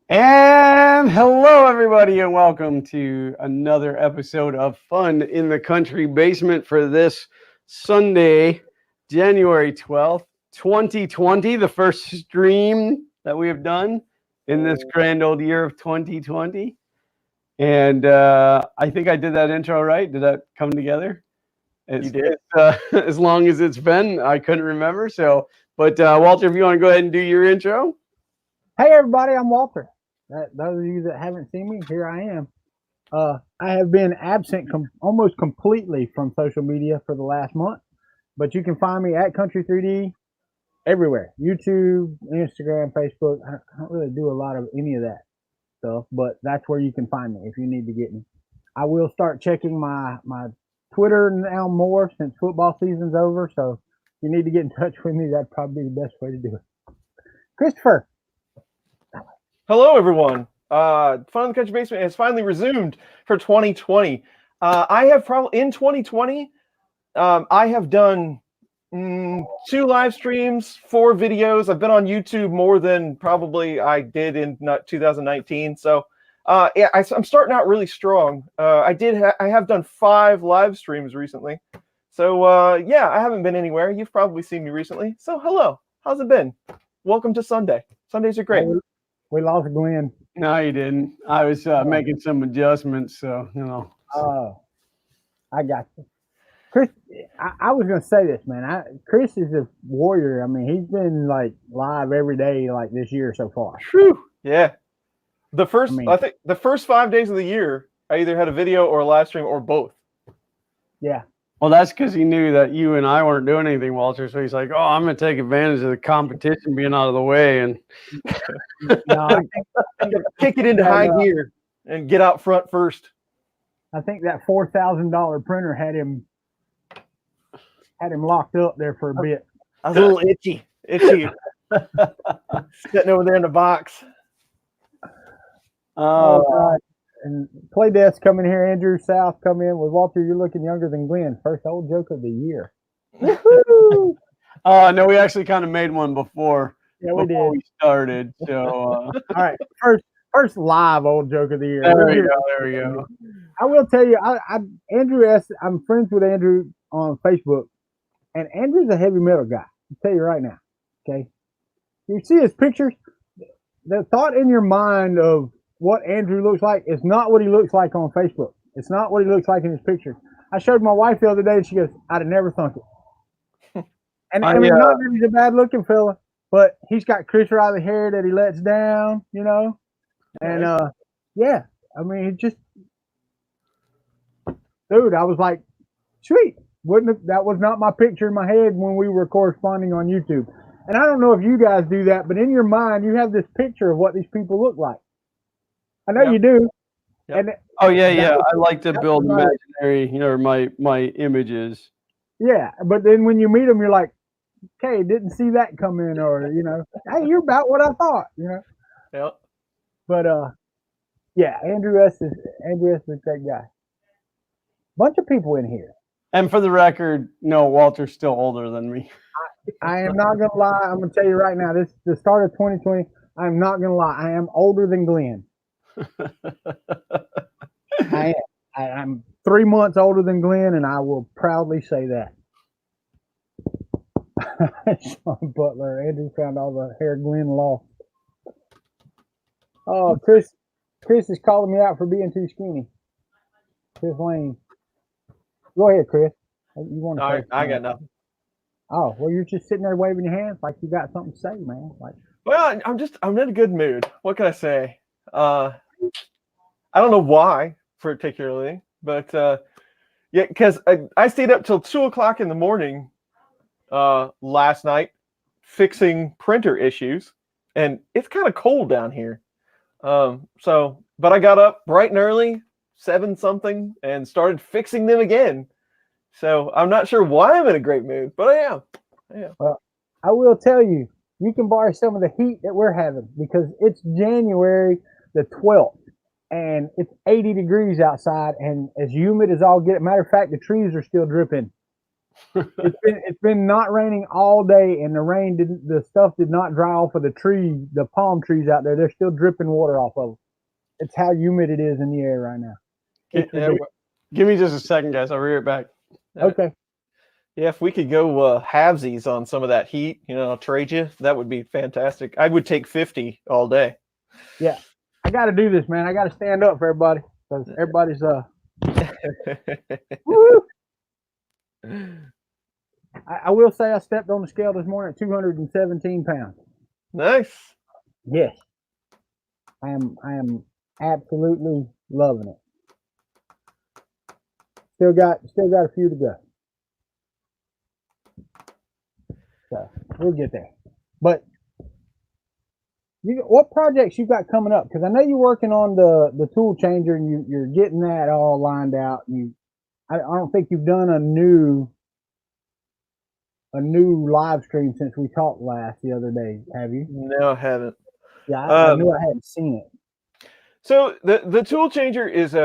And hello, everybody, and welcome to another episode of Fun in the Country Basement for this Sunday, January 12th, 2020, the first stream that we have done in this grand old year of 2020. And I think I did that intro right. Did that come together? You did. As long as it's been, I couldn't remember. But Walter, if you want to go ahead and do your intro. Hey everybody, I'm Walter. Those of you that haven't seen me, here I am. I have been absent almost completely from social media for the last month, but you can find me at Country 3D everywhere: YouTube, Instagram, Facebook. I don't really do a lot of any of that stuff, but that's where you can find me if you need to get me. I will start checking my Twitter now more since football season's over. So if you need to get in touch with me, that'd probably be the best way to do it. Christopher. Hello, everyone. Fun in the Country Basement has finally resumed for 2020. I have probably in 2020, I have done 2 live streams, 4 videos. I've been on YouTube more than probably I did in 2019. So yeah, I'm starting out really strong. I have done 5 live streams recently. So yeah, I haven't been anywhere. You've probably seen me recently. So hello, how's it been? Welcome to Sunday. Sundays are great. We lost Glenn. No, you didn't. I was making some adjustments, so Oh, I got you, Chris. I was gonna say this, man. Chris is a warrior. I mean, he's been like live every day like this year so far. Whew. Yeah. I think the first 5 days of the year, I either had a video or a live stream or both. Yeah. Well, that's because he knew that you and I weren't doing anything, Walter. So he's like, "Oh, I'm going to take advantage of the competition being out of the way." And no, I'm gonna kick it into high gear and get out front first. I think that $4,000 printer had him locked up there for a bit. I was a little itchy, sitting over there in the box. Oh, God. And play desk coming here. Andrew South come in with Walter. You're looking younger than Glenn. First old joke of the year. No, we actually kind of made one before. Yeah, we did. We started. So all right, first live old joke of the year. There we go. I will tell you, Andrew S. I'm friends with Andrew on Facebook, and Andrew's a heavy metal guy. I'll tell you right now. Okay, you see his pictures. The thought in your mind of what Andrew looks like is not what he looks like on Facebook. It's not what he looks like in his pictures. I showed my wife the other day, and she goes, "I'd have never thunk it." And I mean, not that he's a bad looking fella, but he's got Chris Riley hair that he lets down, and yeah, I mean, it just, dude, I was like, sweet. That was not my picture in my head when we were corresponding on YouTube. And I don't know if you guys do that, but in your mind, you have this picture of what these people look like. I know you do. Yep. And I like to build imaginary, my images. Yeah, but then when you meet them, you're like, okay, didn't see that come in, or hey, you're about what I thought, Yep. But yeah, Andrew S is a great guy. Bunch of people in here. And for the record, no, Walter's still older than me. I am not gonna lie. I'm gonna tell you right now. This the start of 2020. I'm not gonna lie. I am older than Glenn. I am. I'm 3 months older than Glenn, and I will proudly say that. Sean Butler, Andrew found all the hair Glenn lost. Oh, Chris is calling me out for being too skinny. Chris Lane. Go ahead, Chris. You want to? All right, I got nothing. Oh, well, you're just sitting there waving your hands like you got something to say, man. Well, I'm in a good mood. What can I say? I don't know why particularly, but yeah, because I stayed up till 2:00 in the morning last night fixing printer issues, and it's kind of cold down here. But I got up bright and early, 7 something, and started fixing them again. So I'm not sure why I'm in a great mood, but I am. Well, I will tell you, you can borrow some of the heat that we're having because it's January the 12th and it's 80 degrees outside and as humid as all get. Matter of fact, the trees are still dripping. It's been not raining all day, and the stuff did not dry off of the palm trees out there. They're still dripping water off of them. It's how humid it is in the air right now. Give me just a second, guys. I'll be right back. Okay. Yeah, if we could go halvesies on some of that heat, I'll trade you. That would be fantastic. I would take 50 all day. Yeah, I got to do this, man. I got to stand up for everybody because everybody's woo! I will say I stepped on the scale this morning at 217 pounds. Nice. Yes, I am absolutely loving it. Still got a few to go. So we'll get there. But what projects you got coming up? Because I know you're working on the tool changer and you're getting that all lined out. And I don't think you've done a new live stream since we talked last the other day, have you? No, I haven't. Yeah, I knew I hadn't seen it. So the tool changer is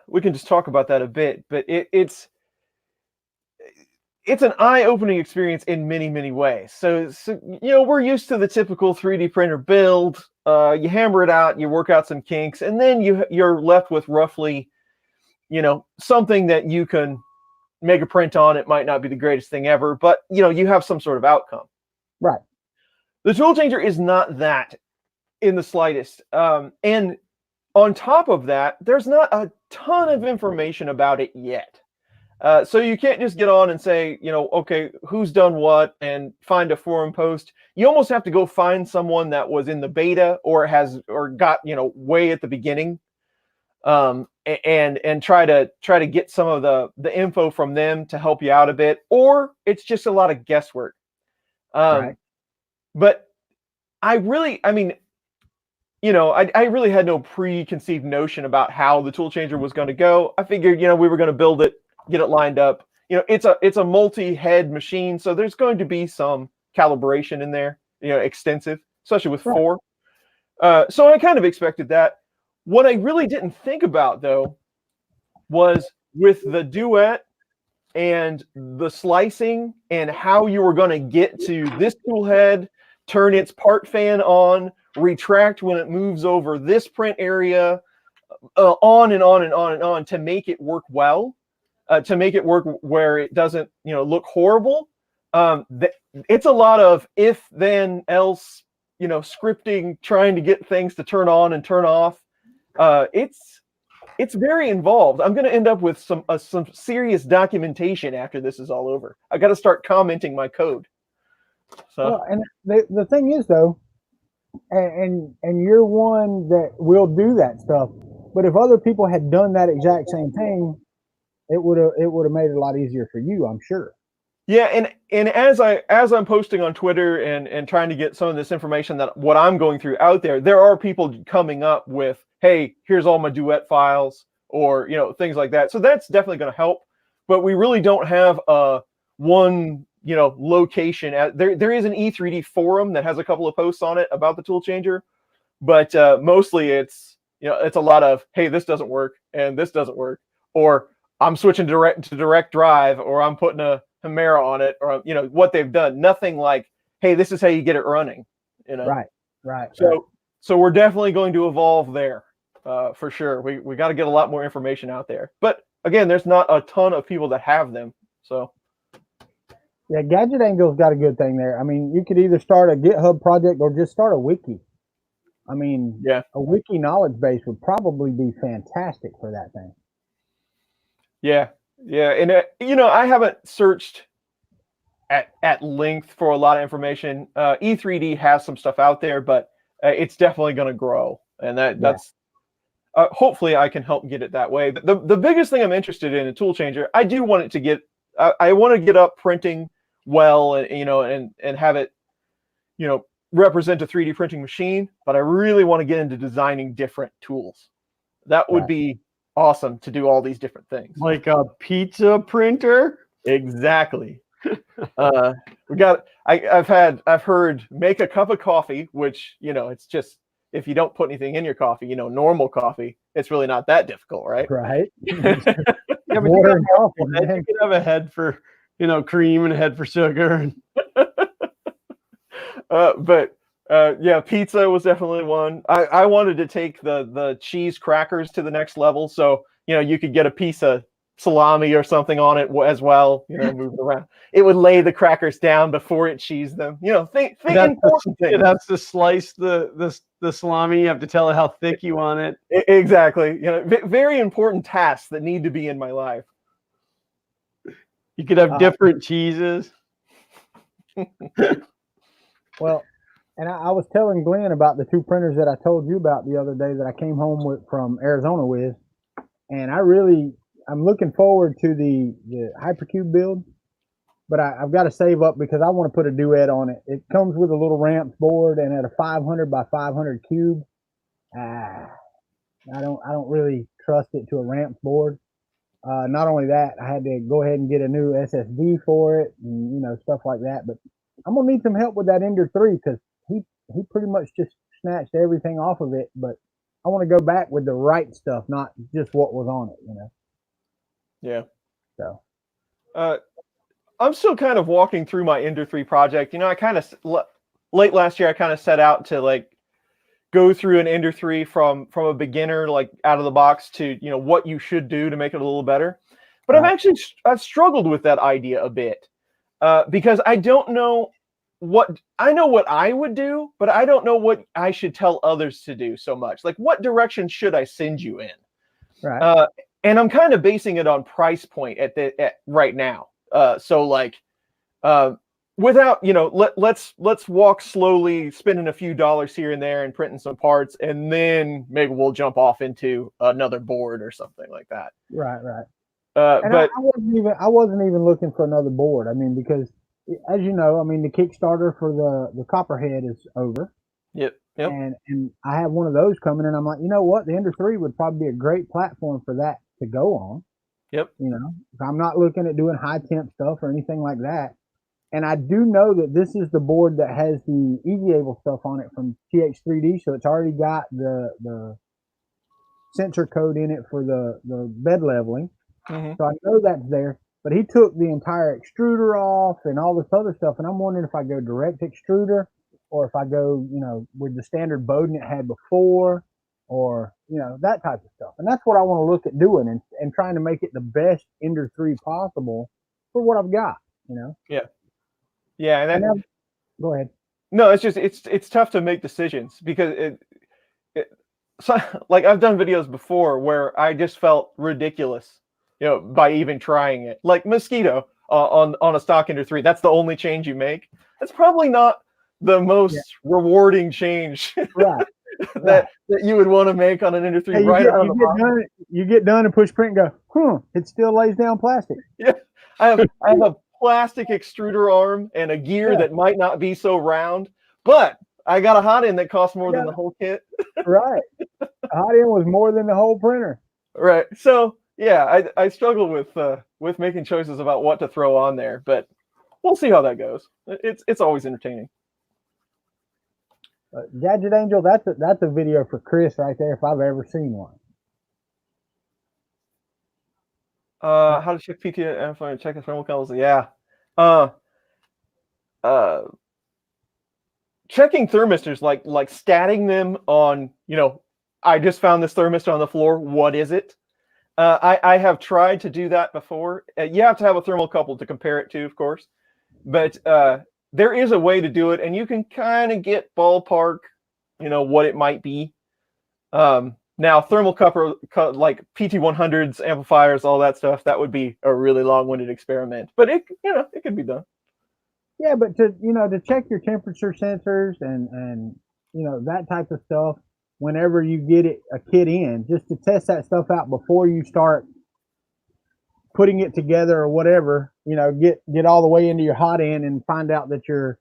we can just talk about that a bit, but it's an eye-opening experience in many, many ways. So we're used to the typical 3D printer build. You hammer it out, you work out some kinks, and then you're left with roughly, something that you can make a print on. It might not be the greatest thing ever, but you have some sort of outcome. Right. The tool changer is not that in the slightest. And on top of that, there's not a ton of information about it yet. So you can't just get on and say, okay, who's done what and find a forum post. You almost have to go find someone that was in the beta or got, way at the beginning, and try to get some of the info from them to help you out a bit, or it's just a lot of guesswork. Right. But I really had no preconceived notion about how the tool changer was going to go. I figured, we were going to build it, get it lined up. It's a multi-head machine, so there's going to be some calibration in there, extensive, especially with 4. So I kind of expected that. What I really didn't think about, though, was with the duet and the slicing and how you were going to get to this tool head, turn its part fan on, retract when it moves over this print area, on and on and on and on to make it work well, to make it work where it doesn't, look horrible. It's a lot of if, then, else, scripting, trying to get things to turn on and turn off. It's very involved. I'm going to end up with some serious documentation after this is all over. I got to start commenting my code. So, well, and the thing is, though, and you're one that will do that stuff. But if other people had done that exact same thing, it would have made it a lot easier for you, I'm sure. Yeah, and as I'm posting on Twitter and trying to get some of this information that what I'm going through out there are people coming up with, hey, here's all my duet files, or things like that. So that's definitely going to help. But we really don't have one location. There is an E3D forum that has a couple of posts on it about the tool changer, but mostly it's it's a lot of, hey, this doesn't work and this doesn't work, or I'm switching to direct drive, or I'm putting a Hemera on it, or what they've done. Nothing like, hey, this is how you get it running. Right. So we're definitely going to evolve there, for sure. We got to get a lot more information out there. But again, there's not a ton of people that have them. So yeah, Gadget Angel's got a good thing there. I mean, you could either start a GitHub project or just start a wiki. I mean, yeah, a wiki knowledge base would probably be fantastic for that thing. Yeah, and I haven't searched at length for a lot of information. E3D has some stuff out there, but it's definitely going to grow, and that's hopefully I can help get it that way. The biggest thing I'm interested in a tool changer, I do want it to get. I want to get up printing well, and have it, represent a 3D printing machine. But I really want to get into designing different tools. That would be awesome to do all these different things, like a pizza printer. Exactly. I've heard make a cup of coffee, which it's just, if you don't put anything in your coffee, normal coffee, it's really not that difficult, right? Right. Yeah, but you can have a head for cream and head for sugar. Yeah, pizza was definitely one. I wanted to take the cheese crackers to the next level, so you could get a piece of salami or something on it as well. Move it around. It would lay the crackers down before it cheesed them. Think important things. It has to slice the salami. You have to tell it how thick you want it. Exactly. Very important tasks that need to be in my life. You could have different cheeses. Well, and I was telling Glenn about the two printers that I told you about the other day that I came home with from Arizona with, and I'm looking forward to the Hypercube build, but I've got to save up because I want to put a duet on it. It comes with a little ramps board and at a 500 by 500 cube. I don't really trust it to a ramps board. Not only that, I had to go ahead and get a new SSD for it and stuff like that. But I'm gonna need some help with that Ender 3 because he pretty much just snatched everything off of it. But I want to go back with the right stuff, not just what was on it. Yeah. So. I'm still kind of walking through my Ender 3 project. I kind of late last year I kind of set out to go through an Ender 3 from a beginner, out of the box to what you should do to make it a little better. But Right. I've struggled with that idea a bit because I don't know I know what I would do, but I don't know what I should tell others to do so much. What direction should I send you in? Right. And I'm kind of basing it on price point at right now. Without let's walk slowly, spending a few dollars here and there and printing some parts, and then maybe we'll jump off into another board or something like that. Right. And But I wasn't even looking for another board. I mean, because as you know, the Kickstarter for the Copperhead is over. Yep. And I have one of those coming, and I'm like, you know what, the Ender 3 would probably be a great platform for that to go on. Yep. I'm not looking at doing high temp stuff or anything like that. And I do know that this is the board that has the EasyAble stuff on it from TH3D, so it's already got the sensor code in it for the bed leveling. Mm-hmm. So I know that's there. But he took the entire extruder off and all this other stuff, and I'm wondering if I go direct extruder or if I go, with the standard Bowden it had before, or that type of stuff. And that's what I want to look at doing and trying to make it the best Ender 3 possible for what I've got. Yeah, and go ahead. No, it's just it's tough to make decisions because I've done videos before where I just felt ridiculous, by even trying it. Like Mosquito on a stock Ender 3, that's the only change you make. That's probably not the most rewarding change right. that you would want to make on an Ender 3 you get done and push print and go, it still lays down plastic. Yeah, I have a plastic extruder arm and a gear that might not be so round, but I got a hot end that costs more than the whole kit. Right. A hot end was more than the whole printer. Right. So yeah, I struggle with making choices about what to throw on there, but we'll see how that goes. It's always entertaining. Gadget Angel, that's a video for Chris right there if I've ever seen one. How to check PTO, check the thermal colors? Yeah. Checking thermistors, like statting them on, I just found this thermistor on the floor. What is it? I have tried to do that before. You have to have a thermocouple to compare it to, of course, but there is a way to do it, and you can kind of get ballpark, what it might be. Now, thermocouple, like PT100s, amplifiers, all that stuff, that would be a really long-winded experiment, but it could be done. Yeah, but to check your temperature sensors and that type of stuff, whenever you get a kit in, just to test that stuff out before you start putting it together or whatever, get all the way into your hot end and find out that your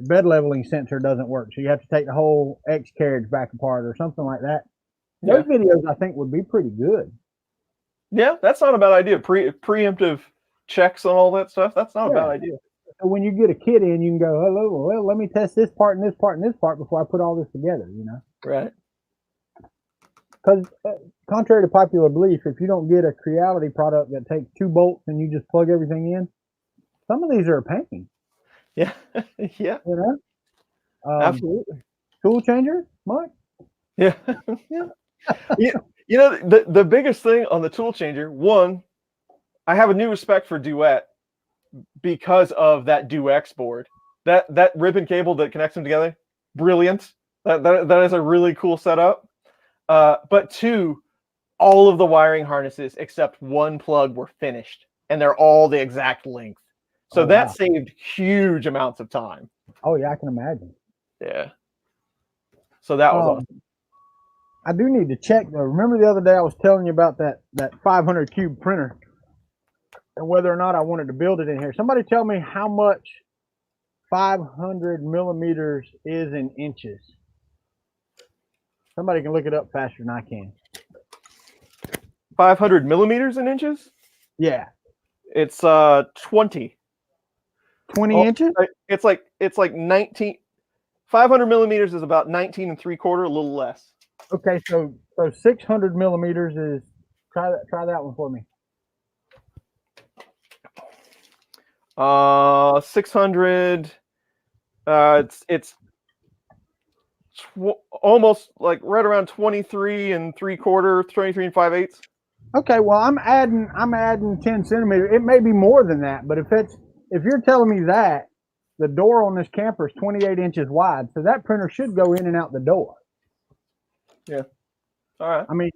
bed leveling sensor doesn't work. So you have to take the whole X carriage back apart or something like that. Those videos I think would be pretty good. Yeah, that's not a bad idea. Preemptive checks on all that stuff. That's not a bad idea. So when you get a kit in, you can go, hello, well, let me test this part and this part and this part before I put all this together, Right. Because contrary to popular belief, if you don't get a Creality product that takes 2 bolts and you just plug everything in, some of these are a pain. Yeah, yeah, You know, absolutely. tool changer, Mike. Yeah, yeah. You know, the biggest thing on the tool changer, one, I have a new respect for Duet because of that DuX board. That ribbon cable that connects them together, brilliant. That is a really cool setup. But two, all of the wiring harnesses except one plug were finished, and they're all the exact length. So that Wow. saved huge amounts of time. Oh yeah, I can imagine. Yeah. So that was awesome. I do need to check though. Remember the other day I was telling you about that 500 cube printer and whether or not I wanted to build it in here. Somebody tell me how much 500 millimeters is in inches. Somebody can look it up faster than I can. 500 millimeters in inches? Yeah. It's 20. 20 inches? It's like 19. 500 millimeters is about 19 and 3/4, a little less. Okay, so 600 millimeters is try that one for me. 600. It's almost like right around 23 and 3/4, 23 and 5/8. Okay, well I'm adding 10 centimeters. It may be more than that, but if you're telling me that the door on this camper is 28 inches wide, so that printer should go in and out the door. Yeah. All right. I mean,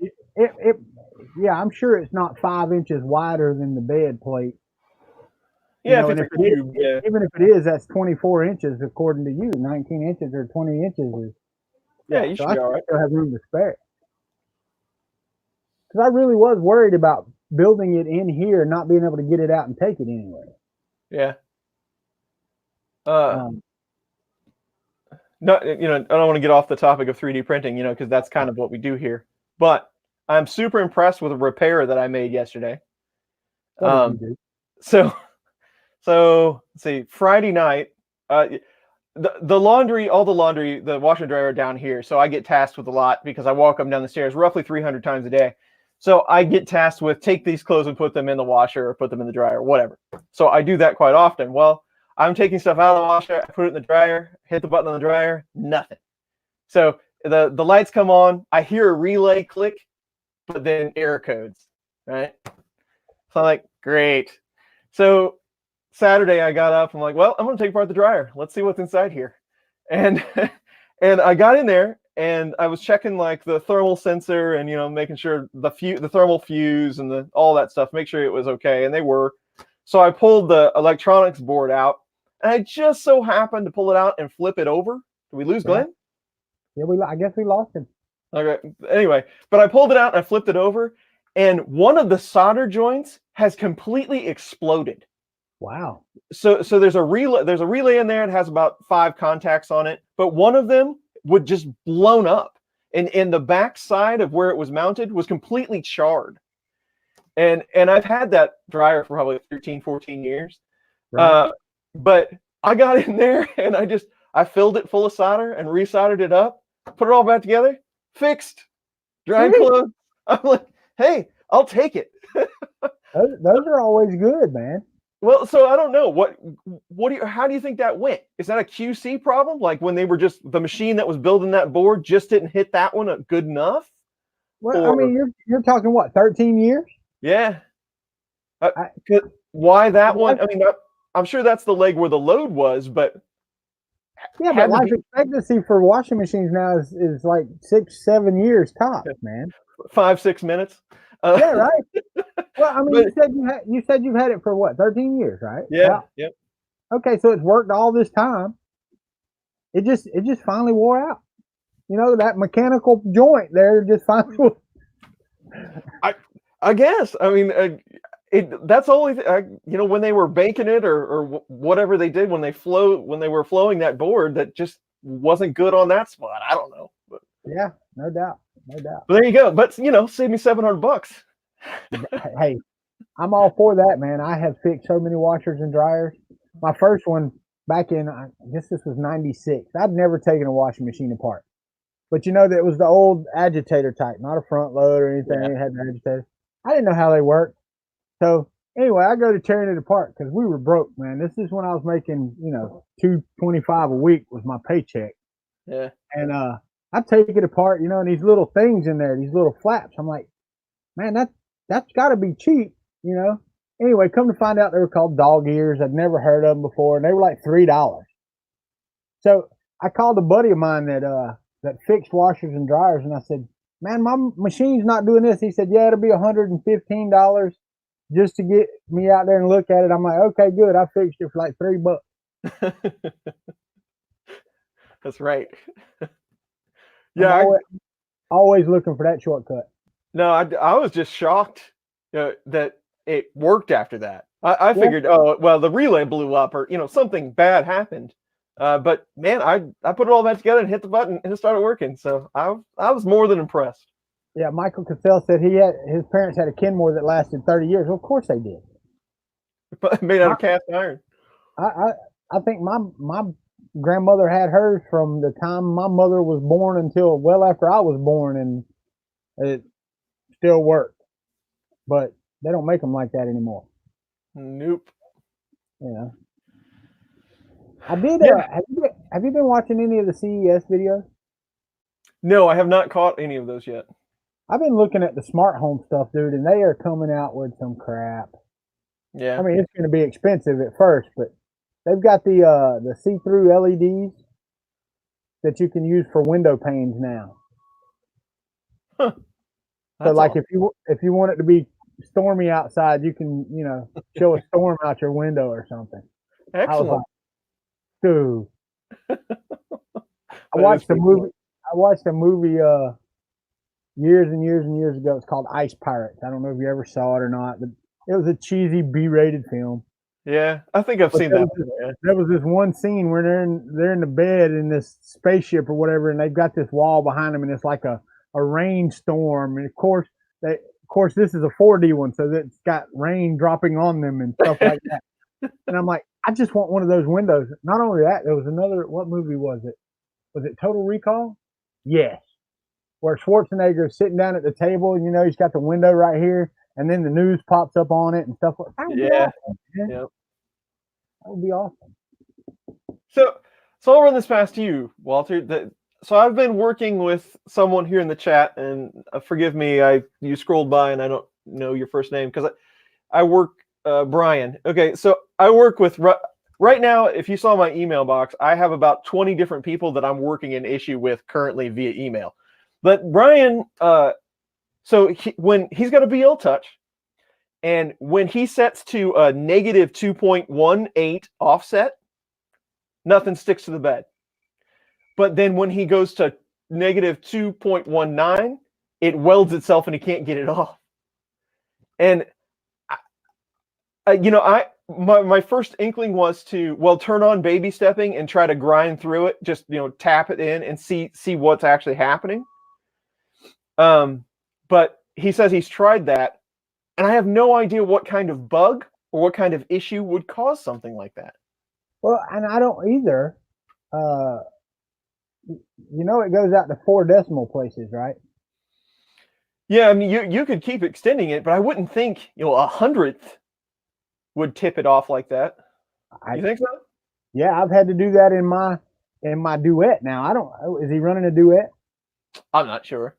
yeah, I'm sure it's not 5 inches wider than the bed plate. Yeah, You know, if it's a cube, yeah. Even if it is, that's 24 inches according to you. 19 inches or 20 inches is. Yeah, you should be all right. Still have room to spare. Because I really was worried about building it in here and not being able to get it out and take it anywhere. Yeah. No, I don't want to get off the topic of 3D printing, because that's kind of what we do here. But I'm super impressed with a repair that I made yesterday. What did you do? So let's see. Friday night, the laundry, the washer and dryer are down here. So I get tasked with a lot because I walk them down the stairs roughly 300 times a day. So I get tasked with take these clothes and put them in the washer or put them in the dryer, whatever. So I do that quite often. Well, I'm taking stuff out of the washer, I put it in the dryer, hit the button on the dryer, nothing. So the lights come on, I hear a relay click, but then error codes, right? So I'm like, great. So Saturday I got up, I'm like, well, I'm gonna take apart the dryer. Let's see what's inside here. And and I got in there and I was checking like the thermal sensor and making sure the thermal fuse and all that stuff, make sure it was okay, and they were. So I pulled the electronics board out, and I just so happened to pull it out and flip it over. Did we lose Glenn? Yeah, I guess we lost him. Okay. Anyway, but I pulled it out and I flipped it over, and one of the solder joints has completely exploded. Wow. So there's a relay in there. It has about 5 contacts on it, but one of them would just blown up, and in the back side of where it was mounted was completely charred. And I've had that dryer for probably 13, 14 years. Right. But I got in there and I filled it full of solder and resoldered it up, put it all back together, fixed, dry clothes. I'm like, hey, I'll take it. Those are always good, man. Well, so I don't know how do you think that went? Is that a QC problem? Like when they were the machine that was building that board just didn't hit that one good enough? Well, I mean, you're talking what, 13 years? Yeah. Why that one? I mean, I'm sure that's the leg where the load was, but yeah, but life expectancy for washing machines now is like 6-7 years tops, man. 5-6 minutes. Yeah, right. Well, I mean, you said you've had it for what, 13 years, right? Yeah. Wow. Yep. Okay, so it's worked all this time. It just finally wore out. That mechanical joint there just finally. I guess. I mean, that's only when they were banking it or whatever they did when they were flowing that board, that just wasn't good on that spot. I don't know. But, yeah, no doubt. But there you go. But save me $700. Hey, I'm all for that, man. I have fixed so many washers and dryers. My first one back in, I guess this was 96. I'd never taken a washing machine apart. But you know that it was the old agitator type, not a front load or anything. Yeah. It had an agitator. I didn't know how they worked. So anyway, I go to tearing it apart because we were broke, man. This is when I was making, $225 a week was my paycheck. Yeah. And I take it apart, and these little things in there, these little flaps. I'm like, man, that's got to be cheap. Anyway, come to find out they were called dog ears. I'd never heard of them before, and they were like $3. So I called a buddy of mine that fixed washers and dryers, and I said, man, my machine's not doing this. He said, yeah, it'll be $115 just to get me out there and look at it. I'm like, okay, good. I fixed it for like $3. That's right. Yeah, always looking for that shortcut. No, I was just shocked that it worked after that. I figured, oh, well, the relay blew up or, something bad happened. But man, I put it all back together and hit the button and it started working. So I was more than impressed. Yeah, Michael Cassell said his parents had a Kenmore that lasted 30 years. Well, of course they did. Made out of cast iron. I think my grandmother had hers from the time my mother was born until well after I was born, and it still worked. But they don't make them like that anymore. Nope. Yeah. I did. Yeah. Have you been watching any of the CES videos? No, I have not caught any of those yet. I've been looking at the smart home stuff, dude, and they are coming out with some crap. Yeah. I mean, it's going to be expensive at first, but they've got the see-through LEDs that you can use for window panes now. Huh. So, like, if you want it to be stormy outside, you can show a storm out your window or something. Excellent. I was like, dude. I watched a movie years and years and years ago. It's called Ice Pirates. I don't know if you ever saw it or not, but it was a cheesy B-rated film. Yeah, I think I've seen that. There was this one scene where they're in the bed in this spaceship or whatever, and they've got this wall behind them, and it's like a rainstorm. And of course this is a 4D one, so it's got rain dropping on them and stuff like that. And I'm like, I just want one of those windows. Not only that, there was another. What movie was it? Was it Total Recall? Yes. Where Schwarzenegger is sitting down at the table, and he's got the window right here, and then the news pops up on it and stuff like that. That would be awesome, man. Yep. That would be awesome. So I'll run this past you, Walter. So I've been working with someone here in the chat, and forgive me, you scrolled by and I don't know your first name because I work Brian. Okay, so I work with right now. If you saw my email box, I have about 20 different people that I'm working an issue with currently via email. But Brian, when he's got a BL Touch, and when he sets to a negative 2.18 offset, nothing sticks to the bed. But then when he goes to negative 2.19, it welds itself and he can't get it off. And my first inkling was to turn on baby stepping and try to grind through it, just tap it in and see what's actually happening. But he says he's tried that, and I have no idea what kind of bug or what kind of issue would cause something like that. Well, and I don't either. It goes out to 4 decimal places, right? Yeah, I mean, you could keep extending it, but I wouldn't think 100th would tip it off like that. You think so? Yeah, I've had to do that in my duet. Now is he running a duet? I'm not sure.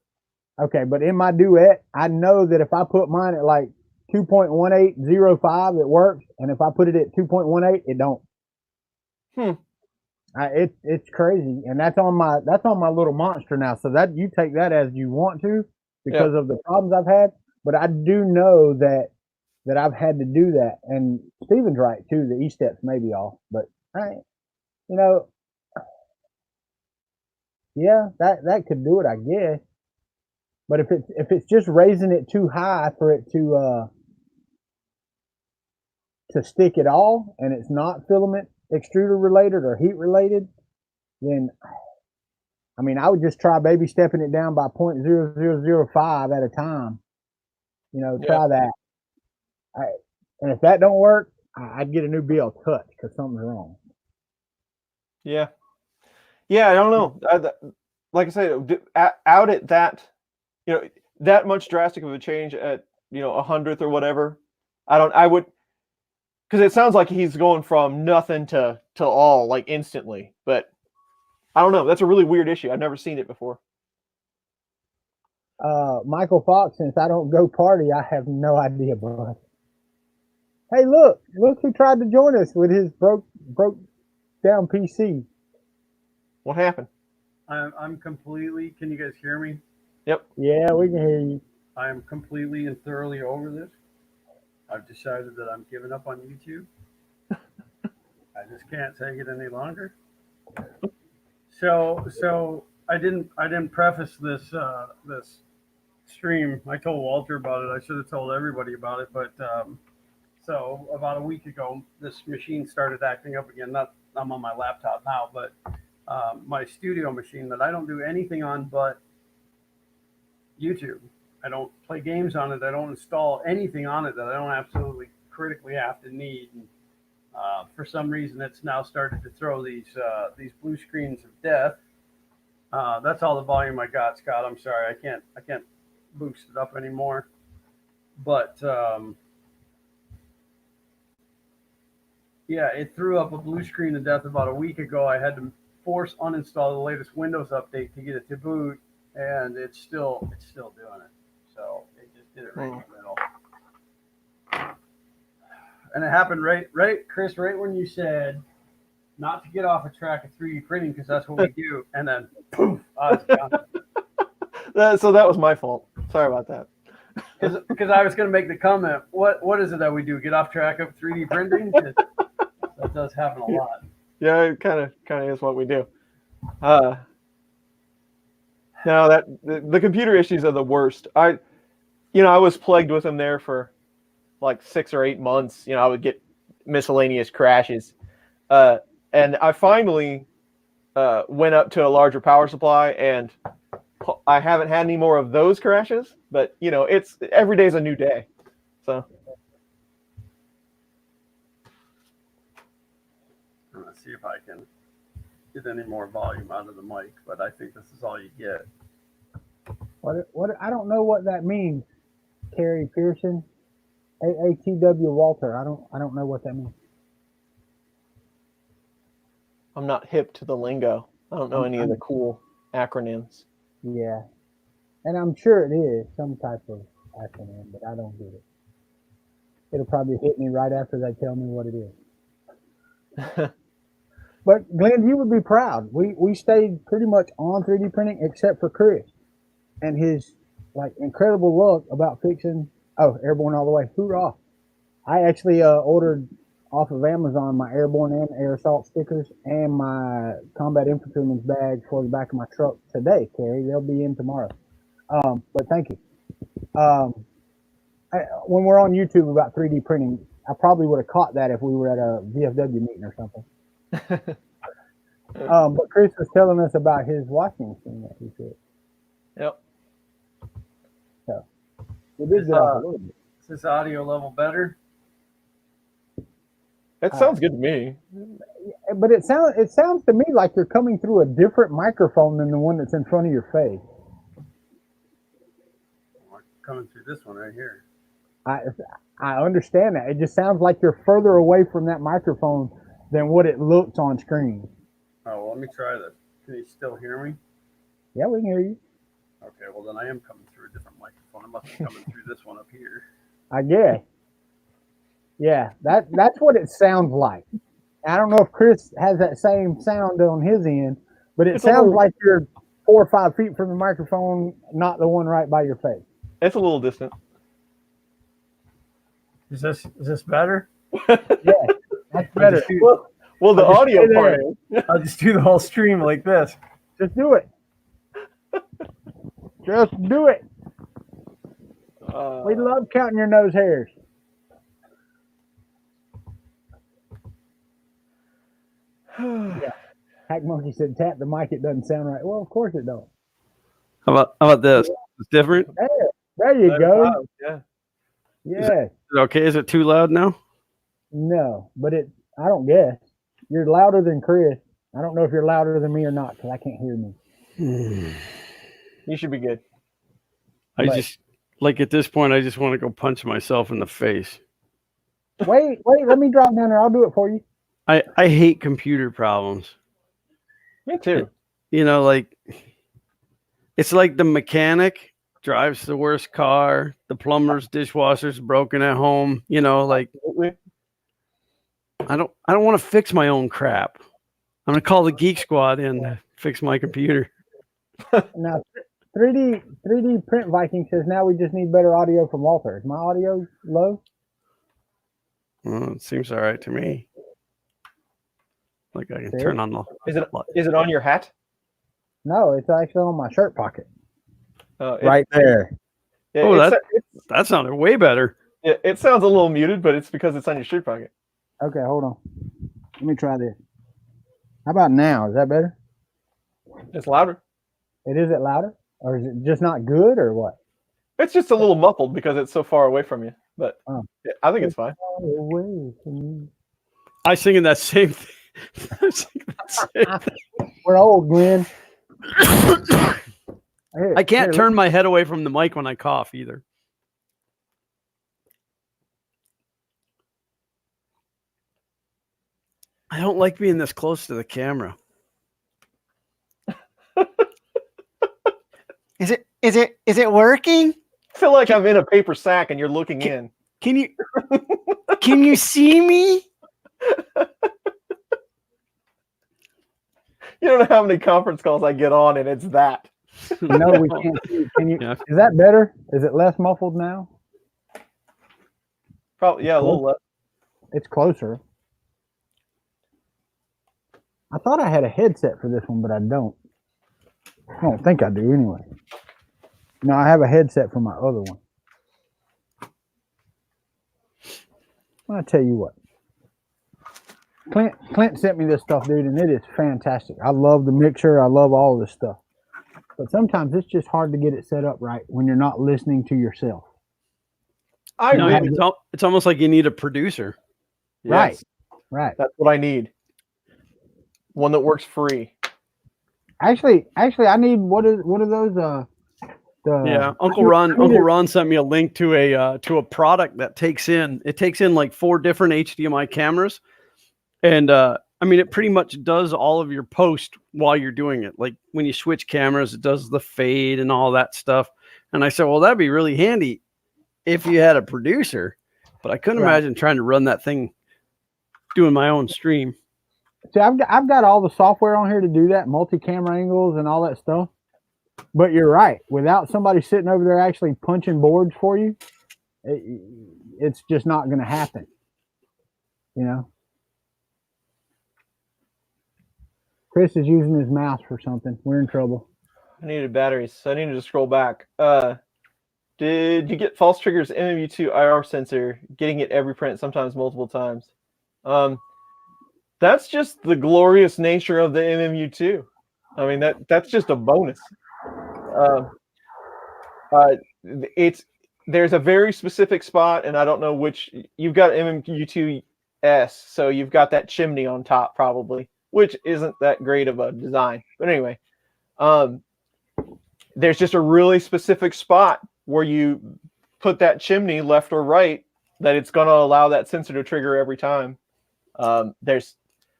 Okay, but in my duet, I know that if I put mine at like 2.1805, it works, and if I put it at 2.18, it don't. It's crazy, and that's on my little monster now. So that you take that as you want to because of the problems I've had. But I do know that I've had to do that, and Steven's right too. The E-steps may be off, but yeah, that could do it, I guess. But if it's just raising it too high for it to stick at all, and it's not filament extruder related or heat related, then I mean I would just try baby stepping it down by 0.0005 at a time. Try that. And if that don't work, I'd get a new BL Touch because something's wrong. Yeah, I don't know. like I said, out at that, that much drastic of a change at, a hundredth or whatever. I would, because it sounds like he's going from nothing to all like instantly, but I don't know. That's a really weird issue. I've never seen it before. Michael Fox, since I don't go party, I have no idea, bro. Hey, look who tried to join us with his broke down PC. What happened? I'm completely. Can you guys hear me? Yep. Yeah, we can hear you. I am completely and thoroughly over this. I've decided that I'm giving up on YouTube. I just can't take it any longer. So I didn't preface this this stream. I told Walter about it. I should have told everybody about it, but so about a week ago, this machine started acting up again. I'm on my laptop now, but my studio machine that I don't do anything on but YouTube. I don't play games on it. I don't install anything on it that I don't absolutely critically have to need. And, for some reason, it's now started to throw these blue screens of death. That's all the volume I got, Scott. I'm sorry, I can't boost it up anymore. But yeah, it threw up a blue screen of death about a week ago. I had to force uninstall the latest Windows update to get it to boot, and it's still doing it. So it just did it right in the middle. And it happened right, Chris, right when you said not to get off a track of 3D printing because that's what we do. And then poof, I was gone. So that was my fault. Sorry about that. Because I was going to make the comment, what is it that we do? Get off track of 3D printing? That does happen a lot. Yeah, it kind of is what we do. No, that the computer issues are the worst. I was plagued with them there for like 6 or 8 months. I would get miscellaneous crashes, and I finally went up to a larger power supply, and I haven't had any more of those crashes. But it's every day's a new day. So I'm gonna see if I can get any more volume out of the mic, but I think this is all you get. What I don't know what that means, Carrie Pearson, AATW Walter. I don't know what that means. I'm not hip to the lingo. I don't know any of the cool acronyms. Yeah, and I'm sure it is some type of acronym, but I don't get it. It'll probably hit me right after they tell me what it is. But Glenn, you would be proud. We stayed pretty much on 3D printing except for Chris and his incredible luck about fixing. Oh, Airborne all the way! Hoorah! I actually ordered off of Amazon my Airborne and Air Assault stickers and my Combat Infantryman's badge for the back of my truck today, Carrie. They'll be in tomorrow. But thank you. When we're on YouTube about 3D printing, I probably would have caught that if we were at a VFW meeting or something. But Chris was telling us about his washing machine that he fixed. Yep. So we did get off a little bit. Is this audio level better? That sounds good to me. But it sounds to me like you're coming through a different microphone than the one that's in front of your face. Coming through this one right here. I understand that. It just sounds like you're further away from that microphone than what it looks on screen. Oh, well, let me try this. Can you still hear me? Yeah, we can hear you. Okay, well, then I am coming through a different microphone. I must be coming through this one up here. I guess. Yeah, that's what it sounds like. I don't know if Chris has that same sound on his end, but it sounds like you're 4 or 5 feet from the microphone, not the one right by your face. It's a little distant. Is this better? Yeah, that's better. Well, the audio part. I'll just do the whole stream like this. Just do it. Just do it. We love counting your nose hairs. Yeah. Hack Monkey said, "Tap the mic. It doesn't sound right." Well, of course it don't. How about this? It's different. There you go. Loud. Yeah. Yeah. Okay, is it too loud now? No, but I don't guess. You're louder than Chris. I don't know if you're louder than me or not because I can't hear me. You should be good. I just like at this point, I just want to go punch myself in the face. Wait, let me drop down there. I'll do it for you. I hate computer problems. Me too. You know, like it's like the mechanic drives the worst car, the plumber's dishwasher's broken at home. You know, like Absolutely. I don't want to fix my own crap. I'm gonna call the Geek Squad in to fix my computer. Now, 3D Print Viking says now we just need better audio from Walter. Is my audio low? Well, it seems all right to me. Like I can See? turn on the. Is it on your hat? No, it's actually on my shirt pocket. It- Right there. it- Oh, it's- that sounded way better. it sounds a little muted, but it's because it's on your shirt pocket. Okay, hold on. Let me try this. How about now? Is that better? It's louder. Is it louder? Or is it just not good or what? It's just a little muffled because it's so far away from you. But Oh. I think it's fine. Away from you. I sing in that same thing. I sing that same thing. We're old, Glenn. Here, I can't here, turn my head away from the mic when I cough either. I don't like being this close to the camera. Is it working? I feel like I'm in a paper sack and you're looking in. Can you see me? You don't know how many conference calls I get on, and it's that. No, we can't see. Can you? Yeah. Is that better? Is it less muffled now? Probably, yeah, a little less. It's closer. I thought I had a headset for this one, but I don't. I don't think I do anyway. No, I have a headset for my other one. I'll tell you what. Clint sent me this stuff, dude, and it is fantastic. I love the mixer. I love all of this stuff. But sometimes it's just hard to get it set up right when you're not listening to yourself. I No, really, it's almost like you need a producer. Right. yes, Right. that's what I need. One that works free. Actually, I need what are those? Yeah, Uncle Ron sent me a link to a product that takes in like 4 different HDMI cameras, and I mean it pretty much does all of your post while you're doing it. Like when you switch cameras, it does the fade and all that stuff. And I said, well, that'd be really handy if you had a producer, but I couldn't imagine trying to run that thing doing my own stream. See, I've got all the software on here to do that, multi-camera angles and all that stuff. But you're right. Without somebody sitting over there actually punching boards for you, it's just not going to happen. You know? Chris is using his mouse for something. We're in trouble. I needed batteries, so I needed to scroll back. Did you get false triggers MMU2 IR sensor, getting it every print, sometimes multiple times? That's just the glorious nature of the MMU2. I mean, that's just a bonus. There's a very specific spot, and I don't know which. You've got MMU2S, so you've got that chimney on top probably, which isn't that great of a design. But anyway, there's just a really specific spot where you put that chimney left or right that it's going to allow that sensor to trigger every time.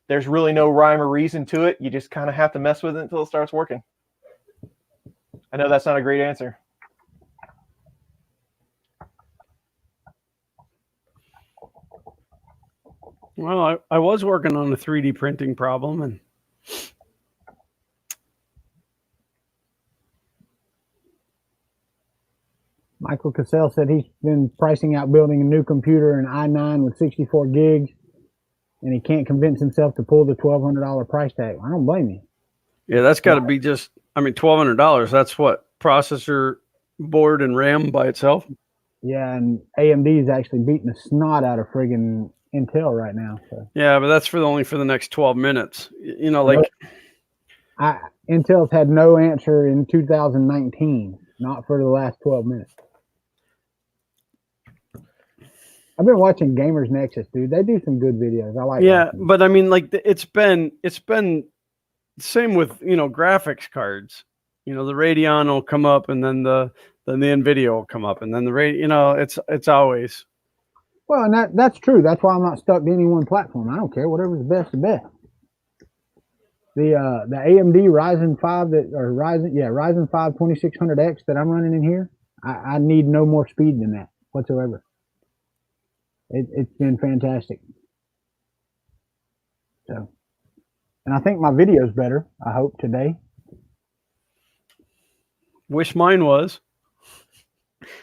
There's really no rhyme or reason to it. You just kind of have to mess with it until it starts working. I know that's not a great answer. Well, I was working on a 3D printing problem, and Michael Cassell said he's been pricing out building a new computer, an i9 with 64 gigs, and he can't convince himself to pull the $1,200 price tag. I don't blame you. yeah, that's got to be just. I mean, $1,200. That's what processor, board, and RAM by itself. Yeah, and AMD is actually beating the snot out of friggin' Intel right now. So. Yeah, but that's only for the next 12 minutes. You know, like Intel's had no answer in 2019, not for the last 12 minutes. I've been watching Gamers Nexus, dude. They do some good videos. I like. Yeah, watching. but I mean, like it's been same with graphics cards. The Radeon will come up, and then the NVIDIA will come up, and then it's always. Well, and that's true. That's why I'm not stuck to any one platform. I don't care. Whatever's the best, the best. The AMD Ryzen 5 Ryzen 5 2600X that I'm running in here, I need no more speed than that whatsoever. It's been fantastic. So, and I think my video's better. I hope today. Wish mine was.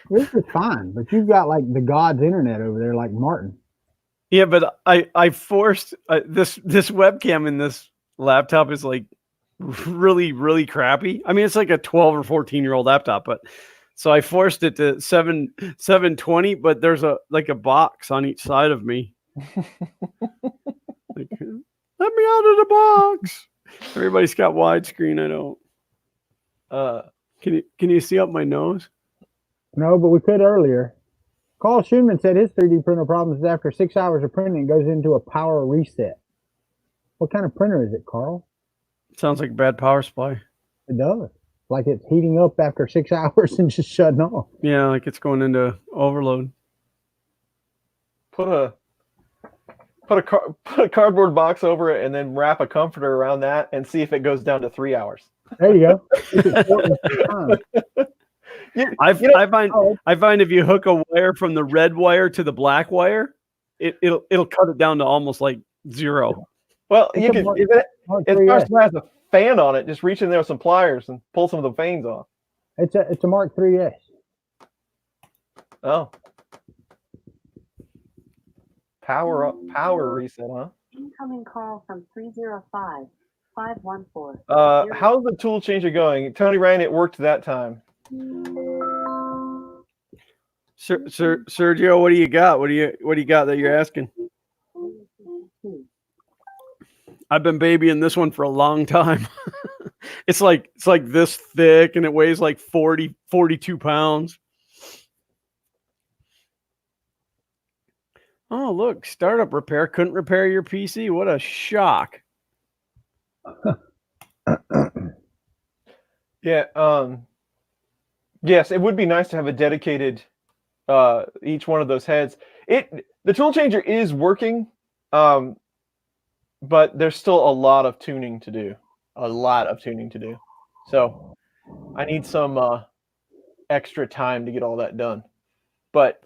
This is fine, but you've got like the God's internet over there, like Martin. Yeah, but I forced this webcam in this laptop is like really, really crappy. I mean, it's like a 12 or 14-year-old laptop, but so I forced it to 720, but there's a box on each side of me. Like, let me out of the box. Everybody's got widescreen. I don't. Can you see up my nose? No, but we could earlier. Carl Schumann said his 3D printer problem is after 6 hours of printing, it goes into a power reset. What kind of printer is it, Carl? Sounds like a bad power supply. It does. Like it's heating up after 6 hours and just shutting off. Yeah, like it's going into overload. Put a cardboard box over it and then wrap a comforter around that and see if it goes down to 3 hours. There you go. I find if you hook a wire from the red wire to the black wire, it'll cut it down to almost like 0. Well, you can if it has a fan on it, just reach in there with some pliers and pull some of the fans off. It's a Mark 3S. Oh. Power reset, huh? Incoming call from 305 514. How's the tool changer going? Tony Ryan, it worked that time. Sergio, what do you got? What do you got that you're asking? I've been babying this one for a long time. It's like this thick and it weighs like 42 pounds. Oh, look, startup repair couldn't repair your PC. What a shock. Yeah, yes, it would be nice to have a dedicated each one of those heads. The tool changer is working, but there's still a lot of tuning to do. So I need some extra time to get all that done. But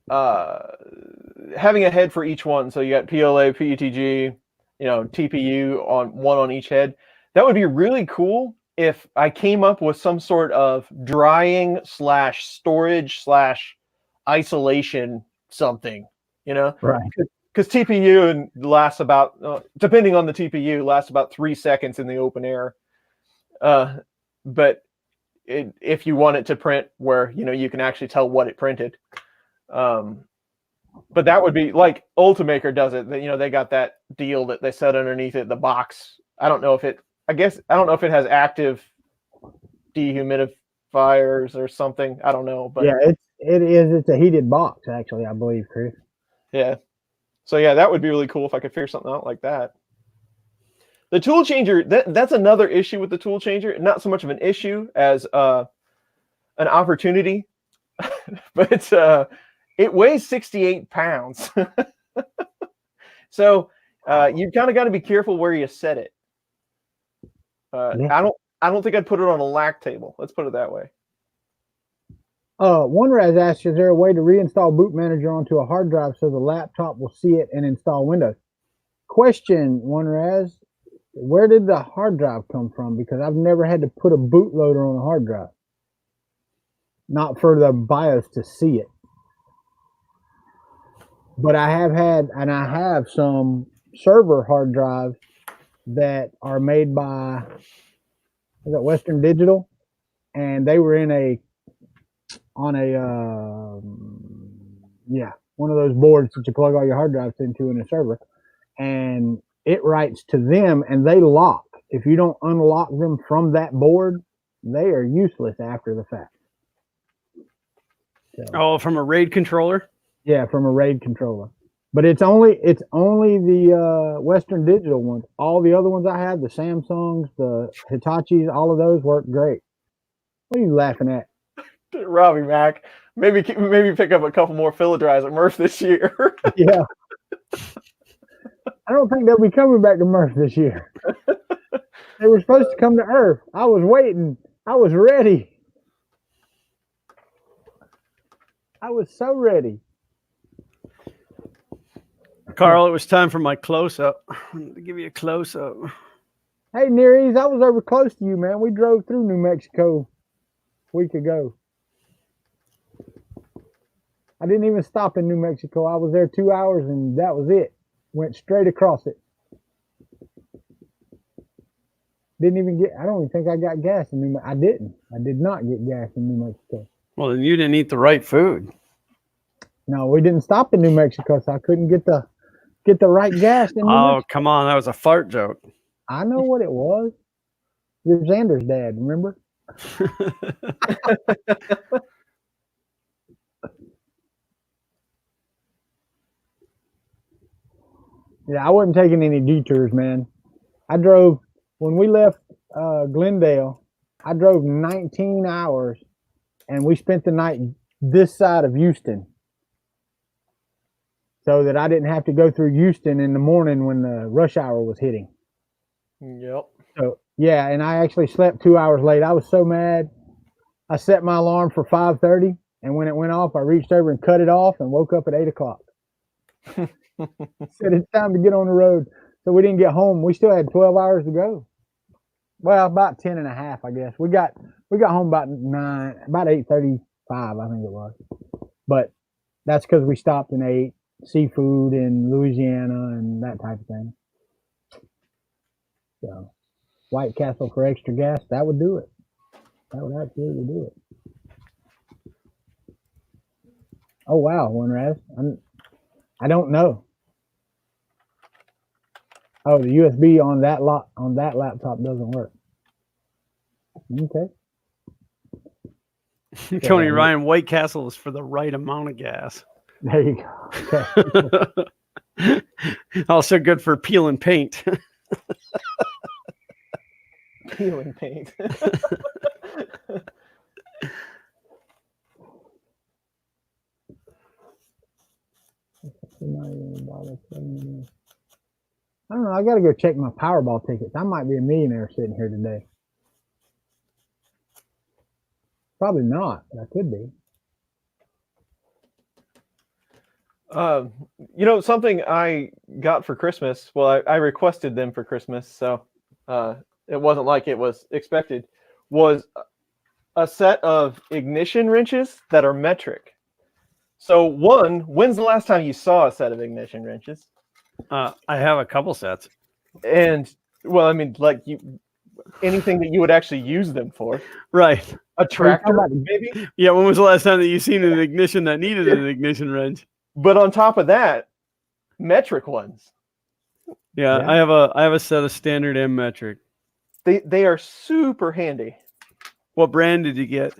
having a head for each one, so you got PLA, PETG, TPU on each head, that would be really cool if I came up with some sort of drying / storage / isolation something, Right. Because TPU lasts about, depending on the TPU, lasts about 3 seconds in the open air. But if you want it to print where, you can actually tell what it printed. But that would be like Ultimaker does it. They got that deal that they set underneath it, the box. I don't know if it has active dehumidifiers or something. I don't know, but yeah, it's a heated box actually, I believe, Chris. Yeah. So yeah, that would be really cool if I could figure something out like that. The tool changer, that's another issue with the tool changer. Not so much of an issue as an opportunity, but it weighs 68 pounds. So you kind of got to be careful where you set it. Yeah. I don't think I'd put it on a lac table. Let's put it that way. OneRaz asks, is there a way to reinstall Boot Manager onto a hard drive so the laptop will see it and install Windows? Question, OneRaz, where did the hard drive come from? Because I've never had to put a bootloader on a hard drive. Not for the BIOS to see it. But I have some server hard drives that are made by Western Digital, and they were on one of those boards that you plug all your hard drives into in a server, and it writes to them and they lock. If you don't unlock them from that board, they are useless after the fact. So, from a RAID controller? Yeah, from a RAID controller. But it's only the Western Digital ones. All the other ones I have, the Samsungs, the Hitachis, all of those work great. What are you laughing at? Robbie Mac, maybe pick up a couple more filler dries at Murph this year. Yeah. I don't think they'll be coming back to Murph this year. They were supposed to come to Earth. I was waiting. I was ready. I was so ready. Carl, it was time for my close-up. To give you a close-up. Hey, Near Ease, I was over close to you, man. We drove through New Mexico a week ago. I didn't even stop in New Mexico. I was there 2 hours, and that was it. Went straight across it. Didn't even get, I don't even think I got gas in New Mexico. I didn't. I did not get gas in New Mexico. Well, then you didn't eat the right food. No, we didn't stop in New Mexico, so I couldn't get the right gas in New Mexico. Come on. That was a fart joke. I know what it was. You're Xander's dad, remember? Yeah, I wasn't taking any detours, man. I drove, when we left Glendale, I drove 19 hours, and we spent the night this side of Houston, so that I didn't have to go through Houston in the morning when the rush hour was hitting. Yep. So, yeah, and I actually slept 2 hours late. I was so mad. I set my alarm for 5:30, and when it went off, I reached over and cut it off and woke up at 8 o'clock. Said it's time to get on the road. So we didn't get home. We still had 12 hours to go. Well, about 10 and a half, I guess. We got home about 8:35, I think it was. But that's because we stopped and ate seafood in Louisiana and that type of thing. So White Castle for extra gas, that would do it. That would absolutely do it. Oh wow, Winraz. I don't know. Oh, the USB on that laptop doesn't work. Okay. Tony Ryan, White Castle is for the right amount of gas. There you go. Okay. Also good for peeling paint. Peeling paint. I don't know. I got to go check my Powerball tickets. I might be a millionaire sitting here today. Probably not, but I could be. Something I got for Christmas. Well, I requested them for Christmas, so it wasn't like it was expected. Was a set of ignition wrenches that are metric. So, when's the last time you saw a set of ignition wrenches? I have a couple sets. And, well, I mean, like anything that you would actually use them for. Right. A tractor, maybe? Yeah, when was the last time that you seen an ignition that needed an ignition wrench? But on top of that, metric ones. Yeah, I have a set of standard and metric. They are super handy. What brand did you get?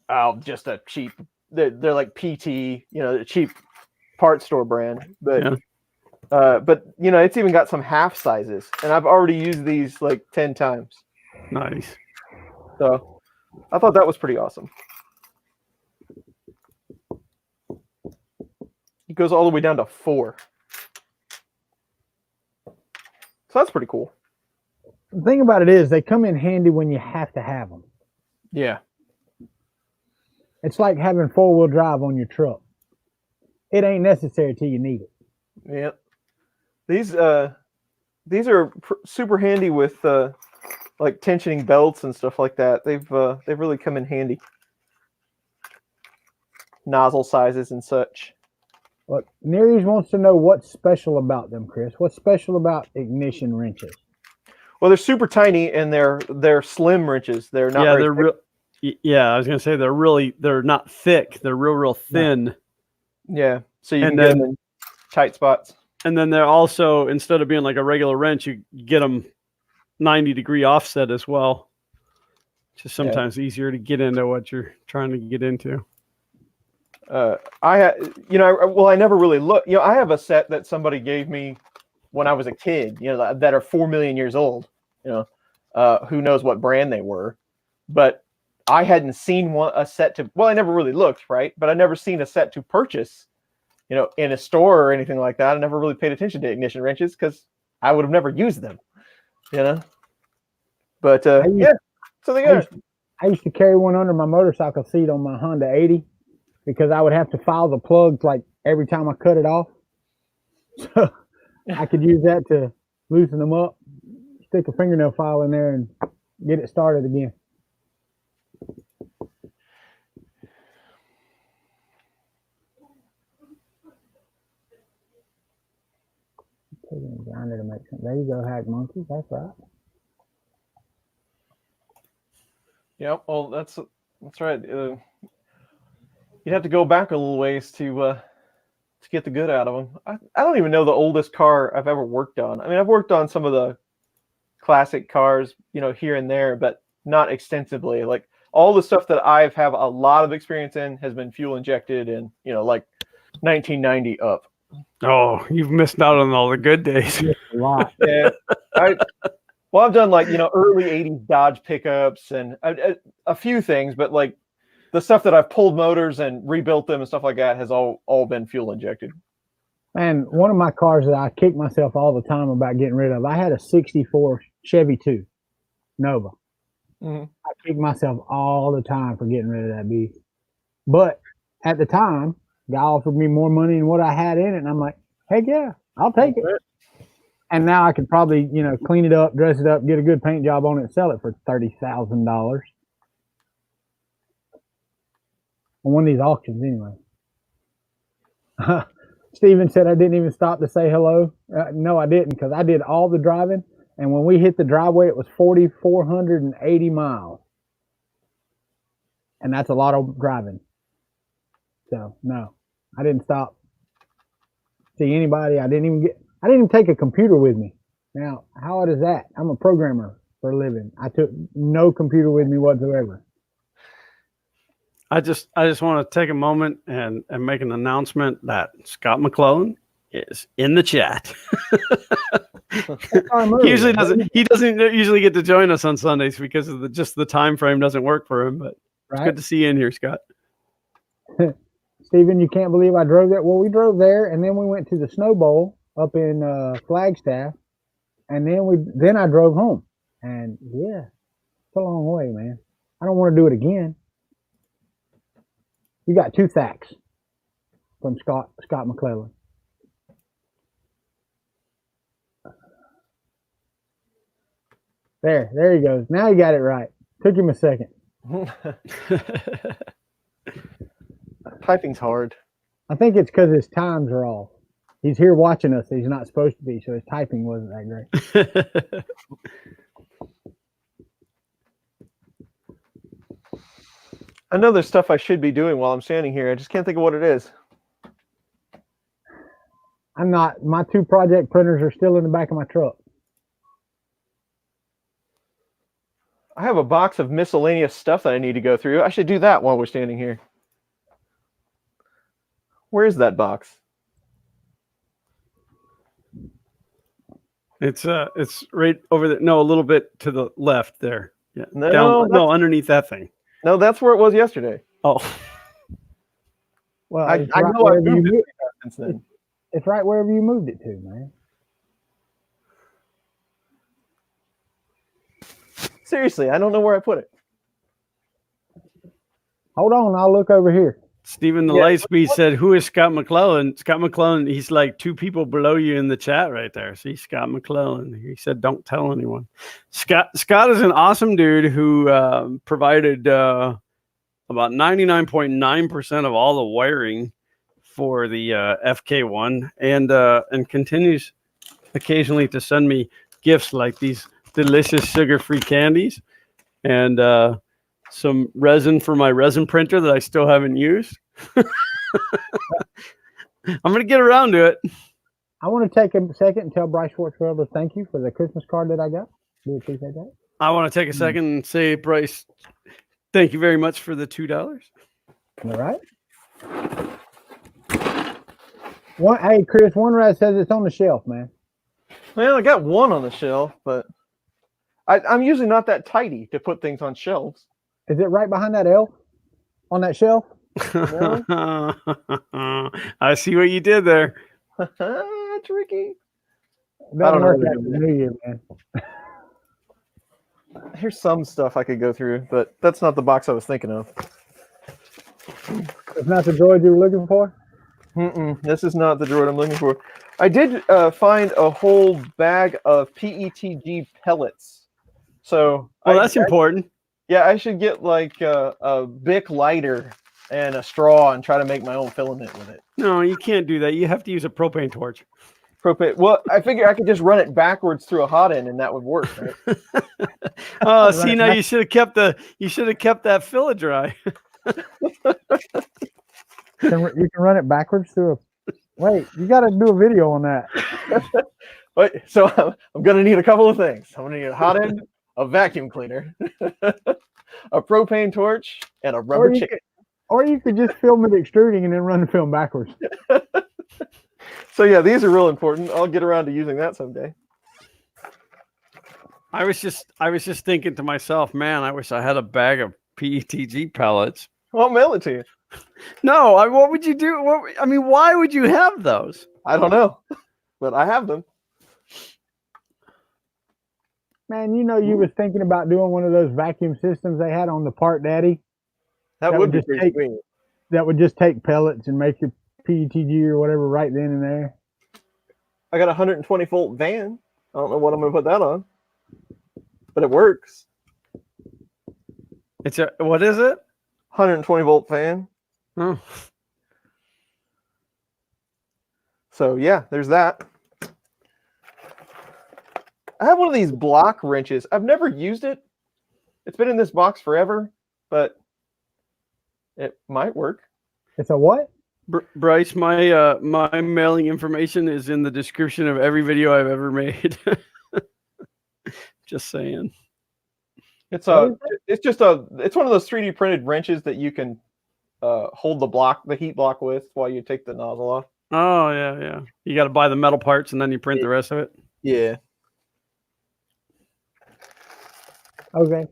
Oh, just a cheap. They're like PT, a cheap part store brand. But yeah. But it's even got some half sizes, and I've already used these like 10 times. Nice. So I thought that was pretty awesome. It goes all the way down to 4. So that's pretty cool. The thing about it is they come in handy when you have to have them. Yeah. It's like having 4-wheel drive on your truck. It ain't necessary till you need it. Yep. These are super handy with like tensioning belts and stuff like that. They've really come in handy. Nozzle sizes and such. Look, Neres wants to know what's special about them, Chris. What's special about ignition wrenches? Well, they're super tiny and they're slim wrenches. They're not. Yeah, they're real. Yeah, I was gonna say they're not thick. They're real thin. Yeah, so you can get them in tight spots. And then they're also, instead of being like a regular wrench, you get them 90-degree offset as well. Just sometimes easier to get into what you're trying to get into. I had, I never really looked. I have a set that somebody gave me when I was a kid. That are 4 million years old. Who knows what brand they were, but I hadn't seen a set to. Well, I never really looked, right? But I never seen a set to purchase. In a store or anything like that. I never really paid attention to ignition wrenches because I would have never used them. But so they go. I used to carry one under my motorcycle seat on my Honda 80 because I would have to file the plugs like every time I cut it off. So I could use that to loosen them up, stick a fingernail file in there, and get it started again. Xander to make sense. There you go, Hack Monkey. That's right. Yeah, well, that's right. You'd have to go back a little ways to get the good out of them. I don't even know the oldest car I've ever worked on. I mean, I've worked on some of the classic cars, here and there, but not extensively. Like all the stuff that I've have a lot of experience in has been fuel injected and like 1990 up. Oh, you've missed out on all the good days. A lot. Yeah, I've done like early 80s Dodge pickups and a few things, but like the stuff that I've pulled motors and rebuilt them and stuff like that has all been fuel injected. And one of my cars that I kick myself all the time about getting rid of, I had a 64 Chevy 2 Nova. Mm-hmm. I kick myself all the time for getting rid of that beast. But at the time, guy offered me more money than what I had in it, and I'm like, heck yeah, I'll take it. And now I could probably, clean it up, dress it up, get a good paint job on it, and sell it for $30,000 on one of these auctions anyway. Steven said I didn't even stop to say hello. No, I didn't, because I did all the driving, and when we hit the driveway, it was 4,480 miles. And that's a lot of driving. So, no, I didn't stop. See anybody. I didn't even take a computer with me. Now, how odd is that? I'm a programmer for a living. I took no computer with me whatsoever. I just want to take a moment and make an announcement that Scott McClellan is in the chat. He doesn't usually get to join us on Sundays because of the time frame doesn't work for him, but it's good to see you in here, Scott. Steven, you can't believe I drove that. Well, we drove there, and then we went to the Snow Bowl up in Flagstaff, and then I drove home. And yeah, it's a long way, man. I don't want to do it again. You got 2 thacks from Scott McClellan. There he goes. Now he got it right. Took him a second. Typing's hard. I think it's because his times are off. He's here watching us. He's not supposed to be, so his typing wasn't that great. I know there's stuff I should be doing while I'm standing here. I just can't think of what it is. I'm not. My 2 project printers are still in the back of my truck. I have a box of miscellaneous stuff that I need to go through. I should do that while we're standing here. Where is that box? It's right over there. No, a little bit to the left there. Yeah. No, underneath that thing. No, that's where it was yesterday. Oh. Well, I know I moved it since then. It's right wherever you moved it to, man. Seriously, I don't know where I put it. Hold on, I'll look over here. Stephen the Lightspeed said, "Who is Scott McClellan?" Scott McClellan, he's like 2 people below you in the chat right there. See, Scott McClellan. He said, "Don't tell anyone." Scott is an awesome dude who provided about 99.9% of all the wiring for the FK1, and continues occasionally to send me gifts like these delicious sugar-free candies and some resin for my resin printer that I still haven't used. I'm going to get around to it. I want to take a second and tell Bryce Schwartzwelder thank you for the Christmas card that I got. Do you appreciate that? I want to take a second and say, Bryce, thank you very much for the $2. All right. Hey, Chris, one rat says it's on the shelf, man. Well, I got one on the shelf, but I'm usually not that tidy to put things on shelves. Is it right behind that elf on that shelf? I see what you did there. Tricky. It I don't doesn't know work what after to do. New Year, man. Here's some stuff I could go through, but that's not the box I was thinking of. It's not the droid you were looking for? This is not the droid I'm looking for. I did find a whole bag of PETG pellets. So, that's important. Yeah, I should get like a Bic lighter and a straw and try to make my own filament with it. No, you can't do that. You have to use a propane torch. Propane. Well, I figure I could just run it backwards through a hot end and that would work, right? Oh, see, now you should have kept that fillet dry. You can run it backwards through a. Wait, you got to do a video on that. Wait, so I'm going to need a couple of things. I'm going to need a hot end, a vacuum cleaner, a propane torch, and a rubber chicken. Or you could just film it extruding and then run the film backwards. So yeah, these are real important. I'll get around to using that someday. I was just thinking to myself, man, I wish I had a bag of PETG pellets. Well, I'll mail it to you. No, what would you do? Why would you have those? I don't know, but I have them. Man, you was thinking about doing one of those vacuum systems they had on the Part Daddy. That would be pretty sweet. That would just take pellets and make your PETG or whatever right then and there. I got a 120 volt van. I don't know what I'm going to put that on, but it works. What is it? 120 volt fan. Oh. So yeah, there's that. I have one of these block wrenches. I've never used it. It's been in this box forever, but it might work. It's a what? Bryce, my mailing information is in the description of every video I've ever made. Just saying. It's one of those 3D printed wrenches that you can hold the heat block with while you take the nozzle off. Oh yeah. You got to buy the metal parts and then you print the rest of it. Yeah. Okay.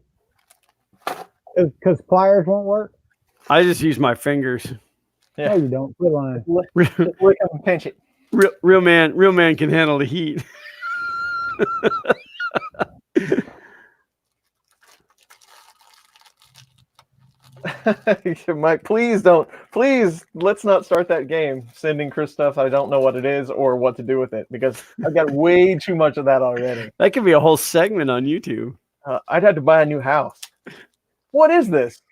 Because pliers won't work? I just use my fingers. Yeah. No, you don't. Quit lying. Lick up and pinch it. Real man can handle the heat. Mike, please let's not start that game sending Chris stuff I don't know what it is or what to do with it, because I've got way too much of that already. That could be a whole segment on YouTube. I'd have to buy a new house. What is this?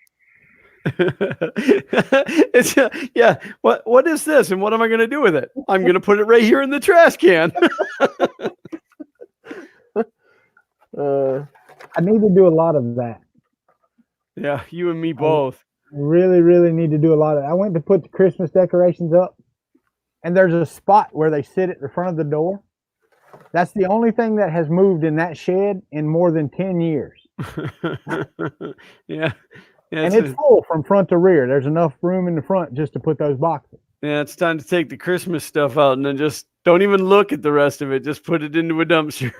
What is this and what am I going to do with it? I'm going to put it right here in the trash can. I need to do a lot of that. Yeah, you and me both. I really, really need to do a lot of that. I went to put the Christmas decorations up, and there's a spot where they sit at the front of the door. That's the only thing that has moved in that shed in more than 10 years. Yeah. And it's full from front to rear. There's enough room in the front just to put those boxes. Yeah, it's time to take the Christmas stuff out and then just don't even look at the rest of it. Just put it into a dumpster.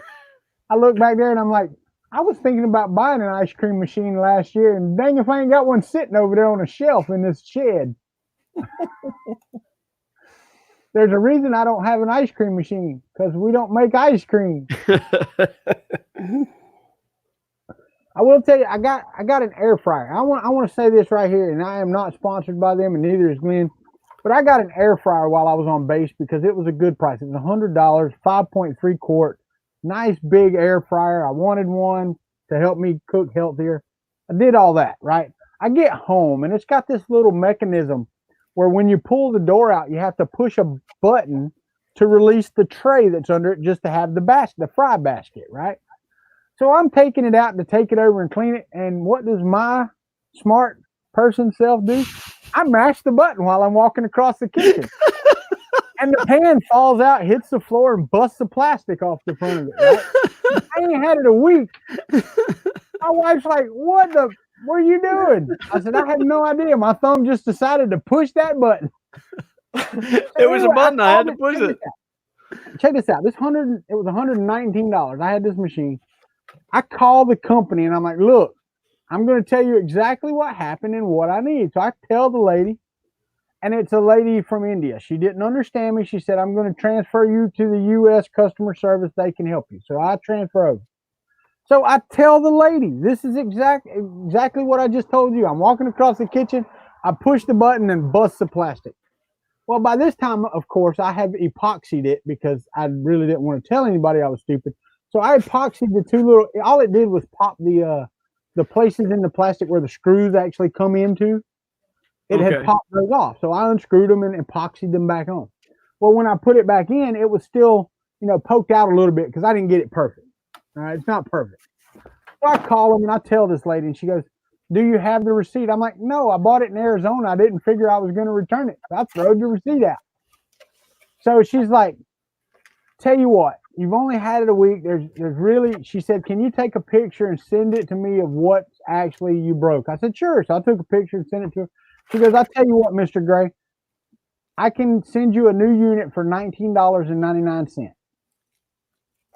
I look back there and I'm like, I was thinking about buying an ice cream machine last year, and dang if I ain't got one sitting over there on a shelf in this shed. There's a reason I don't have an ice cream machine, because we don't make ice cream. I will tell you, I got an air fryer. I want to say this right here, and I am not sponsored by them, and neither is Glenn. But I got an air fryer while I was on base because it was a good price. It was $100, 5.3 quart, nice big air fryer. I wanted one to help me cook healthier. I did all that, right? I get home, and it's got this little mechanism where when you pull the door out, you have to push a button to release the tray that's under it just to have the fry basket, right? So I'm taking it out to take it over and clean it. And what does my smart person self do? I mash the button while I'm walking across the kitchen. And the pan falls out, hits the floor, and busts the plastic off the front of it. Right? I ain't had it a week. My wife's like, what the? what are you doing? I said, I had no idea. My thumb just decided to push that button. It was a button. I had to push it. Check this out. It was $119. I had this machine. I called the company and I'm like, look, I'm going to tell you exactly what happened and what I need. So I tell the lady, and it's a lady from India. She didn't understand me. She said, I'm going to transfer you to the U.S. customer service. They can help you. So I transfer over. So I tell the lady, this is exactly what I just told you. I'm walking across the kitchen. I push the button and bust the plastic. Well, by this time, of course, I have epoxied it because I really didn't want to tell anybody I was stupid. So I epoxied the two little, all it did was pop the places in the plastic where the screws actually come into. It had popped those off. So I unscrewed them and epoxied them back on. Well, when I put it back in, it was still, poked out a little bit because I didn't get it perfect. All right, it's not perfect. So I call them and I tell this lady, and she goes, do you have the receipt? I'm like, no, I bought it in Arizona. I didn't figure I was going to return it. So I throwed the receipt out. So she's like, tell you what, you've only had it a week. There's really, she said, can you take a picture and send it to me of what actually you broke? I said, sure. So I took a picture and sent it to her. She goes, I'll tell you what, Mr. Gray, I can send you a new unit for $19.99.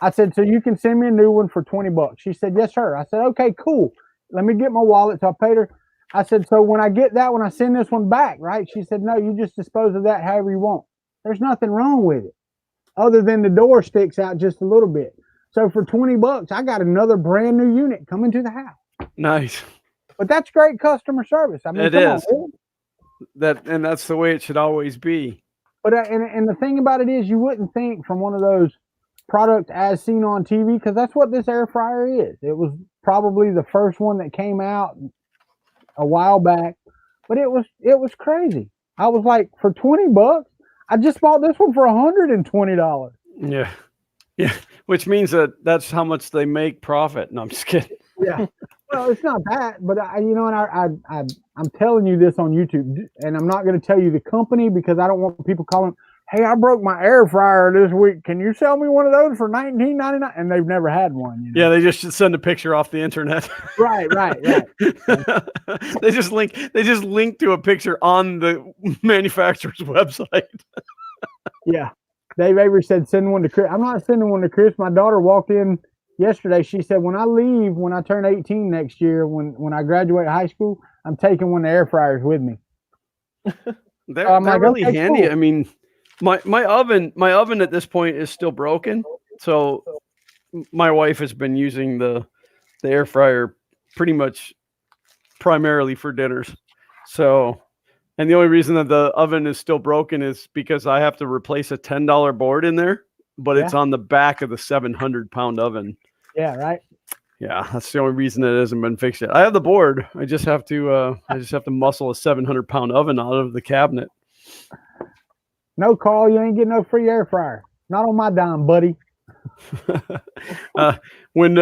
I said, so you can send me a new one for $20. She said, yes, sir. I said, okay, cool. Let me get my wallet. So I paid her. I said, so when I get that one, I send this one back, right? She said, no, you just dispose of that however you want. There's nothing wrong with it other than the door sticks out just a little bit. So for $20, I got another brand new unit coming to the house. Nice. But that's great customer service. I mean, it is. And that's the way it should always be. But and the thing about it is, you wouldn't think from one of those product as seen on TV, because that's what this air fryer is. It was probably the first one that came out a while back, but it was crazy. I was like, for $20, I just bought this one for $120. Yeah, which means that's how much they make profit. No, I'm just kidding. Yeah, well, it's not that, but I'm telling you this on YouTube, and I'm not going to tell you the company because I don't want people calling, hey, I broke my air fryer this week. Can you sell me one of those for $19.99? And they've never had one. Yeah, they just send a picture off the internet. Right. They just link to a picture on the manufacturer's website. Yeah. Dave Avery said, send one to Chris. I'm not sending one to Chris. My daughter walked in yesterday. She said, when I turn 18 next year, when I graduate high school, I'm taking one of the air fryers with me. They're really handy. Cool. I mean, my oven at this point is still broken. So my wife has been using the air fryer pretty much primarily for dinners. So, and the only reason that the oven is still broken is because I have to replace a $10 board in there, but it's on the back of the 700-pound oven. Yeah, right. Yeah, that's the only reason it hasn't been fixed yet. I have the board. I just have to muscle a 700-pound oven out of the cabinet. No, Carl, you ain't getting no free air fryer. Not on my dime, buddy. When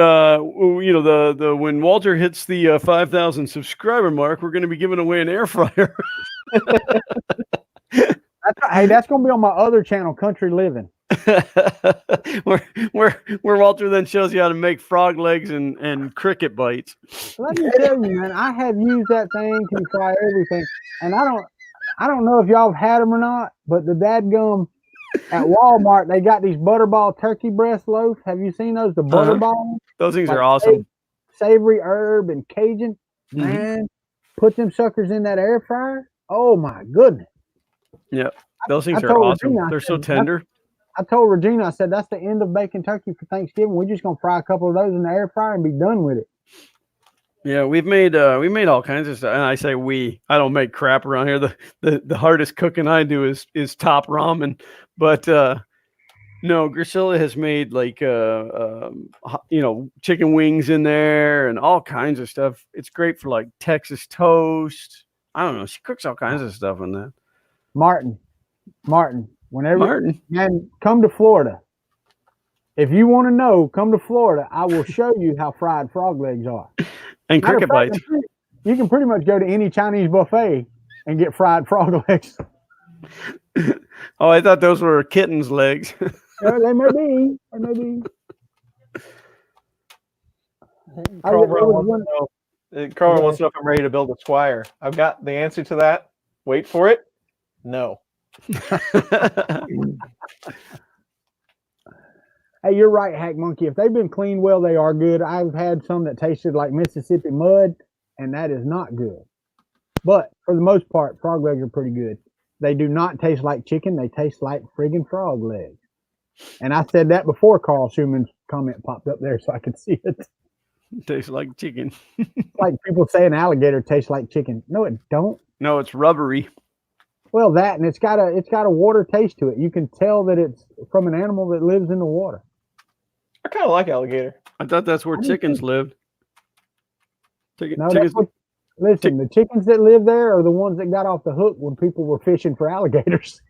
when Walter hits the 5,000 subscriber mark, we're going to be giving away an air fryer. That's going to be on my other channel, Country Living. where Walter then shows you how to make frog legs and cricket bites. Let me tell you, man, I have used that thing to fry everything, and I don't know if y'all have had them or not, but the dadgum at Walmart, they got these butterball turkey breast loaf. Have you seen those? The butterball? Those things are awesome. Savory herb and Cajun. Man, put them suckers in that air fryer. Oh my goodness. Yeah, those things are awesome. They're so tender. I told Regina, I said, that's the end of baking turkey for Thanksgiving. We're just gonna fry a couple of those in the air fryer and be done with it. Yeah, we made all kinds of stuff, and I say I don't make crap around here. The hardest cooking I do is top ramen, but no, Grisilla has made like chicken wings in there and all kinds of stuff. It's great for like Texas toast. I don't know. She cooks all kinds of stuff in that. Martin, man, come to Florida. If you want to know, come to Florida. I will show you how fried frog legs are. And cricket bites. You can pretty much go to any Chinese buffet and get fried frog legs. Oh, I thought those were kittens' legs. They may be. Carl wants to know if I'm ready to build a Squire. I've got the answer to that. Wait for it. No. Hey, you're right, Hack Monkey. If they've been cleaned well, they are good. I've had some that tasted like Mississippi mud, and that is not good. But for the most part, frog legs are pretty good. They do not taste like chicken. They taste like friggin' frog legs. And I said that before Carl Schumann's comment popped up there so I could see it. Tastes like chicken. Like people say an alligator tastes like chicken. No, it don't. No, it's rubbery. Well, that, and it's got a water taste to it. You can tell that it's from an animal that lives in the water. I kind of like alligator. I thought that's where chickens lived. No, listen, the chickens that live there are the ones that got off the hook when people were fishing for alligators.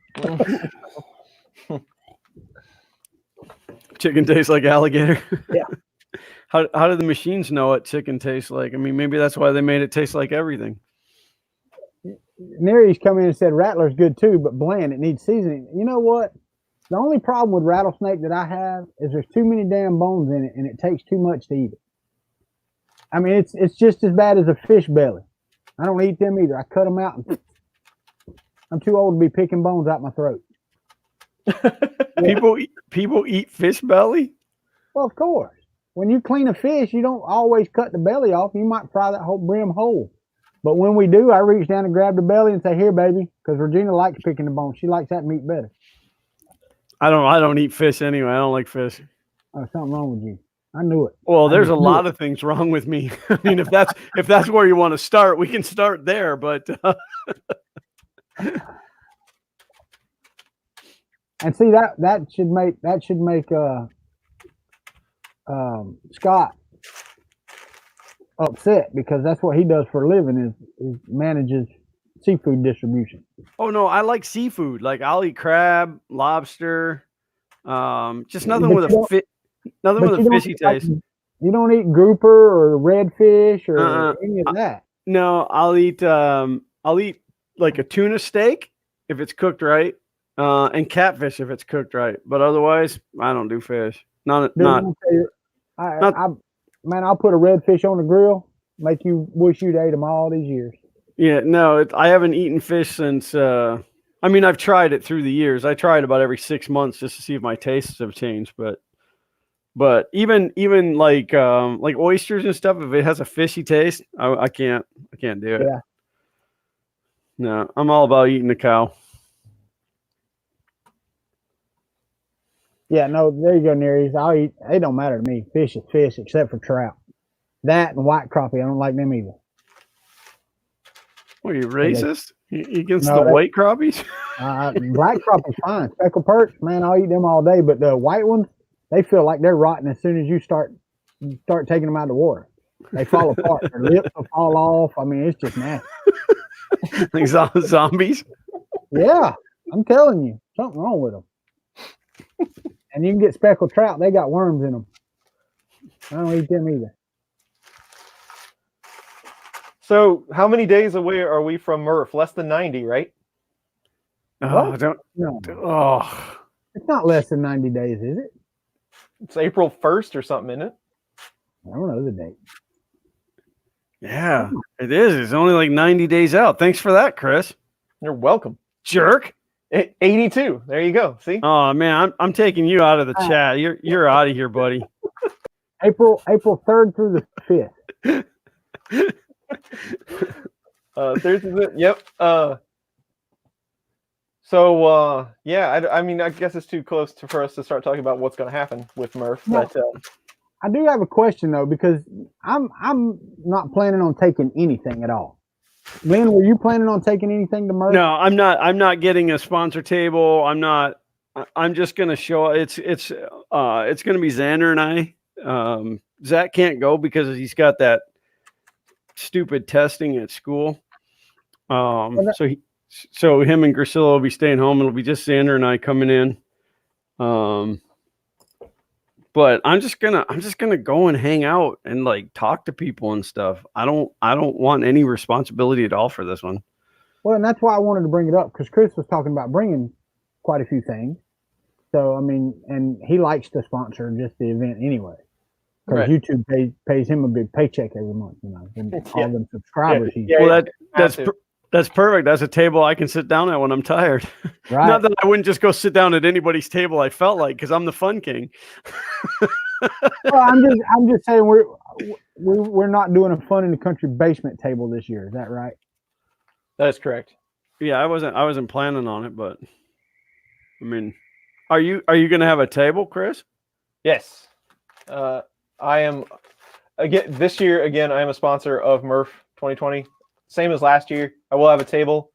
Chicken tastes like alligator. Yeah. How do the machines know what chicken tastes like? I mean, maybe that's why they made it taste like everything. Nery's come in and said rattler's good too, but bland. It needs seasoning. You know what? The only problem with rattlesnake that I have is there's too many damn bones in it, and it takes too much to eat it. I mean, it's just as bad as a fish belly. I don't eat them either. I cut them out. And I'm too old to be picking bones out my throat. People eat fish belly? Well, of course. When you clean a fish, you don't always cut the belly off. You might fry that whole brim whole. But when we do, I reach down and grab the belly and say, "Here, baby," because Regina likes picking the bone. She likes that meat better. I don't eat fish anyway. I don't like fish. Oh, something wrong with you. I knew it. Well, there's a lot of things wrong with me. I mean, if that's where you want to start, we can start there. But and see that should make Scott upset, because that's what he does for a living is manages seafood distribution. oh no, I like seafood. Like I'll eat crab, lobster, just nothing with a fishy taste. You don't eat grouper or redfish or any of that. No, I'll eat like a tuna steak if it's cooked right, and catfish if it's cooked right. But otherwise, I don't do fish. I'll put a redfish on the grill, make you wish you'd ate them all these years. Yeah, no, I haven't eaten fish since. I mean, I've tried it through the years. I try it about every 6 months just to see if my tastes have changed. But even like oysters and stuff, if it has a fishy taste, I can't do it. Yeah. No, I'm all about eating the cow. Yeah, no, there you go, Nery's. I'll eat. It don't matter to me. Fish is fish, except for trout. That and white crappie, I don't like them either. What are you, racist? You against the white crappies? Black crappie's fine. Speckled perch, man, I'll eat them all day. But the white ones, they feel like they're rotten as soon as you start taking them out of the water. They fall apart. Their lips will fall off. I mean, it's just nasty. Like zombies? Yeah, I'm telling you, something wrong with them. And you can get speckled trout. They got worms in them. I don't eat them either. So how many days away are we from Murph? Less than 90, right? Oh, No. Oh, It's not less than 90 days, is it? It's April 1st or something, isn't it? I don't know the date. yeah, it is. It's only like 90 days out. Thanks for that, Chris. You're welcome. Jerk. 82. There you go. See? Oh man, I'm taking you out of the chat. You're out of here, buddy. April 3rd through the 5th. Thursday. Yep. I mean, I guess it's too close for us to start talking about what's going to happen with Murph. No. But I do have a question though, because I'm not planning on taking anything at all. Lynn, were you planning on taking anything to Murph? No, I'm not. I'm not getting a sponsor table. I'm not. I'm just going to show. It's going to be Xander and I. Zach can't go because he's got that stupid testing at school. So him and Grisilla will be staying home. It'll be just Xander and I coming in. But I'm just gonna go and hang out and like talk to people and stuff. I don't want any responsibility at all for this one. Well, and that's why I wanted to bring it up, because Chris was talking about bringing quite a few things. So I mean, and he likes to sponsor just the event anyway. because Right. YouTube pays him a big paycheck every month. You know, and all them subscribers. Yeah, That's perfect. That's a table I can sit down at when I'm tired. Right. Not that I wouldn't just go sit down at anybody's table I felt like, because I'm the fun king. Well, I'm just saying we're not doing a fun in the country basement table this year. Is that right? That's correct. Yeah, I wasn't planning on it, but I mean, are you going to have a table, Chris? Yes. I am this year again. I am a sponsor of Murph 2020. Same as last year. I will have a table.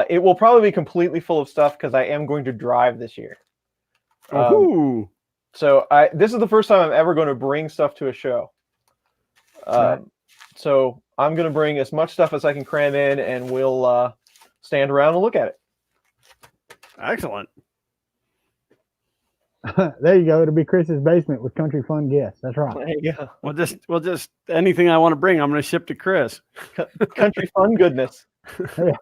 It will probably be completely full of stuff because I am going to drive this year. So this is the first time I'm ever going to bring stuff to a show. Right. So I'm going to bring as much stuff as I can cram in, and we'll stand around and look at it. Excellent. There you go. It'll be Chris's basement with country fun guests. That's right. There you go. Well, just anything I want to bring, I'm going to ship to Chris. Country fun goodness. Yeah.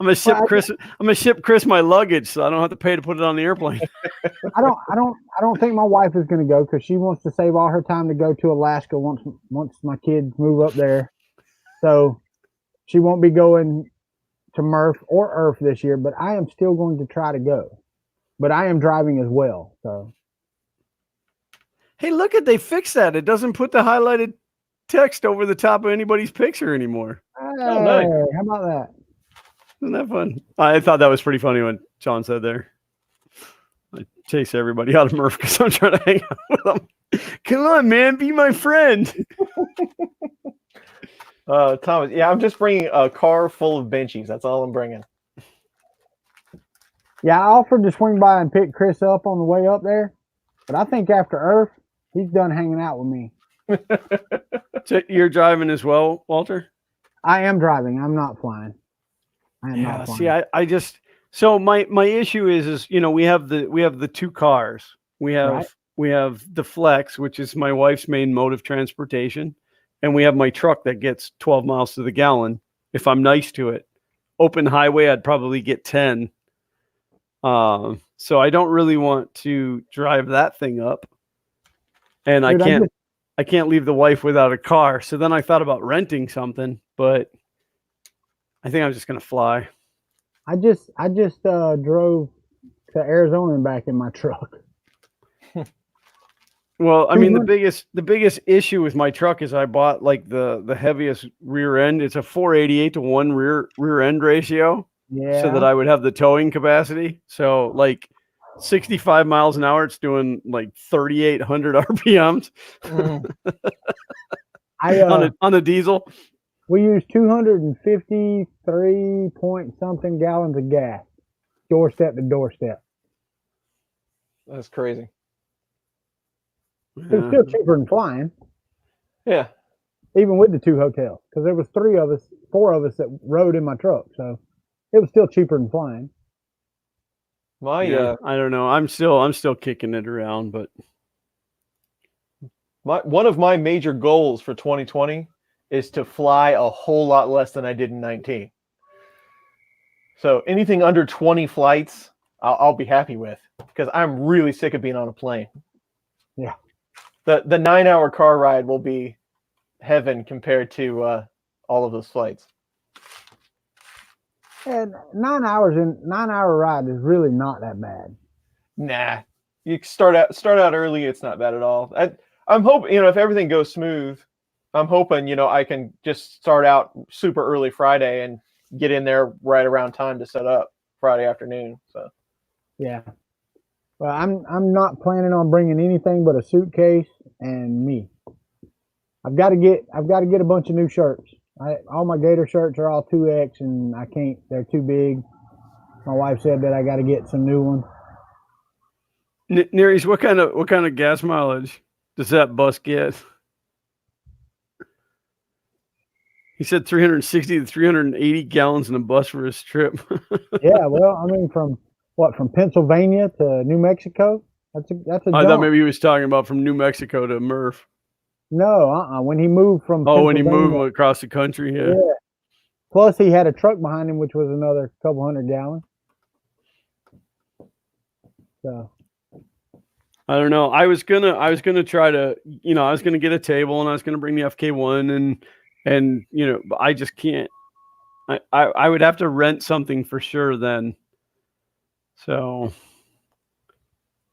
I'm going to ship Chris my luggage, so I don't have to pay to put it on the airplane. I don't think my wife is going to go because she wants to save all her time to go to Alaska once my kids move up there. So she won't be going to Murph or Earth this year, but I am still going to try to go. But I am driving as well. So Hey, look they fixed that. It doesn't put the highlighted text over the top of anybody's picture anymore. hey, nice. How about that? Isn't that fun? I thought that was pretty funny when John said there. I chase everybody out of Murph because I'm trying to hang out with them. Come on, man, be my friend. Thomas, yeah, I'm just bringing a car full of benchies. That's all I'm bringing. Yeah, I offered to swing by and pick Chris up on the way up there, but I think after Earth, he's done hanging out with me. So you're driving as well, Walter? I am driving. I'm not flying. I am not flying. See, I just so my issue is we have the two cars. We have the Flex, which is my wife's main mode of transportation, and we have my truck that gets 12 miles to the gallon if I'm nice to it. Open highway, I'd probably get 10. So I don't really want to drive that thing up, and I can't leave the wife without a car. So then I thought about renting something, but I think I'm just going to fly. I just drove to Arizona and back in my truck. Well, I mean, the biggest issue with my truck is I bought like the heaviest rear end. It's a 488 to 1 rear end ratio. Yeah. So that I would have the towing capacity. So like 65 miles an hour, it's doing like 3,800 RPMs on a diesel. We use 253 point something gallons of gas, doorstep to doorstep. That's crazy. It's still cheaper than flying. Yeah. Even with the 2 hotels, because there was 4 of us that rode in my truck, so it was still cheaper than flying. I don't know. I'm still kicking it around, but one of my major goals for 2020 is to fly a whole lot less than I did in 19. So anything under 20 flights, I'll be happy with, because I'm really sick of being on a plane. Yeah. The 9-hour car ride will be heaven compared to all of those flights. And 9 hour ride is really not that bad. Nah, you start out early. It's not bad at all. I'm hoping, if everything goes smooth, I'm hoping, I can just start out super early Friday and get in there right around time to set up Friday afternoon. So, yeah. Well, I'm not planning on bringing anything but a suitcase and me. I've got to get a bunch of new shirts. All my Gator shirts are all 2X, and I can't. They're too big. My wife said that I got to get some new ones. Neres, what kind of gas mileage does that bus get? He said 360 to 380 gallons in a bus for his trip. Yeah, well, I mean, from Pennsylvania to New Mexico? That's a jump. I thought maybe he was talking about from New Mexico to Murph. No, when he moved from when he moved across the country, yeah. Plus, he had a truck behind him, which was another couple hundred gallons. So, I don't know. I was gonna try to, I was gonna get a table and I was gonna bring the FK1 and but I just can't. I would have to rent something for sure then. So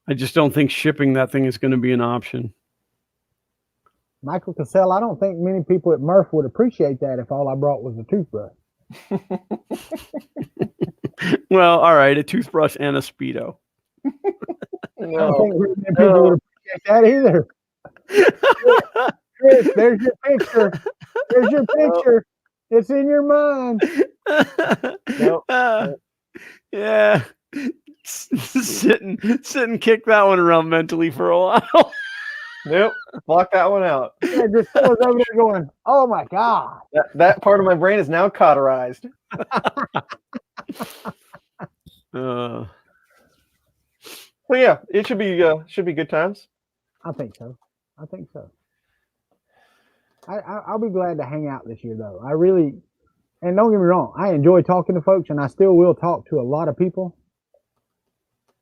I just don't think shipping that thing is going to be an option. Michael Cassell, I don't think many people at Murph would appreciate that if all I brought was a toothbrush. Well, all right, a toothbrush and a Speedo. I don't think very many people would appreciate that either. Chris, there's your picture. There's your picture. It's in your mind. Yeah. Sit and kick that one around mentally for a while. Nope, block that one out. Yeah, just was over there going, "Oh my god!" That part of my brain is now cauterized. Uh, Well, yeah, it should be good times. I think so. I'll be glad to hang out this year, though. I really, and don't get me wrong, I enjoy talking to folks, and I still will talk to a lot of people.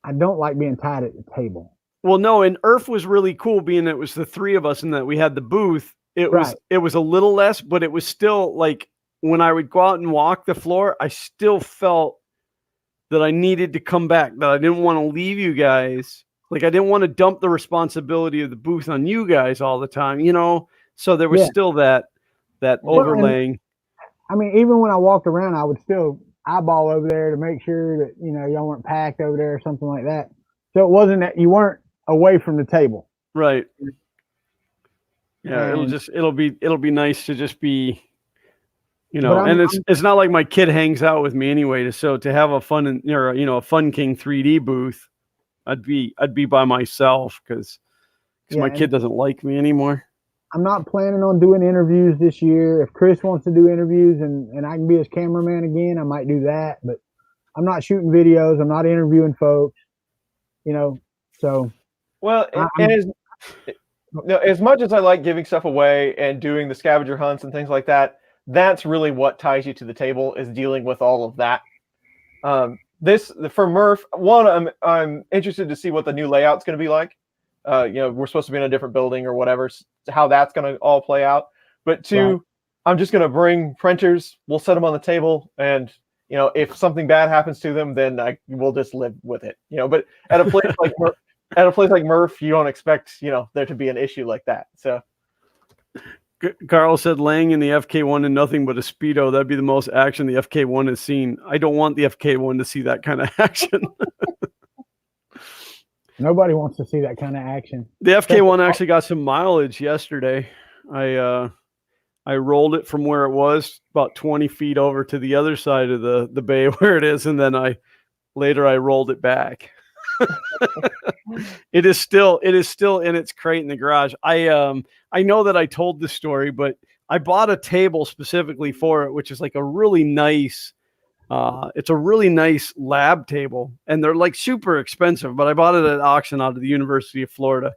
I don't like being tied at the table. well, no, and Earth was really cool, being that it was the three of us and that we had the booth. It was a little less, but it was still like when I would go out and walk the floor, I still felt that I needed to come back, that I didn't want to leave you guys. Like I didn't want to dump the responsibility of the booth on you guys all the time, So there was still that overlaying. I mean, even when I walked around, I would still eyeball over there to make sure that y'all weren't packed over there or something like that. So it wasn't that you weren't away from the table, right? Yeah, it'll be nice to just be, and it's not like my kid hangs out with me anyway. So to have a fun a Fun King 3D booth, I'd be by myself because my kid doesn't like me anymore. I'm not planning on doing interviews this year. If Chris wants to do interviews and I can be his cameraman again, I might do that. But I'm not shooting videos. I'm not interviewing folks. So. Well, as much as I like giving stuff away and doing the scavenger hunts and things like that, that's really what ties you to the table, is dealing with all of that. For Murph, one, I'm interested to see what the new layout's going to be like. We're supposed to be in a different building or whatever, how that's going to all play out. But two, right. I'm just going to bring printers. We'll set them on the table, and if something bad happens to them, then we'll just live with it. But at a place like Murph, you don't expect there to be an issue like that. So. Carl said, laying in the FK1 in nothing but a Speedo, that'd be the most action the FK1 has seen. I don't want the FK1 to see that kind of action. Nobody wants to see that kind of action. The FK1 actually got some mileage yesterday. I rolled it from where it was about 20 feet over to the other side of the bay where it is, and then I rolled it back. It is still in its crate in the garage. I know that I told this story, but I bought a table specifically for it, which is like a really nice it's a really nice lab table, and they're like super expensive, but I bought it at auction out of the University of Florida,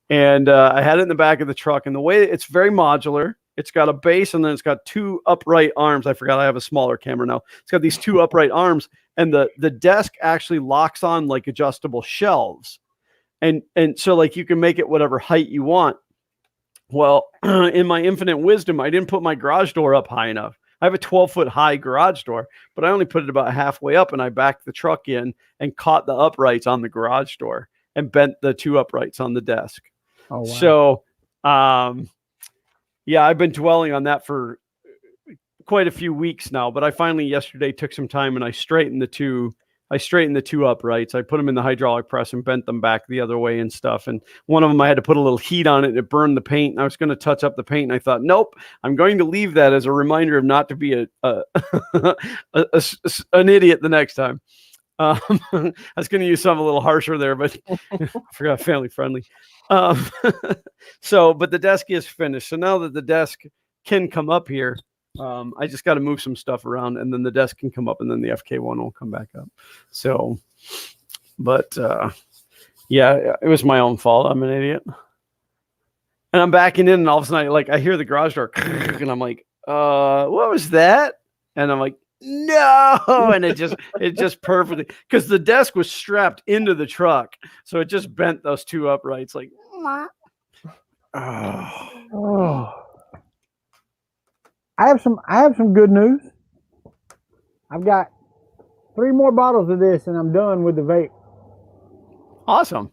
and I had it in the back of the truck, and the way it's very modular. It's got a base, and then it's got two upright arms. I forgot I have a smaller camera now. It's got these two upright arms, and the desk actually locks on like adjustable shelves. And so like you can make it whatever height you want. Well, in my infinite wisdom, I didn't put my garage door up high enough. I have a 12-foot high garage door, but I only put it about halfway up, and I backed the truck in and caught the uprights on the garage door and bent the two uprights on the desk. Oh, wow. So, yeah, I've been dwelling on that for quite a few weeks now, but I finally yesterday took some time and I straightened the two uprights. I put them in the hydraulic press and bent them back the other way and stuff. And one of them, I had to put a little heat on it and it burned the paint. And I was going to touch up the paint. And I thought, nope, I'm going to leave that as a reminder of not to be an idiot the next time. I was going to use something a little harsher there, but I forgot family friendly. But the desk is finished. So now that the desk can come up here, I just got to move some stuff around, and then the desk can come up, and then the FK1 will come back up. So, but yeah, it was my own fault. I'm an idiot. And I'm backing in, and all of a sudden, I hear the garage door, and I'm like, what was that? And I'm like, no, and it just perfectly, because the desk was strapped into the truck, so it just bent those two uprights like. Oh. I have some good news. I've got 3 more bottles of this, and I'm done with the vape. Awesome.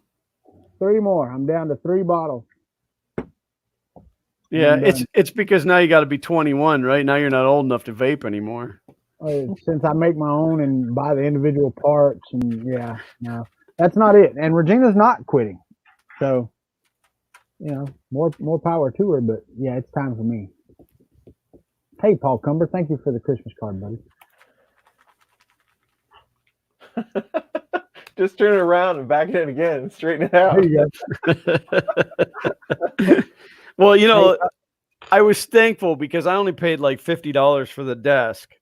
3 more. I'm down to 3 bottles. Yeah, it's because now you got to be 21, right? Now you're not old enough to vape anymore. Since I make my own and buy the individual parts, and yeah, no, that's not it. And Regina's not quitting, so more power to her. But yeah, it's time for me. Hey, Paul Cumber, thank you for the Christmas card, buddy. Just turn it around and back it in again and straighten it out. There you go. Well, I was thankful because I only paid like $50 for the desk.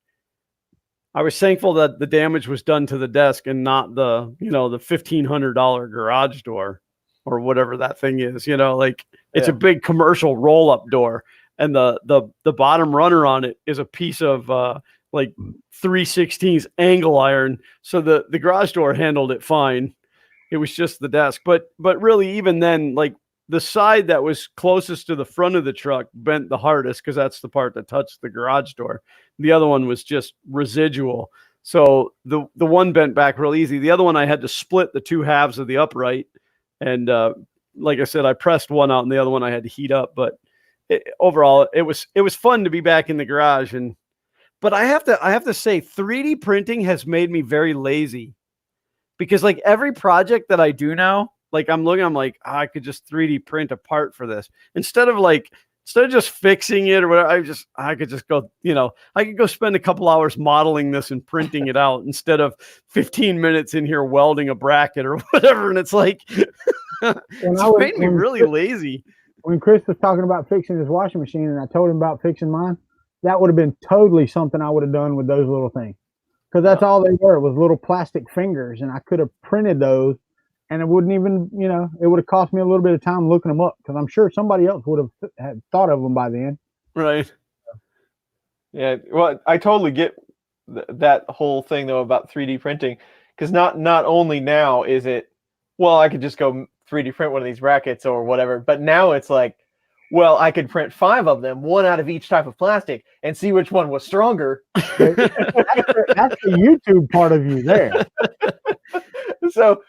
I was thankful that the damage was done to the desk and not the $1,500 garage door or whatever that thing is. It's a big commercial roll-up door, and the bottom runner on it is a piece of like 3/16 angle iron. So the garage door handled it fine. It was just the desk, but really, even then, like, the side that was closest to the front of the truck bent the hardest because that's the part that touched the garage door. The other one was just residual. So the one bent back real easy. The other one, I had to split the 2 halves of the upright. And like I said, I pressed one out and the other one I had to heat up. But overall, it was fun to be back in the garage. But I have to say, 3D printing has made me very lazy, because like every project that I do now, like I'm like, I could just 3D print a part for this instead of just fixing it or whatever. I could just go, I could go spend a couple hours modeling this and printing it out instead of 15 minutes in here welding a bracket or whatever. And it's like, it's made me really lazy. When Chris was talking about fixing his washing machine and I told him about fixing mine, that would have been totally something I would have done with those little things. Because that's all they were, was little plastic fingers. And I could have printed those, and it wouldn't even, it would have cost me a little bit of time looking them up, because I'm sure somebody else would have had thought of them by then. Right. Yeah. Well, I totally get that whole thing, though, about 3D printing, because not only now is it, well, I could just go 3D print one of these brackets or whatever, but now it's like, well, I could print 5 of them, 1 out of each type of plastic, and see which one was stronger. That's the YouTube part of you there. So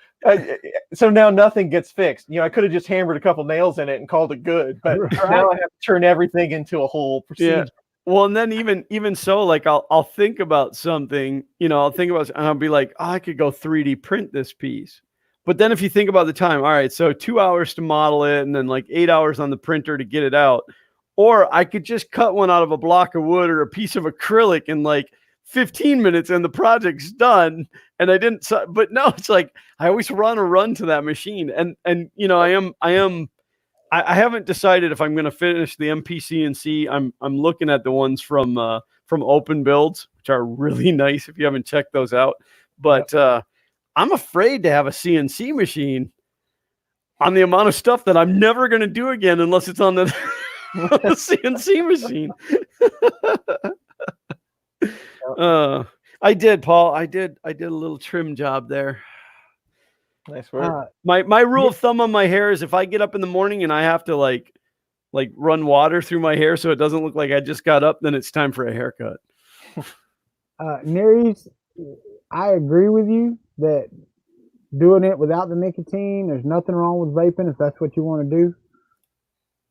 now nothing gets fixed. I could have just hammered a couple nails in it and called it good, but now I have to turn everything into a whole procedure. Yeah. Well, and then even so, like I'll think about something, and I'll be like, oh, I could go 3D print this piece. But then if you think about the time, all right, so 2 hours to model it and then like 8 hours on the printer to get it out. Or I could just cut one out of a block of wood or a piece of acrylic in like 15 minutes and the project's done. And but no, it's like, I always run to that machine. And I haven't decided if I'm going to finish the MPCNC. I'm looking at the ones from Open Builds, which are really nice if you haven't checked those out. But I'm afraid to have a CNC machine on the amount of stuff that I'm never going to do again unless it's on the, on the CNC machine. I did, Paul. I did a little trim job there. Nice work. My rule of thumb on my hair is if I get up in the morning and I have to like run water through my hair so it doesn't look like I just got up, then it's time for a haircut. Neres, I agree with you that doing it without the nicotine, there's nothing wrong with vaping if that's what you want to do.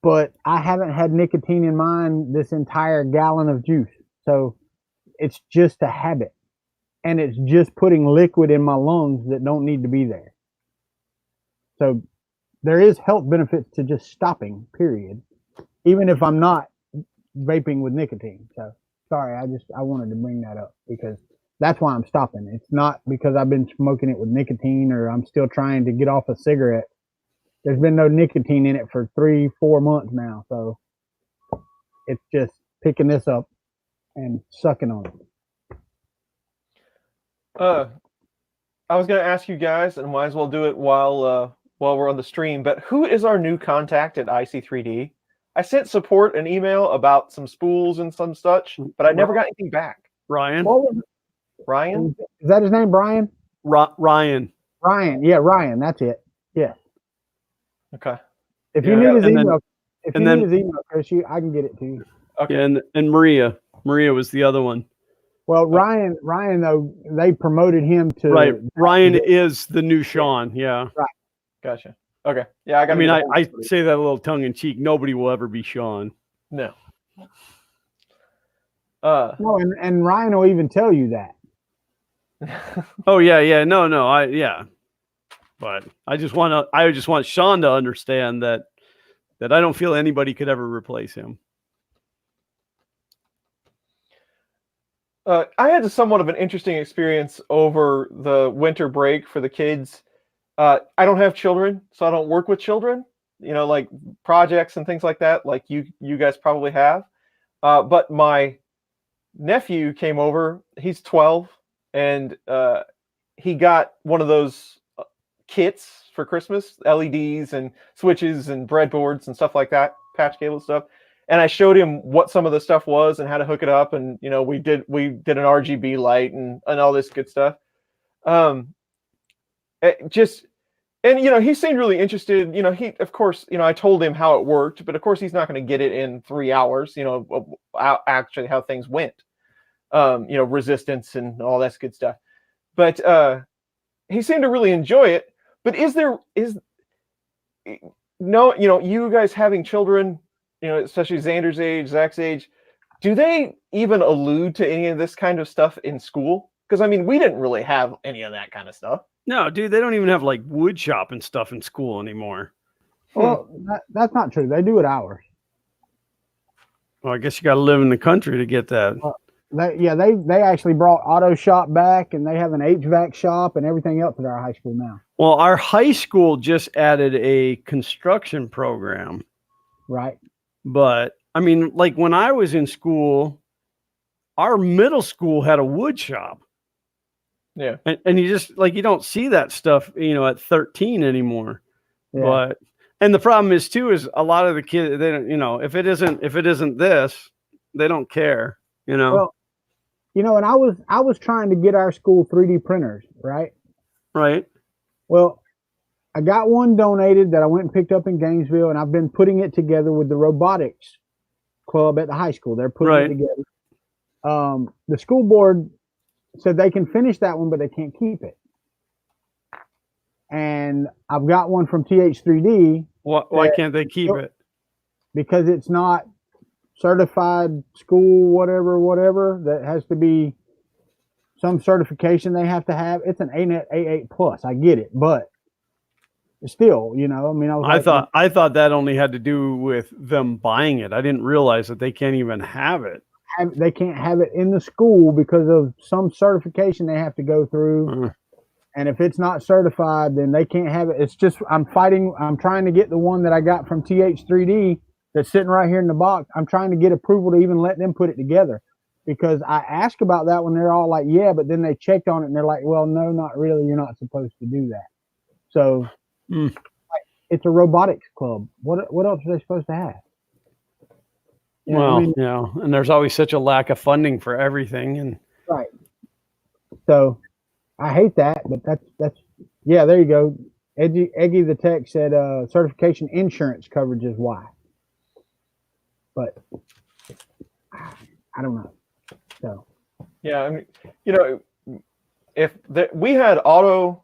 But I haven't had nicotine in mine this entire gallon of juice. So it's just a habit. And it's just putting liquid in my lungs that don't need to be there. So there is health benefits to just stopping, period. Even if I'm not vaping with nicotine. So sorry, I wanted to bring that up because that's why I'm stopping. It's not because I've been smoking it with nicotine or I'm still trying to get off a cigarette. There's been no nicotine in it for 3-4 months now. So it's just picking this up and sucking on it. I was going to ask you guys, and might as well do it while we're on the stream, but who is our new contact at IC3D? I sent support an email about some spools and some such, but I never got anything back. Ryan. What was Ryan? is that his name? Brian? Ryan. Ryan. Yeah, Ryan. That's it. Yeah. Okay. If Yeah, you need his and then- email, if and you then- need his email, Chris, I can get it to you. Okay. Yeah, and Maria was the other one. Well, Ryan though, they promoted him to Right. Ryan is the new Sean. Yeah. Gotcha. Okay. Yeah, I mean, I say that a little tongue in cheek. Nobody will ever be Sean. no. No, and Ryan will even tell you that. Oh yeah. No. But I just want Sean to understand that I don't feel anybody could ever replace him. I had somewhat of an interesting experience over the winter break for the kids. I don't have children, so I don't work with children, like projects and things like that, like you guys probably have. But my nephew came over. He's 12, and he got one of those kits for Christmas, LEDs and switches and breadboards and stuff like that, patch cable stuff. And I showed him what some of the stuff was and how to hook it up. And, we did an RGB light and all this good stuff. He seemed really interested. He, of course, I told him how it worked, but of course he's not going to get it in 3 hours, actually how things went, resistance and all that good stuff. But he seemed to really enjoy it. But you guys having children, especially Xander's age, Zach's age, do they even allude to any of this kind of stuff in school? Because, we didn't really have any of that kind of stuff. No, dude, they don't even have like wood shop and stuff in school anymore. Well, that's not true. They do it hours. Well, I guess you got to live in the country to get that. They actually brought auto shop back, and they have an HVAC shop and everything else at our high school now. Well, our high school just added a construction program. Right. But like when I was in school, our middle school had a wood shop. Yeah. And you just you don't see that stuff, at 13 anymore. Yeah. And the problem is too, is a lot of the kids, they don't, if it isn't this, they don't care, Well, and I was trying to get our school 3D printers, right? Right. Well, I got one donated that I went and picked up in Gainesville, and I've been putting it together with the robotics club at the high school. They're putting it together. The school board said they can finish that one, but they can't keep it. And I've got one from TH3D. Why can't they keep it? Because it's not certified school, whatever. That has to be some certification they have to have. It's an ANET A8 plus. I get it, but still, I thought that only had to do with them buying it. I didn't realize that they can't even have it. They can't have it in the school because of some certification they have to go through. And if it's not certified, then they can't have it. It's just, I'm trying to get the one that I got from TH3D that's sitting right here in the box. I'm trying to get approval to even let them put it together, because I asked about that when they're all like, yeah, but then they checked on it and they're like, well, no, not really. You're not supposed to do that. So it's a robotics club. What else are they supposed to have? And there's always such a lack of funding for everything. And right. So I hate that, but that's there you go. Eggy the tech said certification insurance coverage is why. But I don't know. So yeah, we had auto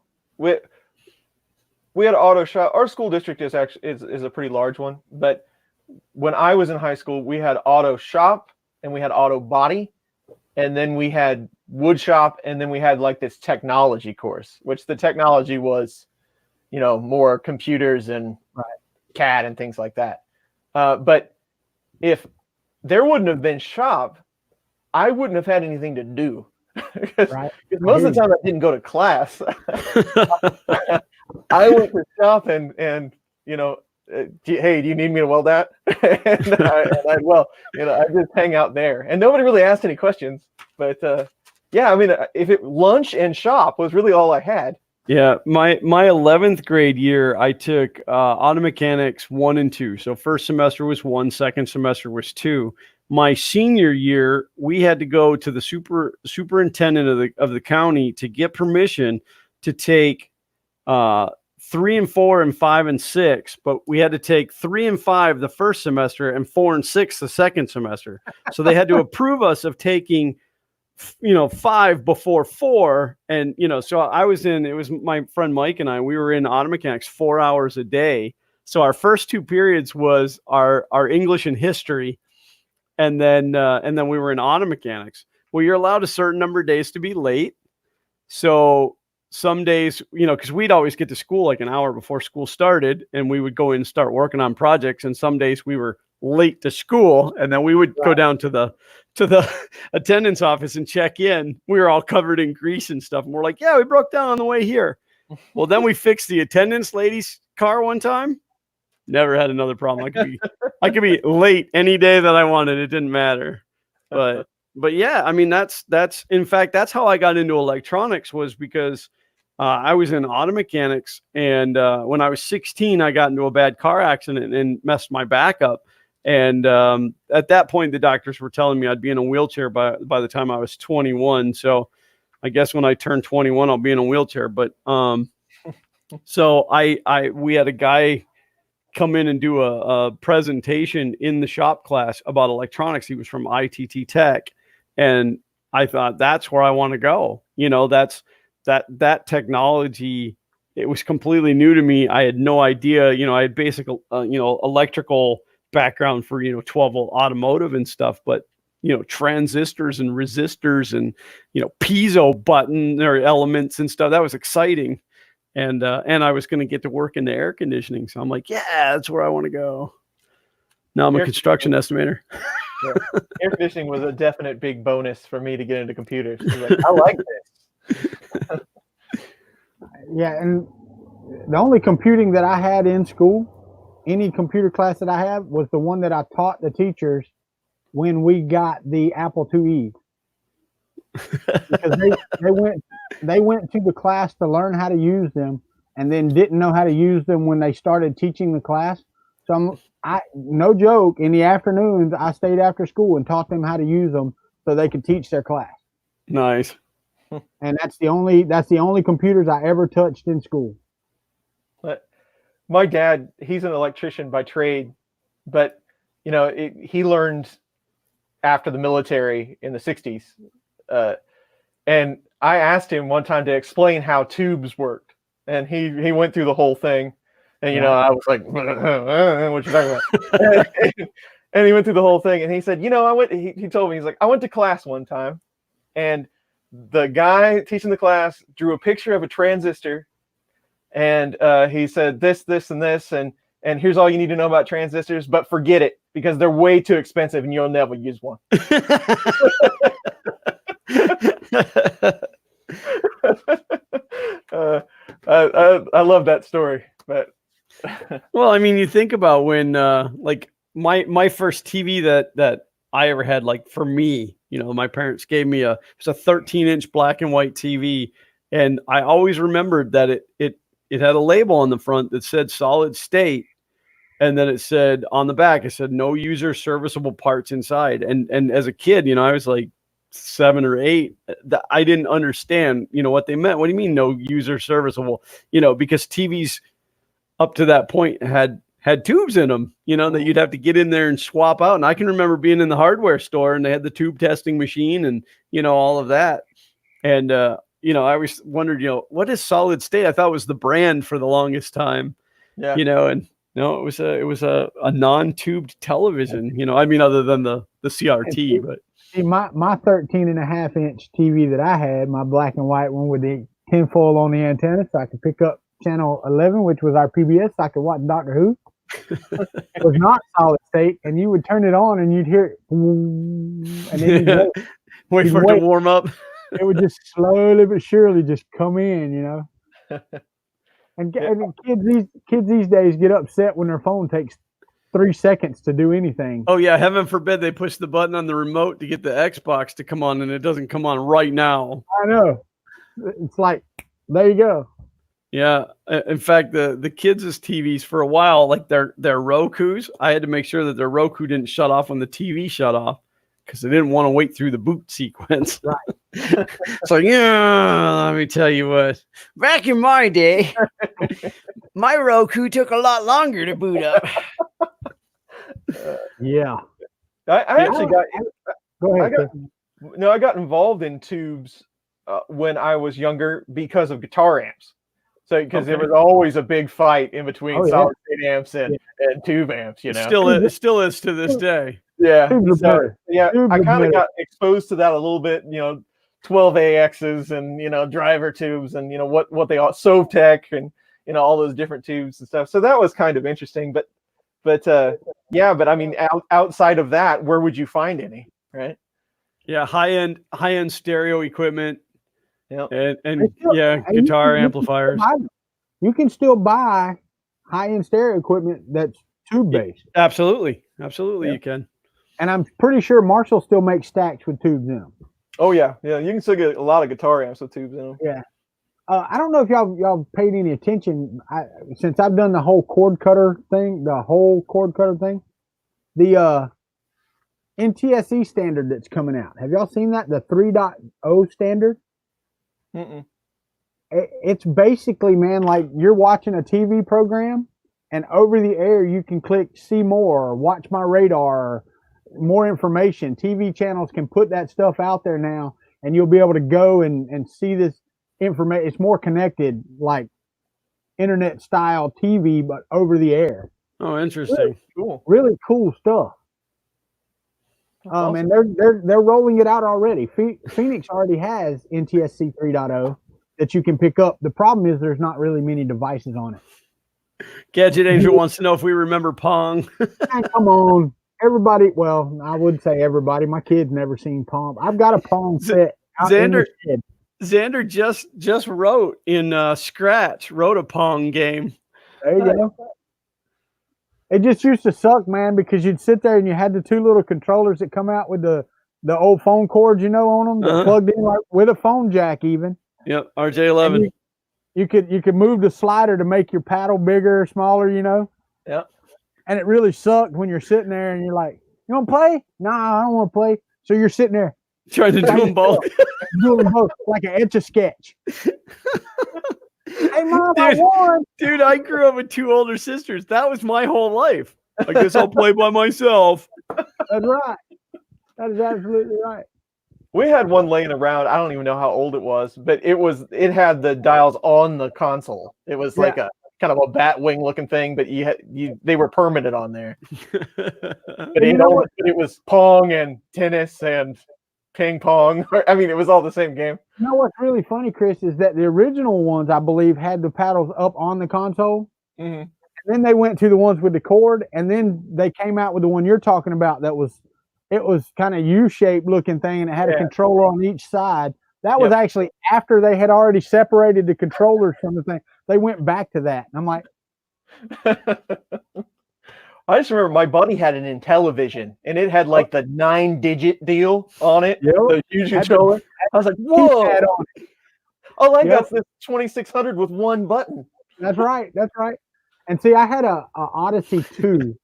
shop. Our school district is a pretty large one, but when I was in high school, we had auto shop and we had auto body, and then we had wood shop, and then we had like this technology course, which the technology was, more computers and CAD and things like that. But if there wouldn't have been shop, I wouldn't have had anything to do. Because most of the time I didn't go to class. I went to shop and hey, do you need me to weld that? and I just hang out there, and nobody really asked any questions. But lunch and shop was really all I had. Yeah, my 11th grade year, I took auto mechanics 1 and 2. So first semester was 1, second semester was 2. my senior year, we had to go to the superintendent of the county to get permission to take 3 and 4 and 5 and 6, but we had to take 3 and 5 the first semester and 4 and 6 the second semester. So they had to approve us of taking 5 before 4. And, so it was my friend Mike and we were in auto mechanics 4 hours a day. So our first 2 periods was our English and history. And then we were in auto mechanics. Well, you're allowed a certain number of days to be late. So some days, because we'd always get to school like an hour before school started, and we would go in and start working on projects. And some days we were late to school, and then we would go down to the attendance office and check in. We were all covered in grease and stuff, and we're like, yeah, we broke down on the way here. Well, then we fixed the attendance lady's car one time. Never had another problem. I could be late any day that I wanted. It didn't matter. But yeah, I mean, that's in fact, that's how I got into electronics, was because I was in auto mechanics. And when I was 16, I got into a bad car accident and messed my back up. And at that point, the doctors were telling me I'd be in a wheelchair by the time I was 21. So I guess when I turn 21, I'll be in a wheelchair. But so we had a guy come in and do a presentation in the shop class about electronics. He was from ITT Tech. And I thought, that's where I want to go. That's that technology. It was completely new to me. I had no idea. I had basic, electrical background for 12-volt automotive and stuff, but transistors and resistors and piezo button or elements and stuff, that was exciting. And I was going to get to work in the air conditioning, so I'm like, yeah, that's where I want to go. Now I'm a construction estimator. Yeah. Air conditioning was a definite big bonus for me to get into computers. I like this. Yeah, and the only computing that I had in school, any computer class that I have, was the one that I taught the teachers when we got the Apple IIe. Because they went to the class to learn how to use them, and then didn't know how to use them when they started teaching the class. So no joke, in the afternoons I stayed after school and taught them how to use them so they could teach their class. Nice. And that's the only computers I ever touched in school. But my dad, he's an electrician by trade, but he learned after the military in the 60s. And I asked him one time to explain how tubes worked, and he went through the whole thing. And I was like, what you talking about? And he went through the whole thing, and he said, he told me, he's like, I went to class one time, and the guy teaching the class drew a picture of a transistor, and he said this, and this, and here's all you need to know about transistors, but forget it because they're way too expensive and you'll never use one. I love that story, but well, I mean, you think about when like my first TV that I ever had, like for me, my parents gave me it was a 13-inch black and white TV, and I always remembered that it had a label on the front that said solid state, and then it said on the back, it said no user serviceable parts inside. And as a kid, I was like 7 or 8, that I didn't understand, what they meant. What do you mean no user serviceable? Because TVs up to that point had tubes in them, that you'd have to get in there and swap out. And I can remember being in the hardware store and they had the tube testing machine and, all of that. And, I always wondered, what is solid state? I thought it was the brand for the longest time, and no, it was a non-tubed television, other than the CRT, but. See, my 13.5-inch TV that I had, my black and white one with the tinfoil on the antenna, so I could pick up channel 11, which was our PBS, so I could watch Doctor Who. It was not solid state, and you would turn it on and you'd hear it, and then wait for it to warm up. It would just slowly but surely just come in, And kids these days get upset when their phone takes 3 seconds to do anything. Oh yeah, heaven forbid they push the button on the remote to get the Xbox to come on, and it doesn't come on right now. I know. It's like, there you go. Yeah. In fact, the kids' TVs for a while, like their Rokus, I had to make sure that their Roku didn't shut off when the TV shut off because I didn't want to wait through the boot sequence. Right. So yeah, let me tell you what. Back in my day, my Roku took a lot longer to boot up. Yeah. I actually got. Go ahead. I got involved in tubes when I was younger because of guitar amps. So because there was always a big fight in between solid state amps and tube amps, you know. It still is to this day. Yeah. So, I kind of got exposed to that a little bit, 12AXs and driver tubes and what they are, Sovtech and all those different tubes and stuff. So that was kind of interesting, but I mean outside of that, where would you find any, right? Yeah, high end stereo equipment. Yeah, and guitar amplifiers. You can still buy high end stereo equipment that's tube based. Absolutely, you can. And I'm pretty sure Marshall still makes stacks with tubes in them. Oh yeah. You can still get a lot of guitar amps with tubes in them. Yeah. I don't know if y'all paid any attention. Since I've done the whole cord cutter thing, the NTSC standard that's coming out. Have y'all seen that? The 3.0 standard? Mm-mm. It's basically, man, like you're watching a TV program and over the air you can click see more or watch my radar or more information. TV channels can put that stuff out there now and you'll be able to go and see this information. It's more connected, like internet style TV, but over the air. Oh, interesting. Really cool stuff. Awesome. And they're rolling it out already. Phoenix already has NTSC 3.0 that you can pick up. The problem is there's not really many devices on it. Gadget Angel wants to know if we remember Pong. Come on, everybody. Well, I would say everybody. My kid's never seen Pong. I've got a Pong set. Xander just wrote in Scratch, wrote a Pong game. There you go. It just used to suck, man, because you'd sit there and you had the two little controllers that come out with the old phone cords, on them that plugged in like, with a phone jack even. Yep, RJ11. You could move the slider to make your paddle bigger or smaller, Yep. And it really sucked when you're sitting there and you're like, you want to play? No, I don't want to play. So you're sitting there trying to do them both. Doing them both like an Etch-a-Sketch. Hey, Mom, I won. Dude, I grew up with two older sisters. That was my whole life. I guess I'll play by myself. That's right. That is absolutely right. We had one laying around. I don't even know how old it was, but it had the dials on the console. It was like a kind of a bat wing looking thing, but they were permanent on there. But it was Pong and tennis and ping pong. I mean, it was all the same game. You know what's really funny, Chris, is that the original ones, I believe, had the paddles up on the console. Mm-hmm. And then they went to the ones with the cord, and then they came out with the one you're talking about that was kind of U-shaped looking thing, and it had a controller on each side. That was actually after they had already separated the controllers from the thing. They went back to that. And I'm like, I just remember my buddy had an Intellivision, and it had like the 9-digit deal on it. Yep. The huge controller. I was like, whoa! Oh, I got this 2600 with one button. That's right. And see, I had a Odyssey 2.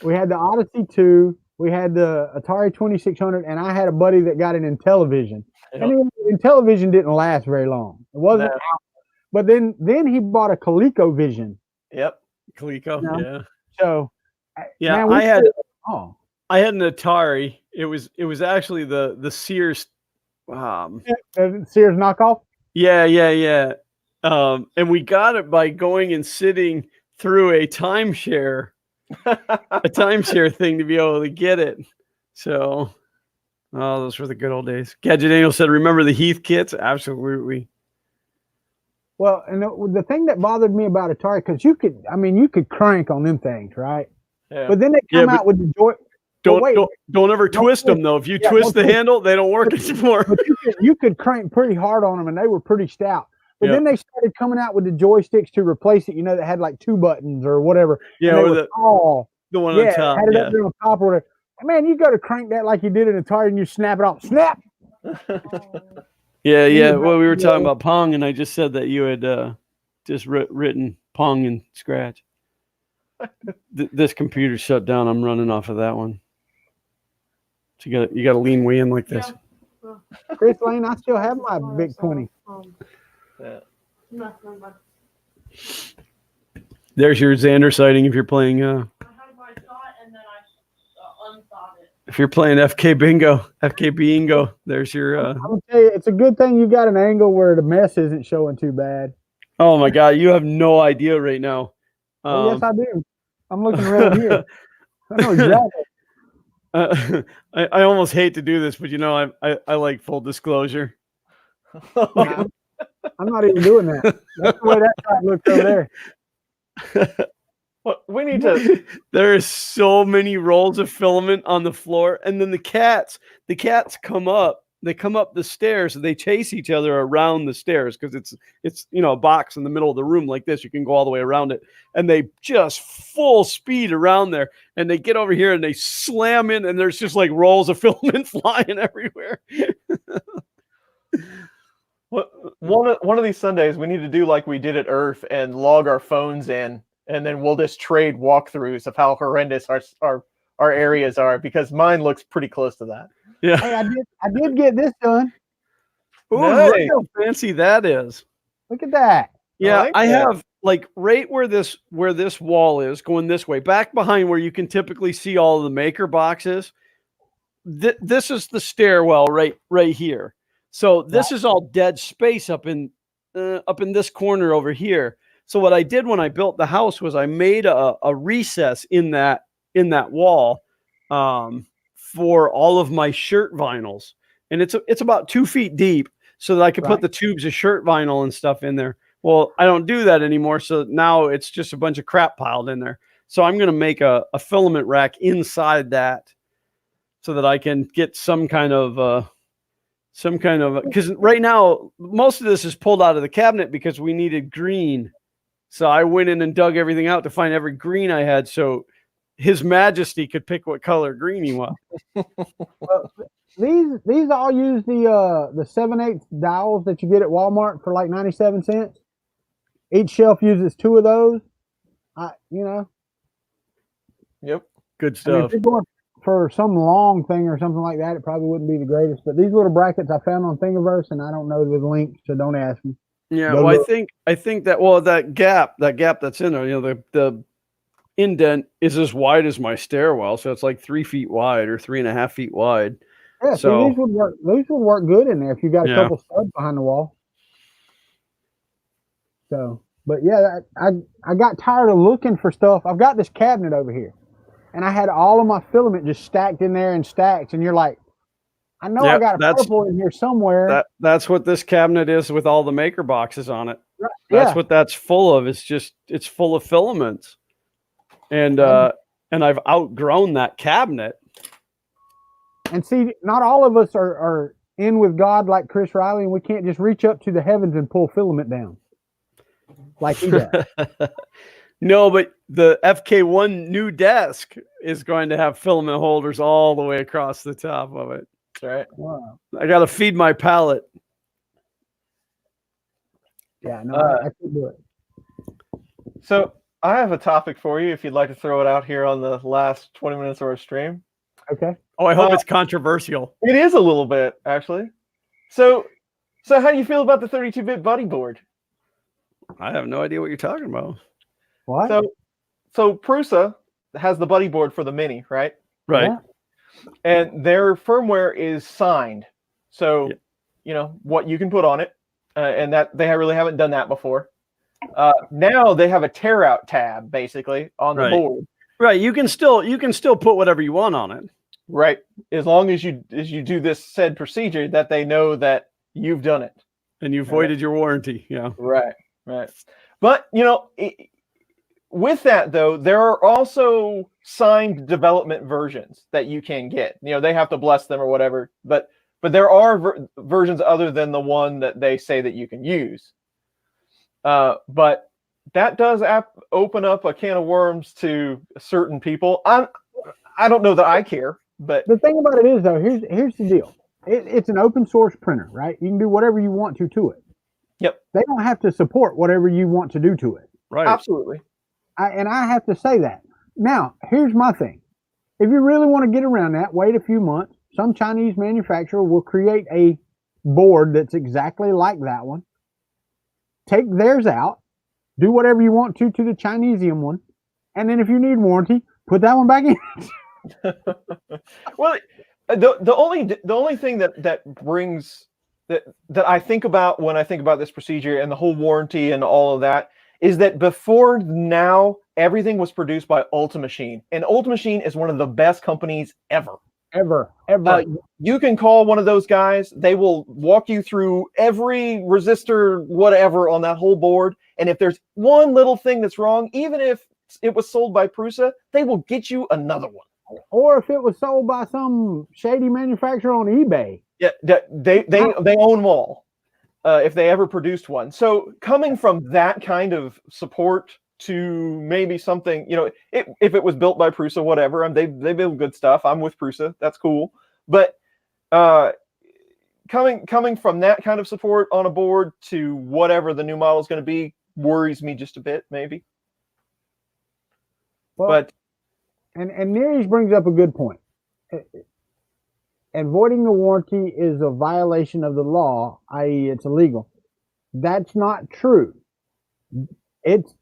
We had the Odyssey 2. We had the Atari 2600, and I had a buddy that got an Intellivision. Yep. And Intellivision didn't last very long. It wasn't out. But then he bought a ColecoVision. Yep. Coleco, yeah. So, yeah, man, I had an Atari. It was actually the Sears Sears knockoff. Yeah. And we got it by going and sitting through a timeshare thing to be able to get it. So, those were the good old days. Gadget Angel said, "Remember the Heath kits?" Absolutely. Well, and the thing that bothered me about Atari, because you could crank on them things, right? Yeah. But then they come out with the joy. Don't ever twist them though. If you twist the handle, they don't work anymore. But you could crank pretty hard on them, and they were pretty stout. But then they started coming out with the joysticks to replace it. that had like 2 buttons or whatever. Yeah, or the one on top. Had it up there on top or whatever. Man, you go to crank that like you did in Atari, and you snap it off. Snap. Yeah, You yeah. have Well, we were to, talking about Pong, and I just said that you had just written Pong in Scratch. This computer shut down. I'm running off of that one. So you got to lean way in like this. Chris Lane, I still have my big 20. Yeah. There's your Xander sighting if you're playing. If you're playing FK Bingo, FK Bingo, there's your. I'm gonna tell you, it's a good thing you got an angle where the mess isn't showing too bad. Oh my God, you have no idea right now. Oh, yes, I do. I'm looking right here. I know exactly. I almost hate to do this, but I like full disclosure. Nah, I'm not even doing that. That's the way that side looks over there. Well, we need to. There is so many rolls of filament on the floor, and then the cats come up. They come up the stairs and they chase each other around the stairs because it's a box in the middle of the room like this. You can go all the way around it, and they just full speed around there. And they get over here and they slam in, and there's just like rolls of filament flying everywhere. One of these Sundays we need to do like we did at Earth and log our phones in, and then we'll just trade walkthroughs of how horrendous our areas are, because mine looks pretty close to that. Yeah. Hey, I did get this done. Ooh, Nice. look how fancy that is. Look at that. Yeah, I that. have like right where this wall is going this way, back behind where you can typically see all of the maker boxes. This is the stairwell right here. So this is all dead space up in this corner over here. So what I did when I built the house was I made a recess in that wall for all of my shirt vinyls, and it's about 2 feet deep, so that I could put the tubes of shirt vinyl and stuff in there. Well, I don't do that anymore, so now it's just a bunch of crap piled in there. So I'm going to make a filament rack inside that, so that I can get some kind of because right now most of this is pulled out of the cabinet because we needed green. So I went in and dug everything out to find every green I had, so His Majesty could pick what color green he wants. These all use the 7/8 dowels that you get at Walmart for like 97 cents. Each shelf uses 2 of those. Yep. Good I mean, stuff. if you're going for some long thing or something like that, it probably wouldn't be the greatest. But these little brackets I found on Thingiverse, and I don't know the links, so don't ask me. Yeah, well, I think that gap that's in there, the indent is as wide as my stairwell, so it's like 3 feet wide or 3.5 feet wide. Yeah, so these would work. These would work good in there if you got a couple studs behind the wall. So, but yeah, I got tired of looking for stuff. I've got this cabinet over here, and I had all of my filament just stacked in there in stacks, and you're like, I know I got a purple in here somewhere. That's what this cabinet is with all the maker boxes on it. Right. That's what that's full of. It's full of filaments. And I've outgrown that cabinet. And see, not all of us are in with God like Chris Riley, and we can't just reach up to the heavens and pull filament down like he does. No, but the FK1 new desk is going to have filament holders all the way across the top of it. That's right. Wow. I got to feed my palate. Yeah, no, I could do it. So I have a topic for you if you'd like to throw it out here on the last 20 minutes of our stream. Okay. Oh, I hope it's controversial. It is a little bit, actually. So how do you feel about the 32-bit buddy board? I have no idea what you're talking about. What? So Prusa has the buddy board for the Mini, right? Right. Yeah. And their firmware is signed. So, what you can put on it, and that they really haven't done that before. Now they have a tear out tab basically on the board. Right. You can still put whatever you want on it. Right. As long as you do this said procedure that they know that you've done it. And you voided your warranty. Yeah. Right. But, with that though, there are also signed development versions that you can get. They have to bless them or whatever, but there are versions other than the one that they say that you can use. But that does open up a can of worms to certain people. I don't know that I care, but the thing about it is though, here's the deal. it's an open source printer, right? You can do whatever you want to it. Yep. They don't have to support whatever you want to do to it. Right. Absolutely. And I have to say that. Now, here's my thing. If you really want to get around that, wait a few months. Some Chinese manufacturer will create a board that's exactly like that one. Take theirs out, do whatever you want to the Chinesium one, and then if you need warranty, put that one back in. Well, the only thing that brings that I think about when I think about this procedure and the whole warranty and all of that is that before now everything was produced by Ulta Machine, and Ulta Machine is one of the best companies ever. Ever. You can call one of those guys. They will walk you through every resistor, whatever, on that whole board. And if there's one little thing that's wrong, even if it was sold by Prusa, they will get you another one. Or if it was sold by some shady manufacturer on eBay. Yeah, they own them all. If they ever produced one. So coming from that kind of support to maybe something, if it was built by Prusa, whatever, and they build good stuff. I'm with Prusa. That's cool. But coming from that kind of support on a board to whatever the new model is going to be worries me just a bit, maybe. Well, but and Neres brings up a good point. And voiding the warranty is a violation of the law, i.e., it's illegal. That's not true. It's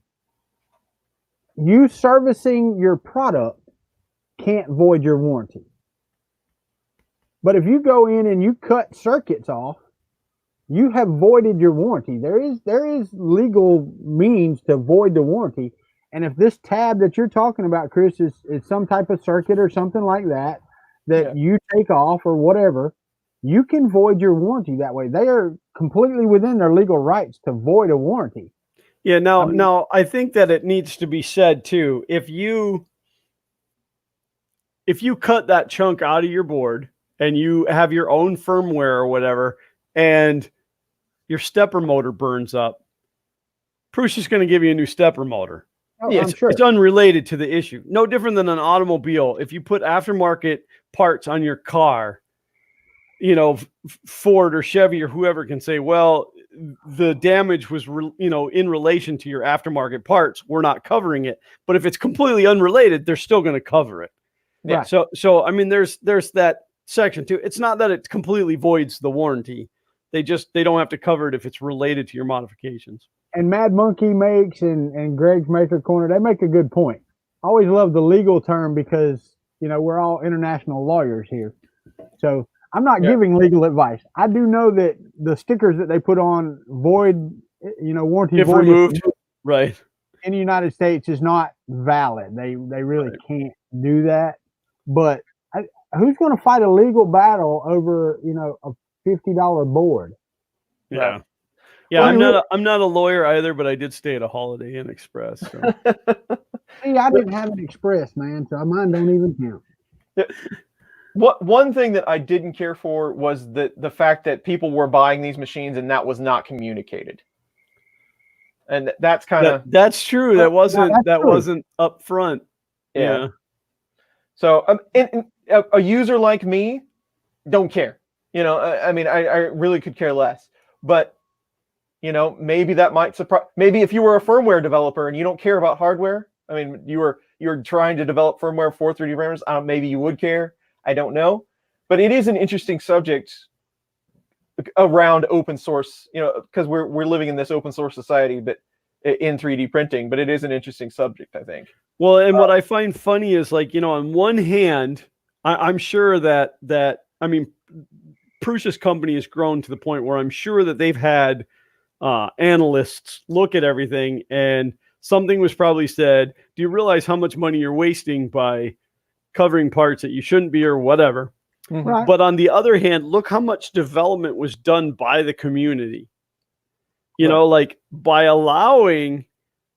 you servicing your product can't void your warranty. But if you go in and you cut circuits off, you have voided your warranty. There is legal means to void the warranty. And if this tab that you're talking about, Chris, is some type of circuit or something like that you take off or whatever, you can void your warranty that way. They are completely within their legal rights to void a warranty. Yeah, now I think that it needs to be said too. If you cut that chunk out of your board and you have your own firmware or whatever, and your stepper motor burns up, Prusa's going to give you a new stepper motor. Oh, I'm sure. It's unrelated to the issue. No different than an automobile. If you put aftermarket parts on your car, Ford or Chevy or whoever can say, well, the damage was, in relation to your aftermarket parts. We're not covering it. But if it's completely unrelated, they're still going to cover it. Yeah. So I mean, there's that section too. It's not that it completely voids the warranty. They don't have to cover it if it's related to your modifications. And Mad Monkey makes and Greg's Maker Corner, they make a good point. I always love the legal term because, we're all international lawyers here. So I'm not giving legal advice. I do know that the stickers that they put on void, warranty if void removed, right, in the United States is not valid. They really can't do that. But who's going to fight a legal battle over, a $50 board? Yeah. Right. Yeah, I'm not a lawyer either, but I did stay at a Holiday Inn Express. So. See, I didn't have an Express, man, so mine don't even count. One thing that I didn't care for was the fact that people were buying these machines and that was not communicated. And that's kind of that's true. That wasn't up front. Yeah. So a user like me don't care. I mean, I really could care less. But maybe that might surprise. Maybe if you were a firmware developer and you don't care about hardware, I mean, you're trying to develop firmware for 3D printers. Maybe you would care. I don't know, but it is an interesting subject around open source. Because we're living in this open source society, but in 3D printing. But it is an interesting subject, I think. Well, and what I find funny is on one hand, I'm sure that I mean, Prusa's company has grown to the point where I'm sure that they've had analysts look at everything, and something was probably said, do you realize how much money you're wasting by covering parts that you shouldn't be or whatever? Mm-hmm. Right. But on the other hand, look how much development was done by the community. Like by allowing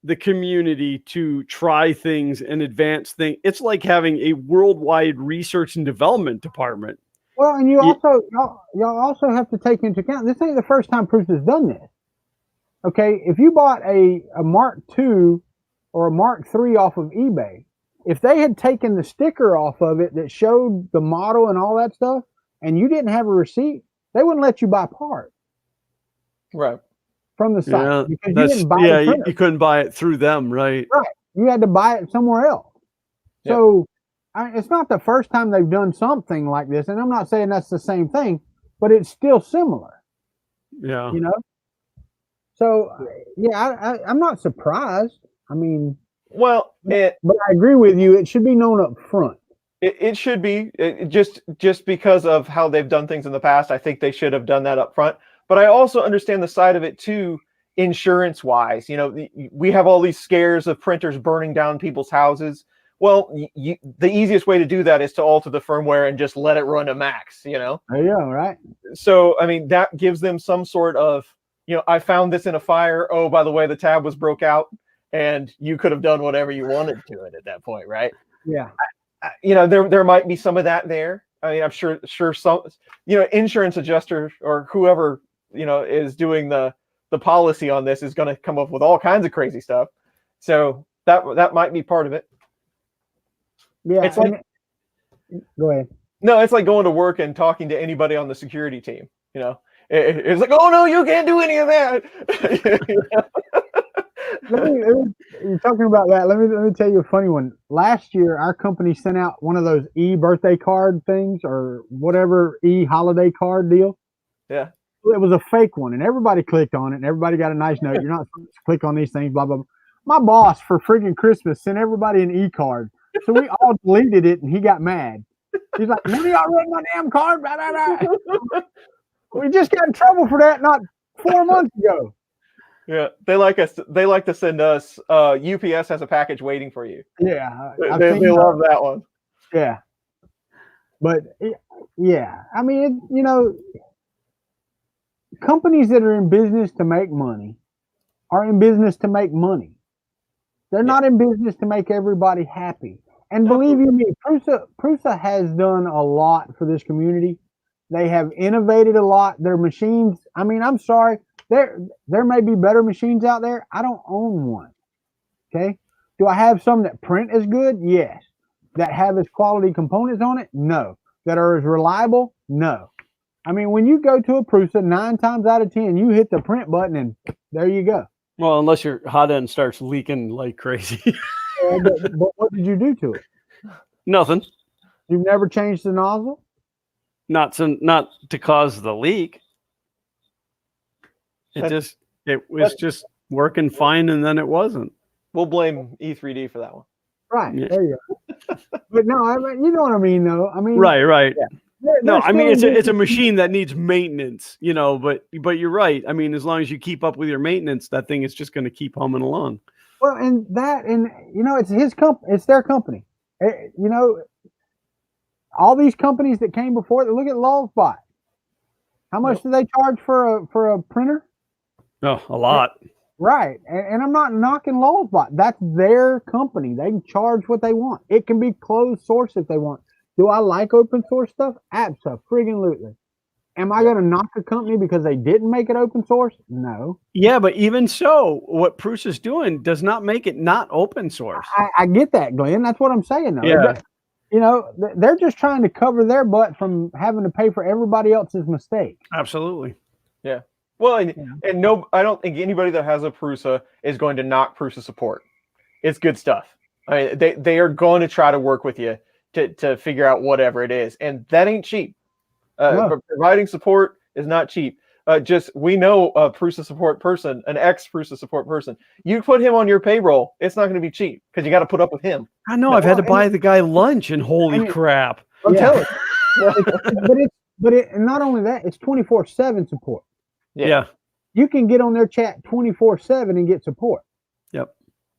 the community to try things and advance things. It's like having a worldwide research and development department. Well, and y'all also have to take into account, this ain't the first time Prusa has done this. Okay, if you bought a Mark II or a Mark III off of eBay, if they had taken the sticker off of it that showed the model and all that stuff, and you didn't have a receipt, they wouldn't let you buy parts Right. from the site Yeah, because you that's didn't buy yeah. the You, printer. you couldn't buy it through them, right? Right. You had to buy it somewhere else. Yep. So it's not the first time they've done something like this, and I'm not saying that's the same thing, but it's still similar, Yeah. you know. So yeah, I'm not surprised. I mean, Well, but I agree with you. It should be known up front. it should be just because of how they've done things in the past. I think they should have done that up front. But I also understand the side of it too, insurance wise. You know, we have all these scares of printers burning down people's houses. Well, the easiest way to do that is to alter the firmware and just let it run to max. You know. There you go. Right. So I mean, that gives them some sort of, you know, I found this in a fire. Oh, by the way, the tab was broke out, and you could have done whatever you wanted to it at that point, right? Yeah. You know, there might be some of that there. I mean, I'm sure some, you know, insurance adjuster or whoever, you know, is doing the policy on this is going to come up with all kinds of crazy stuff. So that might be part of it. Yeah. It's like, go ahead. no, it's like going to work and talking to anybody on the security team. You know, it's like, oh no, you can't do any of that. You know? You're talking about that. Let me tell you a funny one. Last year, our company sent out one of those birthday card things or whatever holiday card deal. Yeah. It was a fake one, and everybody clicked on it, and everybody got a nice note. You're not supposed to click on these things, blah blah blah. My boss for freaking Christmas sent everybody an card, so we all deleted it, and he got mad. He's like, "None of y'all read my damn card." Blah, blah, blah. We just got in trouble for that not 4 months ago. Yeah, they like to send us UPS has a package waiting for you. Yeah, they love that one. Yeah, but yeah, I mean, you know, companies that are in business to make money are in business to make money. They're not in business to make everybody happy. And believe you me, Prusa has done a lot for this community. They have innovated a lot. Their machines, I mean, I'm sorry, there may be better machines out there. I don't own one. Okay. Do I have some that print as good? Yes. That have as quality components on it? No. That are as reliable? No. I mean, when you go to a Prusa, 9 times out of 10, you hit the print button and there you go. Well, unless your hot end starts leaking like crazy. But what did you do to it? Nothing. You've never changed the nozzle? Not to cause the leak. It was just working fine, and then it wasn't. We'll blame E3D for that one. Right. Yeah. There you go. But no, I mean, you know what I mean, though. I mean, Right. Yeah. No, I mean it's a machine that needs maintenance, you know. But you're right. I mean, as long as you keep up with your maintenance, that thing is just going to keep humming along. Well, and you know, it's his company. It's their company. You know, all these companies that came before. Look at Lulzbot. How much do they charge for a printer? Oh, a lot. Right. And I'm not knocking Lulzbot. That's their company. They can charge what they want. It can be closed source if they want. Do I like open source stuff? Absolutely. Am I going to knock a company because they didn't make it open source? No. Yeah, but even so, what Prusa is doing does not make it not open source. I get that, Glenn. That's what I'm saying, though. Yeah. You know, they're just trying to cover their butt from having to pay for everybody else's mistake. Absolutely. Yeah. Well, and no, I don't think anybody that has a Prusa is going to knock Prusa support. It's good stuff. I mean, they are going to try to work with you to figure out whatever it is, and that ain't cheap. No. Providing support is not cheap. We know a Prusa support person, an ex-Prusa support person. You put him on your payroll, it's not going to be cheap because you got to put up with him. I know. I've had to buy the guy lunch, and holy crap! I'm telling you. But not only that, it's 24/7 support. Yeah. You can get on their chat 24/7 and get support. Yep.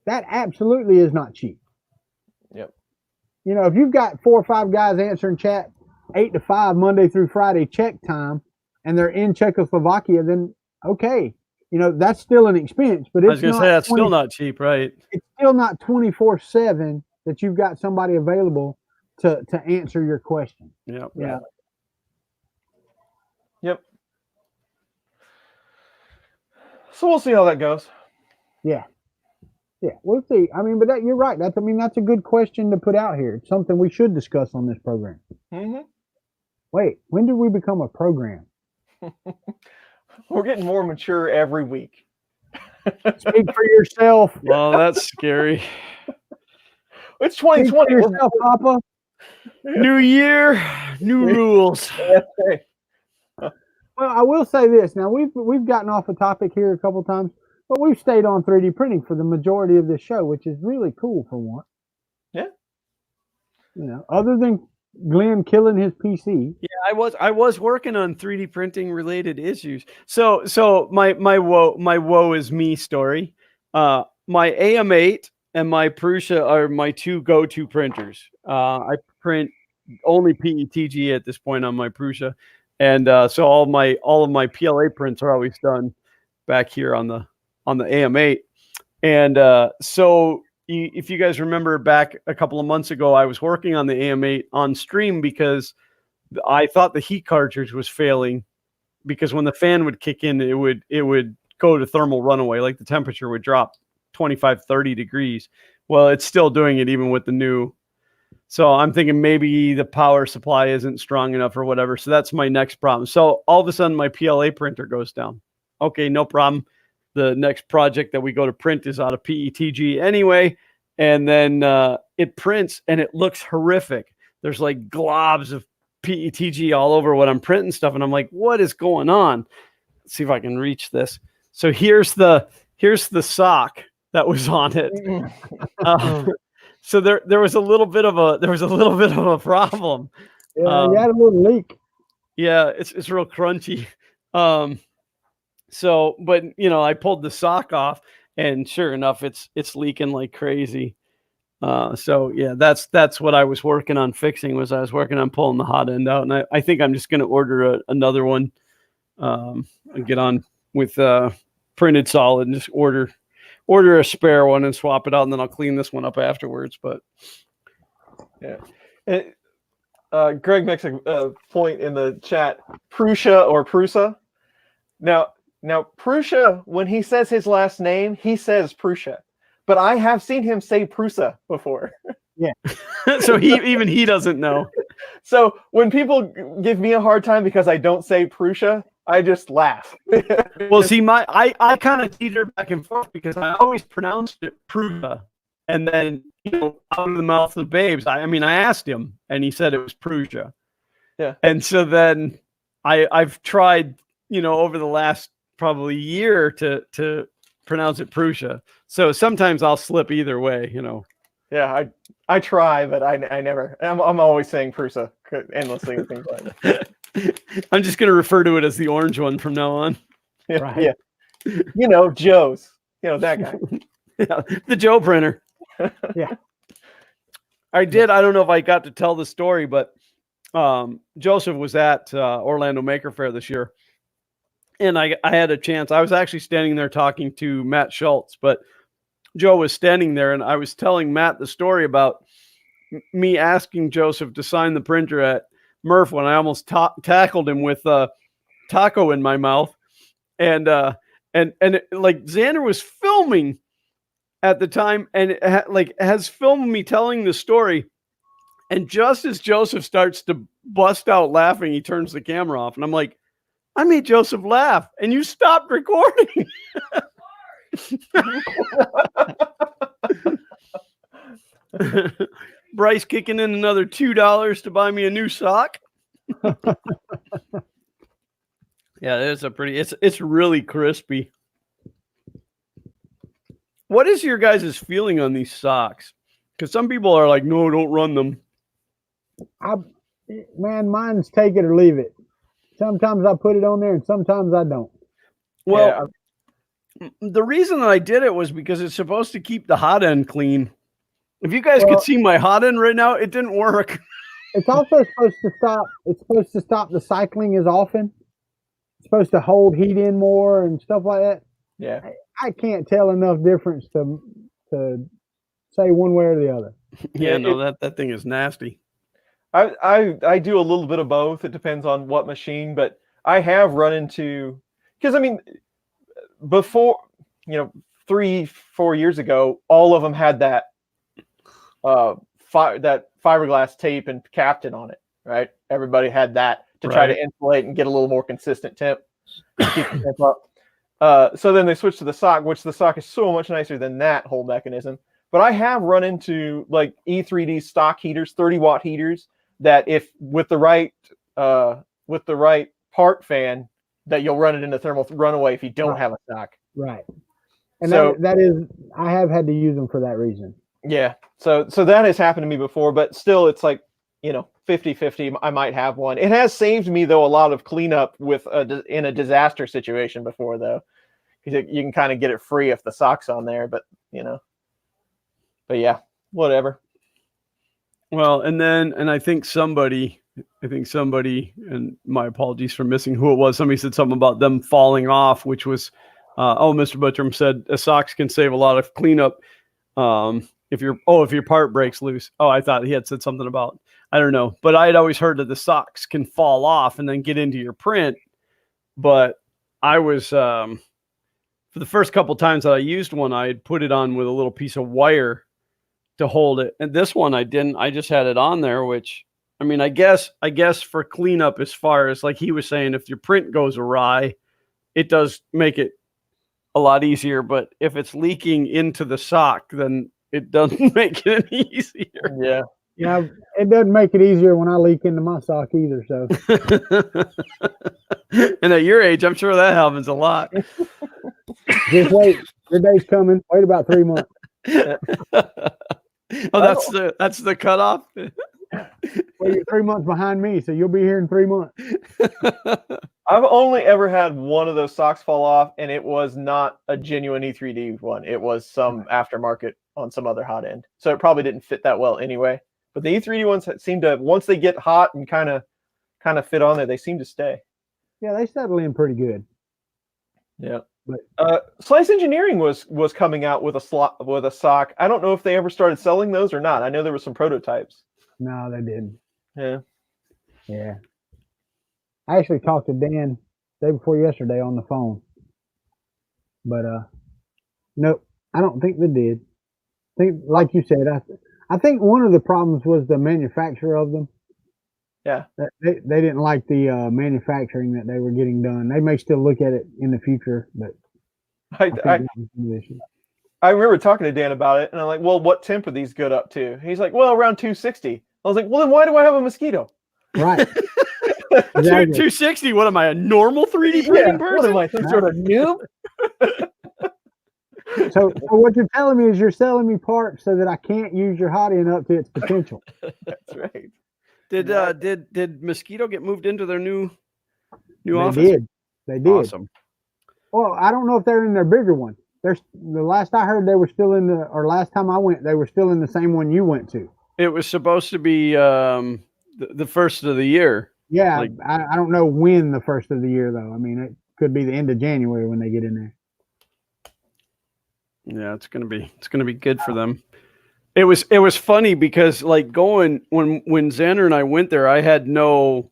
That absolutely is not cheap. Yep. You know, if you've got 4 or 5 guys answering chat 8 to 5 Monday through Friday check time, and they're in Czechoslovakia, then okay, you know, that's still an expense. But I was going to say that's still not cheap, right? It's still not 24/7 that you've got somebody available to answer your question. Yep. Yeah. Yep. So we'll see how that goes. Yeah, we'll see. I mean, but you're right. That's a good question to put out here. It's something we should discuss on this program. Mm-hmm. Wait, when did we become a program? We're getting more mature every week. Speak for yourself. Well, that's scary. It's Speak for 2020. yourself, Papa. New year, new rules. Okay. Well, I will say this. Now we've gotten off a topic here a couple times, but we've stayed on 3D printing for the majority of this show, which is really cool for one. Yeah. Other than Glenn killing his PC. Yeah, I was working on 3D printing related issues. So my woe is me story. My AM8 and my Prusa are my two go-to printers. I print only PETG at this point on my Prusa, and so all of my PLA prints are always done back here on the AM8. And so if you guys remember back a couple of months ago, I was working on the AM8 on stream because I thought the heat cartridge was failing, because when the fan would kick in, it would go to thermal runaway, like the temperature would drop 25, 30 degrees. Well, it's still doing it even with the new. So I'm thinking maybe the power supply isn't strong enough or whatever. So that's my next problem. So all of a sudden my PLA printer goes down. Okay, no problem. The next project that we go to print is out of PETG anyway. And then it prints and it looks horrific. There's like globs of PETG all over what I'm printing stuff. And I'm like, what is going on? Let's see if I can reach this. So here's the sock that was on it. So there was a little bit of a problem. Yeah, you had a little leak. Yeah, it's real crunchy. So, but I pulled the sock off, and sure enough, it's leaking like crazy. So yeah, that's what I was working on fixing. I was working on pulling the hot end out, and I think I'm just going to order another one, and get on with printed solid and just order a spare one and swap it out, and then I'll clean this one up afterwards. But yeah, Greg makes a point in the chat: Prusa or Prusa. Now, Prusa, when he says his last name, he says Prusa. But I have seen him say Prusa before. Yeah. So he doesn't know. So when people give me a hard time because I don't say Prusa, I just laugh. Well, see, I kind of teeter back and forth because I always pronounced it Prusa. And then, out of the mouth of the babes, I asked him and he said it was Prusa. Yeah. And so then I've tried, over the last probably year to pronounce it Prusa. So sometimes I'll slip either way, Yeah, I try, but I never. I'm always saying Prusa endlessly and things like that. I'm just going to refer to it as the orange one from now on. Yeah, Right. yeah. Joe's. That guy. Yeah, the Joe printer. Yeah. I don't know if I got to tell the story, but Joseph was at Orlando Maker Faire this year. And I had a chance. I was actually standing there talking to Matt Schultz, but Joe was standing there, and I was telling Matt the story about me asking Joseph to sign the printer at Murph when I almost tackled him with a taco in my mouth. And Xander was filming at the time, and has filmed me telling the story. And just as Joseph starts to bust out laughing, he turns the camera off, and I'm like, I made Joseph laugh, and you stopped recording. Bryce kicking in another $2 to buy me a new sock. Yeah, it's really crispy. What is your guys' feeling on these socks? Because some people are like, no, don't run them. Mine's take it or leave it. Sometimes I put it on there and sometimes I don't. Well, the reason that I did it was because it's supposed to keep the hot end clean. If you guys could see my hot end right now, it didn't work. It's also supposed to stop. It's supposed to stop the cycling as often. It's supposed to hold heat in more and stuff like that. Yeah. I can't tell enough difference to say one way or the other. Yeah, that thing is nasty. I do a little bit of both. It depends on what machine, but I have run into, because before 3-4 years ago, all of them had that that fiberglass tape and captain on it. right? Everybody had that to try to insulate and get a little more consistent temp. Keep the temp up. So then they switched to the sock, which the sock is so much nicer than that whole mechanism. But I have run into like E3D stock heaters, 30-watt heaters, that if with the right part fan, that you'll run it into thermal runaway if you don't have a sock. Right. And So that is, I have had to use them for that reason. yeah. So that has happened to me before, but still it's like, 50-50. I might have one. It has saved me though a lot of cleanup in a disaster situation before though, because you can kind of get it free if the sock's on there, but yeah, whatever. Well, and I think somebody, and my apologies for missing who it was. Somebody said something about them falling off, which was, Mr. Butcham said socks can save a lot of cleanup. If your part breaks loose. Oh, I thought he had said something about, I don't know, but I had always heard that the socks can fall off and then get into your print. But I was, for the first couple times that I used one, I had put it on with a little piece of wire to hold it. And this one I didn't. I just had it on there, which, I mean, I guess for cleanup, as far as like he was saying, if your print goes awry, it does make it a lot easier. But if it's leaking into the sock, then it doesn't make it any easier. Yeah. Yeah, it doesn't make it easier when I leak into my sock either. So, and at your age, I'm sure that happens a lot. just wait. Your day's coming. Wait about 3 months. Oh, that's the cutoff. Well, you're 3 months behind me, so you'll be here in 3 months. I've only ever had one of those socks fall off, and it was not a genuine E3D one. It was some aftermarket on some other hot end. So it probably didn't fit that well anyway. But the E3D ones seem to, once they get hot and kind of fit on there, they seem to stay. Yeah, they settle in pretty good. Yeah. But Slice Engineering was coming out with a sock. I don't know if they ever started selling those or not. I know there were some prototypes. no, they didn't. Yeah. Yeah. I actually talked to Dan day before yesterday on the phone. But no, I don't think they did. I think, like you said, I think one of the problems was the manufacturer of them. Yeah. They didn't like the manufacturing that they were getting done. They may still look at it in the future, but I think that was the issue. I remember talking to Dan about it, and I'm like, well, what temp are these good up to? He's like, well, around 260. I was like, well, then why do I have a mosquito? Right. 260. What am I, a normal 3D printing person? What am I, some sort of noob? So what you're telling me is you're selling me parts so that I can't use your hot end up to its potential. That's right. Did Mosquito get moved into their new office? They did. Awesome. Well, I don't know if they're in their bigger one. The last I heard, they were still last time I went, they were still in the same one you went to. It was supposed to be the first of the year. Yeah, I don't know when the first of the year though. I mean, it could be the end of January when they get in there. Yeah, it's gonna be good for them. It was funny because like when Xander and I went there, I had no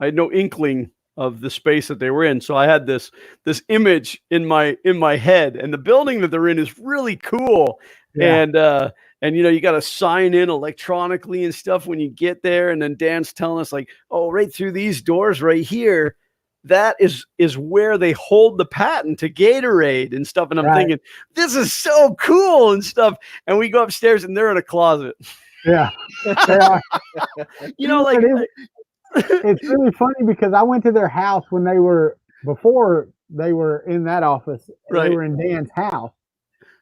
inkling of the space that they were in. So I had this image in my head, and the building that they're in is really cool. Yeah. And you got to sign in electronically and stuff when you get there. And then Dan's telling us like, oh, right through these doors right here, that is where they hold the patent to Gatorade and stuff. And I'm thinking, this is so cool and stuff. And we go upstairs and they're in a closet. Yeah. It's really funny because I went to their house when before they were in that office. Right. They were in Dan's house.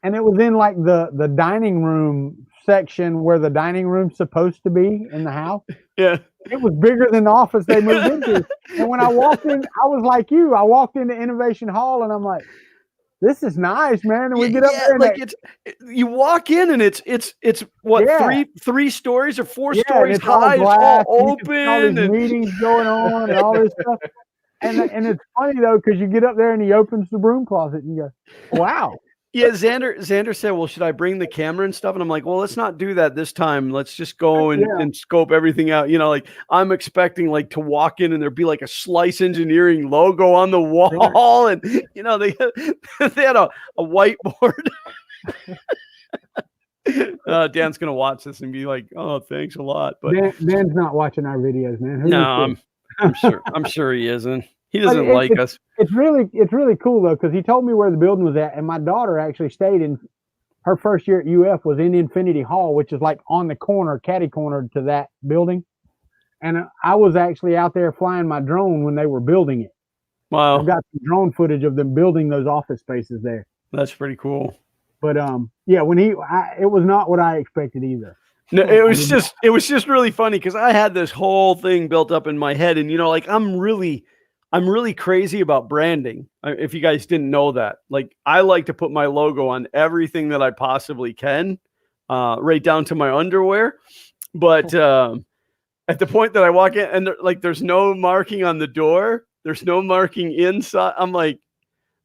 And it was in like the dining room section where the dining room's supposed to be in the house. Yeah. It was bigger than the office they moved into. And when I walked in, I was like you. I walked into Innovation Hall and I'm like, this is nice, man. And we get up there and you walk in and it's what, three stories or four stories high, it's all open, all these meetings going on and all this stuff. And it's funny though, because you get up there and he opens the broom closet and you go, wow. Yeah, Xander said, well, should I bring the camera and stuff? And I'm like, well, let's not do that this time. Let's just go and scope everything out. Like I'm expecting like to walk in and there'd be like a Slice Engineering logo on the wall. And, they had a whiteboard. Dan's gonna watch this and be like, "Oh, thanks a lot." But Dan's not watching our videos, man. Who no, is I'm sure he isn't. He But doesn't like us. It's really cool though, because he told me where the building was at, and my daughter actually stayed in her first year at UF was in Infinity Hall, which is like on the corner, catty corner to that building. And I was actually out there flying my drone when they were building it. Wow, I've got some drone footage of them building those office spaces there. that's pretty cool. But yeah, when it was not what I expected either. No, it was just really funny because I had this whole thing built up in my head, and like I'm really crazy about branding. If you guys didn't know that, like I like to put my logo on everything that I possibly can, right down to my underwear. But at the point that I walk in and there's no marking on the door, there's no marking inside. I'm like,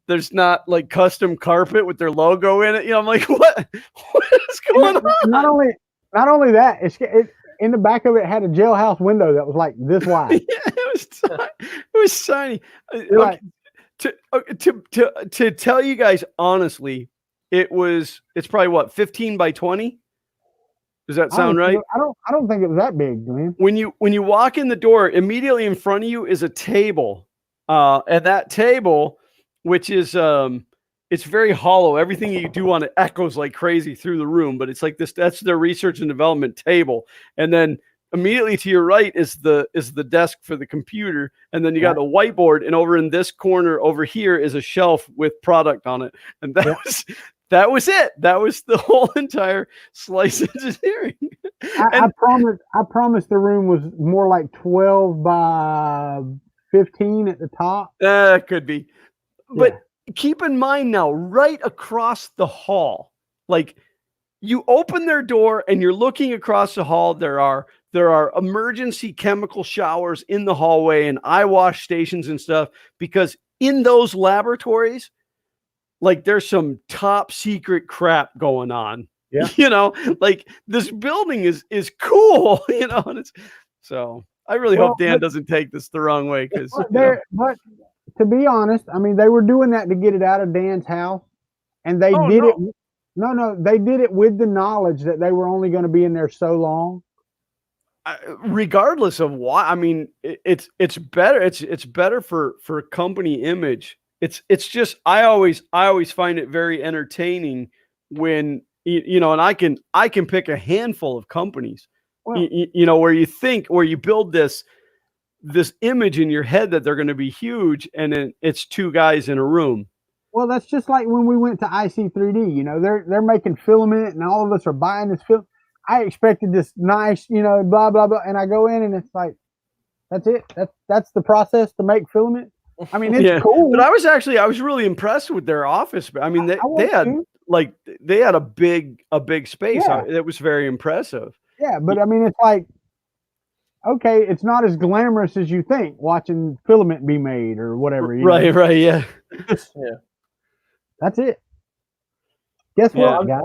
there's not like custom carpet with their logo in it. I'm like, what is going on? Not only that, it in the back of it had a jailhouse window that was like this wide. Yeah, it was tiny. Right. To tell you guys honestly, it's probably what, 15 by 20? Does that sound right? I don't think it was that big, man. When you walk in the door, immediately in front of you is a table. And that table, which is it's very hollow. Everything you do on it echoes like crazy through the room, but it's like this, that's their research and development table. And then immediately to your right is the desk for the computer. And then you got a whiteboard, and over in this corner over here is a shelf with product on it. And that was it. That was the whole entire Slice Engineering. I promise the room was more like 12 by 15 at the top. Could be. But keep in mind now, right across the hall, like you open their door and you're looking across the hall, there are emergency chemical showers in the hallway and eye wash stations and stuff, because in those laboratories, like there's some top secret crap going on. Yeah. Like this building is cool, and it's so I really hope Dan doesn't take this the wrong way, because but to be honest, I mean, they were doing that to get it out of Dan's house, and they did it. No, they did it with the knowledge that they were only going to be in there so long. Regardless of why, I mean, it's better. It's better for company image. It's just I always find it very entertaining when and I can pick a handful of companies, where you build this image in your head that they're going to be huge, and then it's two guys in a room. Well, that's just like when we went to IC3D. They're making filament, and all of us are buying this film. I expected this nice, blah blah blah, and I go in and it's like, that's it. That's the process to make filament. I mean, it's cool. But I was really impressed with their office. I mean, they had a big space. Yeah. It was very impressive. Yeah, but I mean, it's like, okay, it's not as glamorous as you think watching filament be made or whatever. Right, yeah. That's it. Guess what, guys?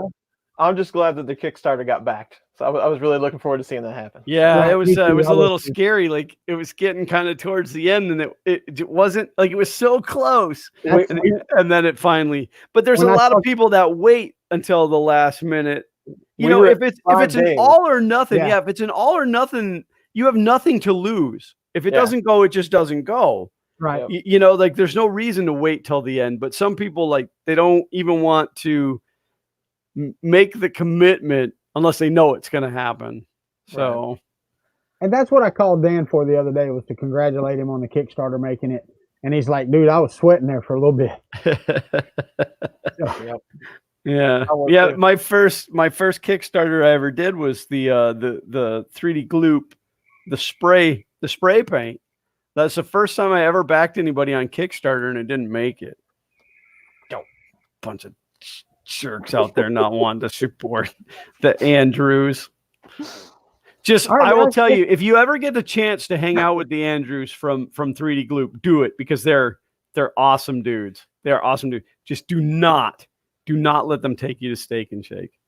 I'm just glad that the Kickstarter got backed. So I was really looking forward to seeing that happen. Yeah, it was a little scary. Like it was getting kind of towards the end, and it wasn't like it was so close. And then it finally. But there's a lot of people that wait until the last minute. If it's an all or nothing, if it's an all or nothing, you have nothing to lose. If it doesn't go, it just doesn't go. Right. Like there's no reason to wait till the end. But some people, like, they don't even want to make the commitment unless they know it's going to happen. So, and that's what I called Dan for the other day, was to congratulate him on the Kickstarter making it. And he's like, dude, I was sweating there for a little bit. Yeah. My first Kickstarter I ever did was the 3D Gloop, the spray paint. That's the first time I ever backed anybody on Kickstarter, and it didn't make it. Bunch of jerks out there not wanting to support the Andrews. I will tell you, if you ever get the chance to hang out with the Andrews from 3D Gloop, do it, because they're awesome dudes. They're awesome dudes. Just do not let them take you to Steak and Shake.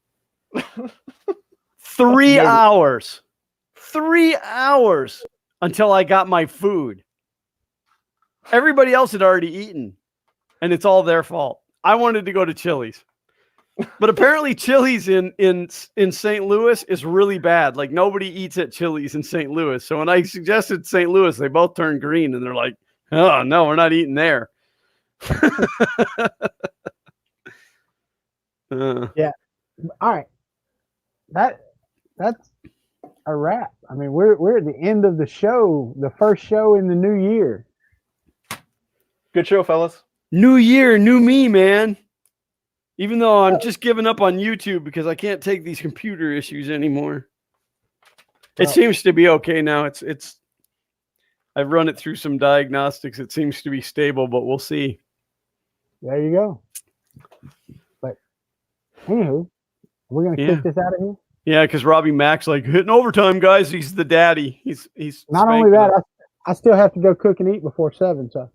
3 hours. 3 hours until I got my food. Everybody else had already eaten, and it's all their fault. I wanted to go to Chili's. But apparently Chili's in St. Louis is really bad. Like nobody eats at Chili's in St. Louis. So when I suggested St. Louis, they both turned green and they're like, oh no, we're not eating there. Yeah. All right. That's a wrap. I mean, we're at the end of the show, the first show in the new year. Good show, fellas. New year, new me, man. Even though I'm just giving up on YouTube because I can't take these computer issues anymore. It seems to be okay now. It's I've run it through some diagnostics. It seems to be stable, but we'll see. There you go. But anywho, we're gonna kick this out of here. Yeah, because Robbie Mack's like hitting overtime, guys. He's the daddy. He's not only that, I still have to go cook and eat before 7. So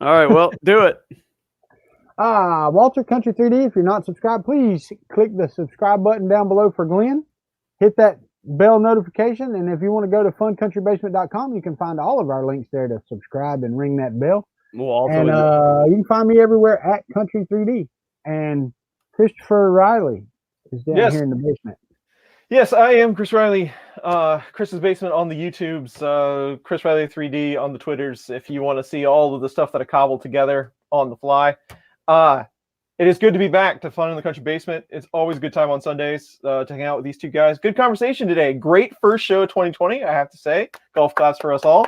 all right, well, do it. Walter Country 3D. If you're not subscribed, please click the subscribe button down below for Glenn. Hit that bell notification, and if you want to go to funcountrybasement.com, you can find all of our links there to subscribe and ring that bell. Well, and you can find me everywhere at Country 3D. And Christopher Riley is down here in the basement. Yes, I am Chris Riley. Chris's Basement on the YouTubes, Chris Riley 3D on the Twitters. If you want to see all of the stuff that I cobbled together on the fly. It is good to be back to Fun in the Country Basement. It's always a good time on Sundays to hang out with these two guys. Good conversation today. Great first show of 2020, I have to say. Golf claps for us all.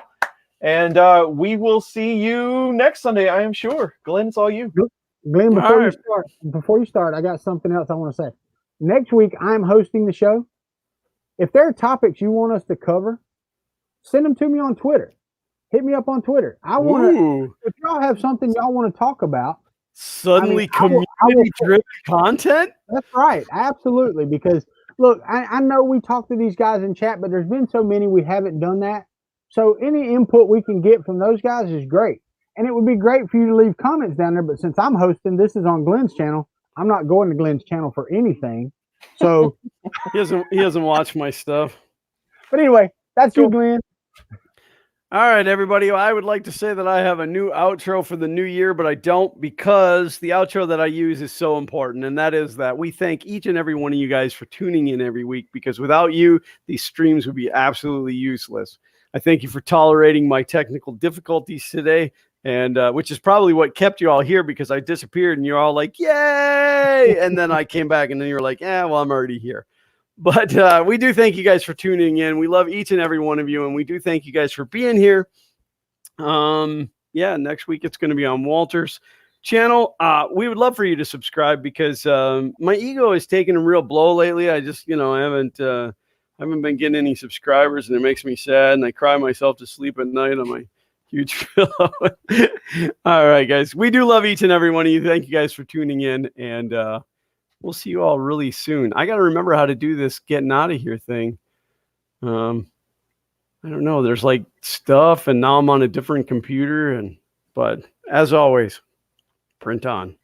And we will see you next Sunday, I am sure. Glenn, it's all you. Glenn, before you start, I got something else I want to say. Next week, I'm hosting the show. If there are topics you want us to cover, send them to me on Twitter. Hit me up on Twitter. I want to. If y'all have something y'all want to talk about, suddenly community-driven content. That's right, absolutely. Because look, I know we talk to these guys in chat, but there's been so many we haven't done that. So any input we can get from those guys is great, and it would be great for you to leave comments down there. But since I'm hosting, this is on Glenn's channel. I'm not going to Glenn's channel for anything. So he hasn't watched my stuff. But anyway, that's you, Glenn. All right, everybody. I would like to say that I have a new outro for the new year, but I don't, because the outro that I use is so important. And that is that we thank each and every one of you guys for tuning in every week, because without you, these streams would be absolutely useless. I thank you for tolerating my technical difficulties today, and which is probably what kept you all here, because I disappeared and you're all like, yay. And then I came back and then you're like, well, I'm already here. But we do thank you guys for tuning in. We love each and every one of you, and we do thank you guys for being here. Next week it's going to be on Walter's channel. We would love for you to subscribe, because my ego has taken a real blow lately. I just, I haven't been getting any subscribers, and it makes me sad, and I cry myself to sleep at night on my huge pillow. All right, guys. We do love each and every one of you. Thank you guys for tuning in, and we'll see you all really soon. I got to remember how to do this getting out of here thing. I don't know. There's like stuff, and now I'm on a different computer, but as always, print on.